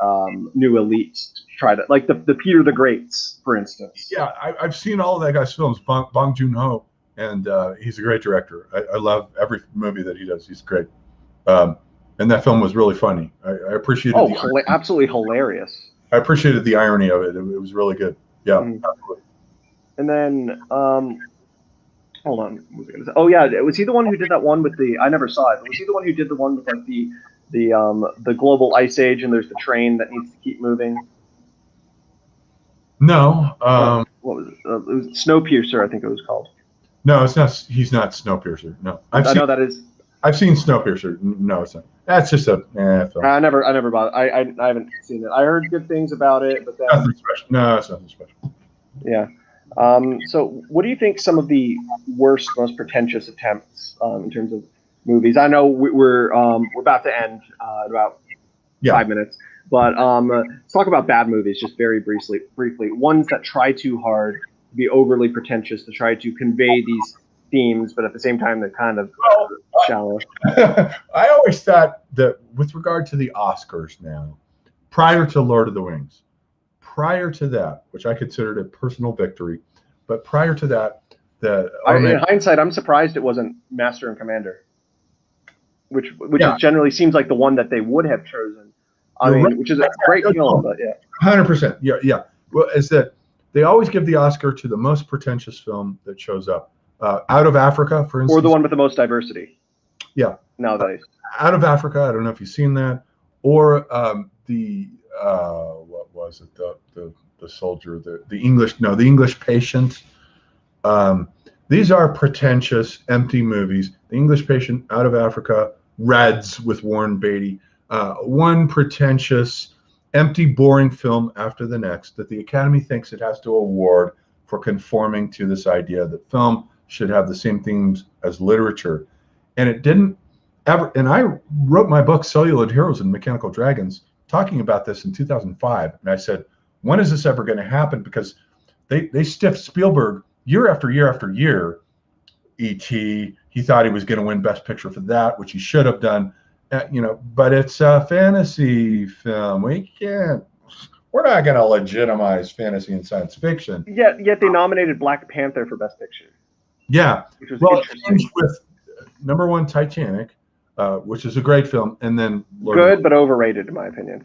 new elites. Try to, like the Peter the Greats, for instance. Yeah, I've seen all of that guy's films, Bong Joon-ho, and he's a great director. I love every movie that he does. He's great. And that film was really funny. I appreciated absolutely hilarious. I appreciated the irony of it. It was really good. Yeah. Absolutely. And then, hold on. What was I gonna say? Oh yeah, was he the one who did that one with the? I never saw it. But was he the one who did the one with like the global ice age, and there's the train that needs to keep moving? No. What was it? It was Snowpiercer, I think it was called. No, it's not. He's not Snowpiercer. No, I know that is. I've seen Snowpiercer. No, it's not. That's just a film. I never bought it. I haven't seen it. I heard good things about it, but then nothing special. No, it's nothing special. Yeah. So what do you think some of the worst, most pretentious attempts in terms of movies? I know we're about to end in about 5 minutes. But let's talk about bad movies just very briefly. Ones that try too hard, to be overly pretentious, to try to convey these themes, but at the same time they're kind of shallow. I always thought that with regard to the Oscars now, prior to Lord of the Rings, prior to that, which I considered a personal victory, but prior to that, in hindsight, I'm surprised it wasn't Master and Commander, which generally seems like the one that they would have chosen. Which is a great film, but yeah. 100%. Yeah. Well, is that they always give the Oscar to the most pretentious film that shows up. Out of Africa, for instance. Or the one with the most diversity. Yeah. Nowadays. Out of Africa, I don't know if you've seen that. Or what was it? The soldier, the English Patient. These are pretentious, empty movies. The English Patient, Out of Africa, Reds with Warren Beatty. One pretentious, empty, boring film after the next that the Academy thinks it has to award for conforming to this idea that film should have the same themes as literature. And it didn't ever. And I wrote my book, Celluloid Heroes and Mechanical Dragons, talking about this in 2005. And I said, when is this ever going to happen? Because they stiffed Spielberg year after year after year. E.T., he thought he was going to win Best Picture for that, which he should have done. But it's a fantasy film. We're not going to legitimize fantasy and science fiction. Yet they nominated Black Panther for Best Picture. Yeah. Well, it changed with number one, Titanic, which is a great film, and then good but overrated in my opinion.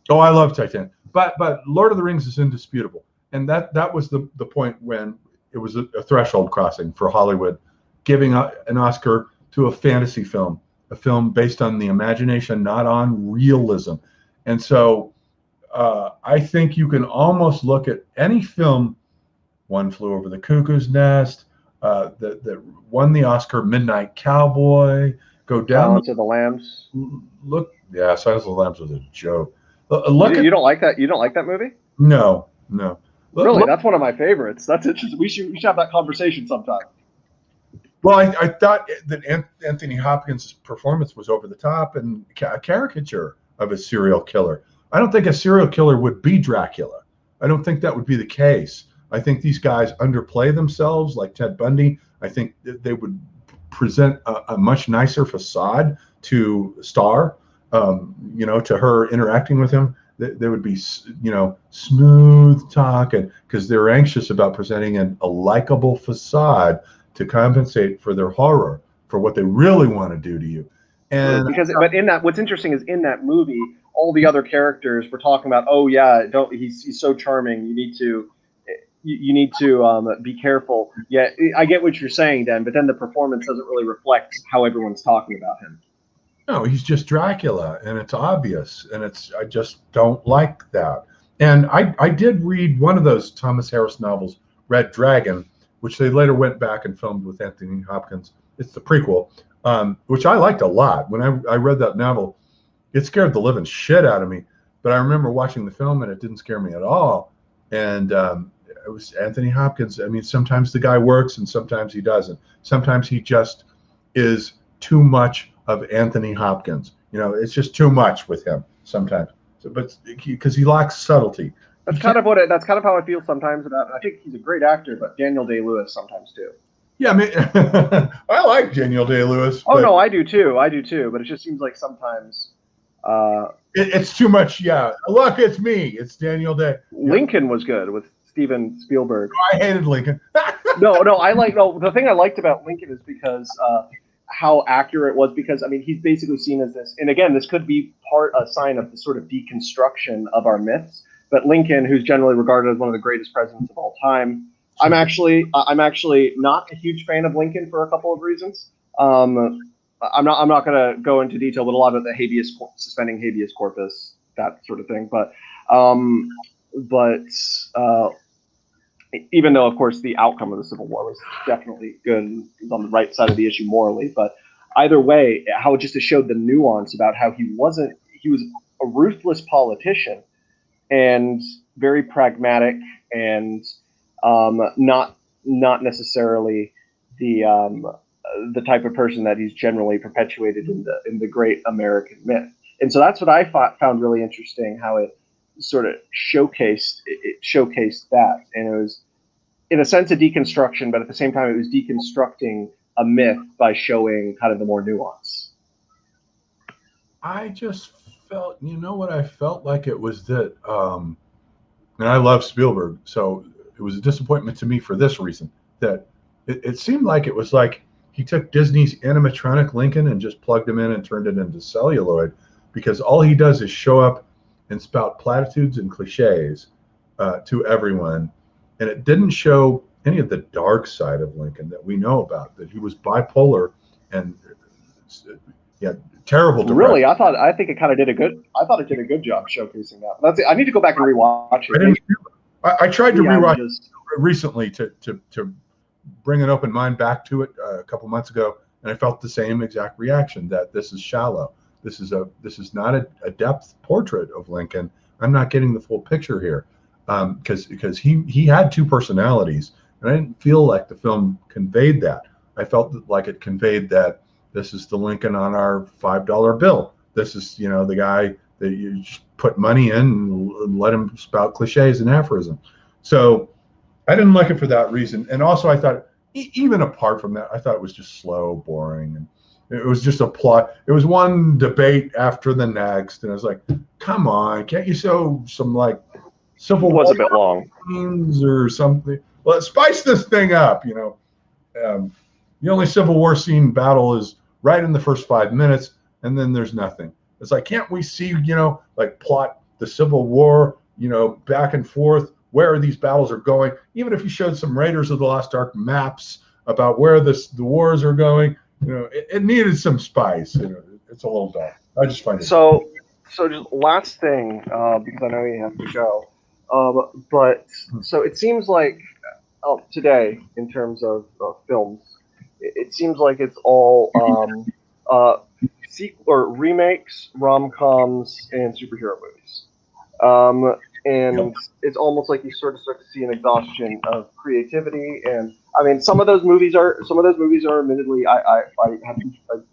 Oh, I love Titanic, but Lord of the Rings is indisputable, and that was the point when it was a threshold crossing for Hollywood, giving an Oscar to a fantasy film, a film based on the imagination, not on realism. And so I think you can almost look at any film, One Flew Over the Cuckoo's Nest, that won the Oscar, Midnight Cowboy, go down. Silence of the Lambs. Silence of the Lambs was a joke. You don't like that? You don't like that movie? No. Really, that's one of my favorites. That's interesting. We should have that conversation sometime. Well, I thought that Anthony Hopkins' performance was over the top and a caricature of a serial killer. I don't think a serial killer would be Dracula. I don't think that would be the case. I think these guys underplay themselves like Ted Bundy. I think they would present a much nicer facade to Star, to her interacting with him. They would be, smooth talking because they're anxious about presenting a likable facade to compensate for their horror, for what they really want to do to you. And what's interesting is in that movie, all the other characters were talking about, oh yeah, he's so charming. You need to be careful. Yeah, I get what you're saying, Dan, but then the performance doesn't really reflect how everyone's talking about him. No, he's just Dracula, and it's obvious, and I just don't like that. And I did read one of those Thomas Harris novels, Red Dragon, which they later went back and filmed with Anthony Hopkins. It's the prequel, which I liked a lot. When I read that novel, it scared the living shit out of me. But I remember watching the film, and it didn't scare me at all. And it was Anthony Hopkins. I mean, sometimes the guy works, and sometimes he doesn't. Sometimes he just is too much of Anthony Hopkins. It's just too much with him sometimes. But because he lacks subtlety. That's kind of how I feel sometimes about. I think he's a great actor, but Daniel Day-Lewis sometimes too. Yeah, I mean, I like Daniel Day-Lewis. Oh no, I do too. But it just seems like sometimes it's too much. Yeah, look, it's me. It's Daniel Day. Lincoln was good with Steven Spielberg. I hated Lincoln. The thing I liked about Lincoln is because how accurate it was, because I mean he's basically seen as this, and again this could be a sign of the sort of deconstruction of our myths. But Lincoln, who's generally regarded as one of the greatest presidents of all time, I'm actually not a huge fan of Lincoln for a couple of reasons. I'm not going to go into detail, but a lot of the suspending habeas corpus, that sort of thing. But even though, of course, the outcome of the Civil War was definitely good and was on the right side of the issue morally, but either way, how it just showed the nuance about how he was a ruthless politician and very pragmatic and not necessarily the type of person that he's generally perpetuated in the great American myth. And so that's what I found really interesting, how it sort of showcased that. And it was, in a sense, a deconstruction, but at the same time, it was deconstructing a myth by showing kind of the more nuance. I just felt, you know what I felt like it was that, and I love Spielberg, so it was a disappointment to me for this reason, that it seemed like it was like he took Disney's animatronic Lincoln and just plugged him in and turned it into celluloid, because all he does is show up and spout platitudes and cliches to everyone. And it didn't show any of the dark side of Lincoln that we know about, that he was bipolar and terrible depression. Really, I think it kind of did I thought it did a good job showcasing that. That's it. I need to go back and rewatch it. I tried to rewatch it recently to bring an open mind back to it a couple months ago, and I felt the same exact reaction, that this is shallow. This is not a depth portrait of Lincoln. I'm not getting the full picture here, because he had two personalities, and I didn't feel like the film conveyed that. I felt like it conveyed that this is the Lincoln on our $5 bill. This is, the guy that you just put money in and let him spout cliches and aphorisms. So I didn't like it for that reason. And also I thought, even apart from that, I thought it was just slow, boring. And it was just a plot. It was one debate after the next. And I was like, come on, can't you show some like Civil War was a bit long scenes or something? Well, spice this thing up, The only Civil War scene battle is right in the first 5 minutes, and then there's nothing. It's like, can't we see, like plot the Civil War, back and forth, where these battles are going? Even if you showed some Raiders of the Lost Ark maps about where the wars are going, it needed some spice. It's a little dull. I just find it. So just last thing, because I know you have to go. But so it seems like today, in terms of films, it seems like it's all sequel or remakes, rom-coms, and superhero movies. And it's almost like you sort of start to see an exhaustion of creativity. And I mean, some of those movies are admittedly I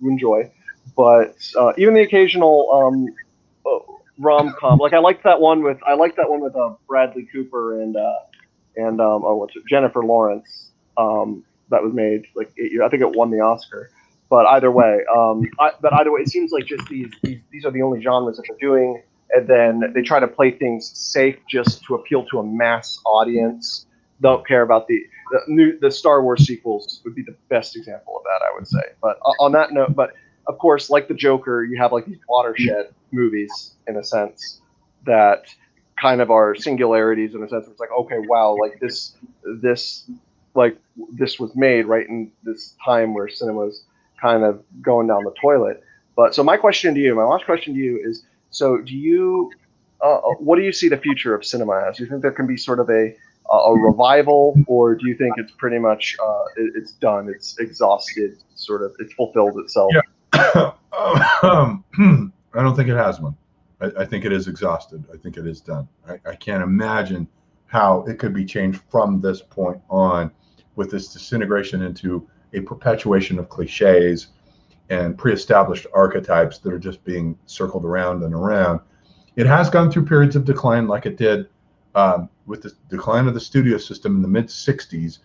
enjoy, but even the occasional rom-com, like I liked that one with Bradley Cooper and Jennifer Lawrence, that was made like 8 years. I think it won the Oscar. But either way, it seems like just these are the only genres that they're doing, and then they try to play things safe just to appeal to a mass audience. Don't care about the Star Wars sequels would be the best example of that, I would say. But on that note, but of course, like the Joker, you have like these watershed movies in a sense that kind of are singularities in a sense. It's like, okay, wow, like this was made right in this time where cinema's kind of going down the toilet. But so my last question to you is, so do you, what do you see the future of cinema as? Do you think there can be sort of a revival, or do you think it's pretty much, it's done, it's exhausted, sort of, it's fulfilled itself? Yeah. I don't think it has one. I think it is exhausted. I think it is done. I can't imagine how it could be changed from this point on, with this disintegration into a perpetuation of cliches and pre-established archetypes that are just being circled around and around. It has gone through periods of decline, like it did with the decline of the studio system in the mid-'60s,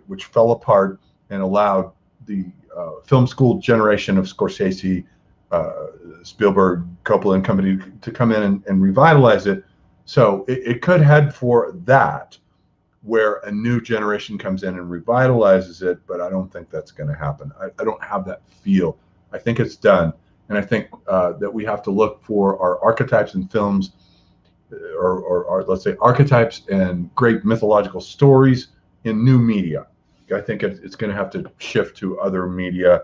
which fell apart and allowed the film school generation of Scorsese, Spielberg, Coppola, and company to come in and revitalize it. So it could head for that, where a new generation comes in and revitalizes it, but I don't think that's going to happen. I don't have that feel. I think it's done. And I think that we have to look for our archetypes in films, or let's say archetypes and great mythological stories in new media. I think it's going to have to shift to other media,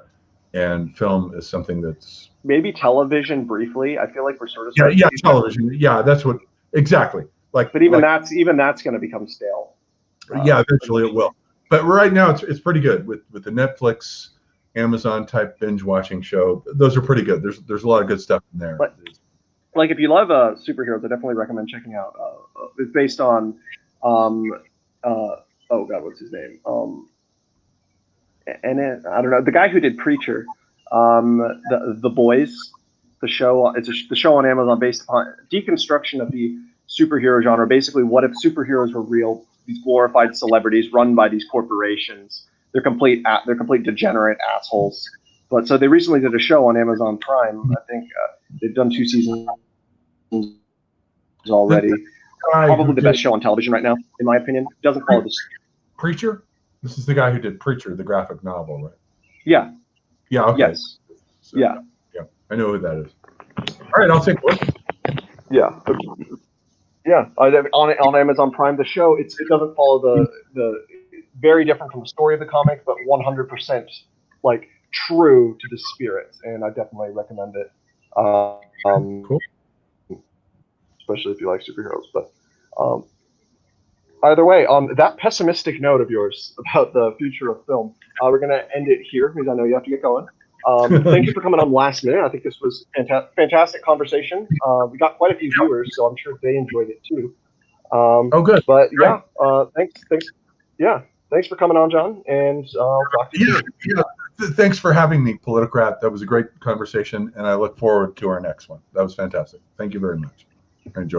and film is something that's... Maybe television briefly. I feel like we're sort of... Yeah, television. Yeah, that's what... Exactly. But even that's going to become stale. Yeah, eventually it will. But right now it's pretty good with the Netflix, Amazon type binge watching show. Those are pretty good. There's a lot of good stuff in there. Like if you love superheroes, I definitely recommend checking out. It's based on oh god, what's his name? I don't know, the guy who did Preacher, the Boys. the show. It's the show on Amazon based upon deconstruction of the superhero genre. Basically, what if superheroes were real? These glorified celebrities run by these corporations. They're complete degenerate assholes. But so they recently did a show on Amazon Prime. I think they've done 2 seasons already. Probably the best show on television right now, in my opinion. Doesn't follow this. Preacher? This is the guy who did Preacher, the graphic novel, right? Yeah. Yeah. Okay. Yes. So, yeah. Yeah. I know who that is. All right, I'll take a look. Yeah. Yeah. On Amazon Prime, the show it doesn't follow the very different from the story of the comic, but 100% like true to the spirit, and I definitely recommend it. Cool. Especially if you like superheroes. But either way, on that pessimistic note of yours about the future of film, we're going to end it here because I know you have to get going. Thank you for coming on last minute. I think this was fantastic conversation. We got quite a few viewers, so I'm sure they enjoyed it too. Oh, good. But yeah, thanks. Yeah, thanks for coming on, John, and I'll talk to you soon. Yeah. Thanks for having me, Politicrat. That was a great conversation, and I look forward to our next one. That was fantastic. Thank you very much. I enjoyed it.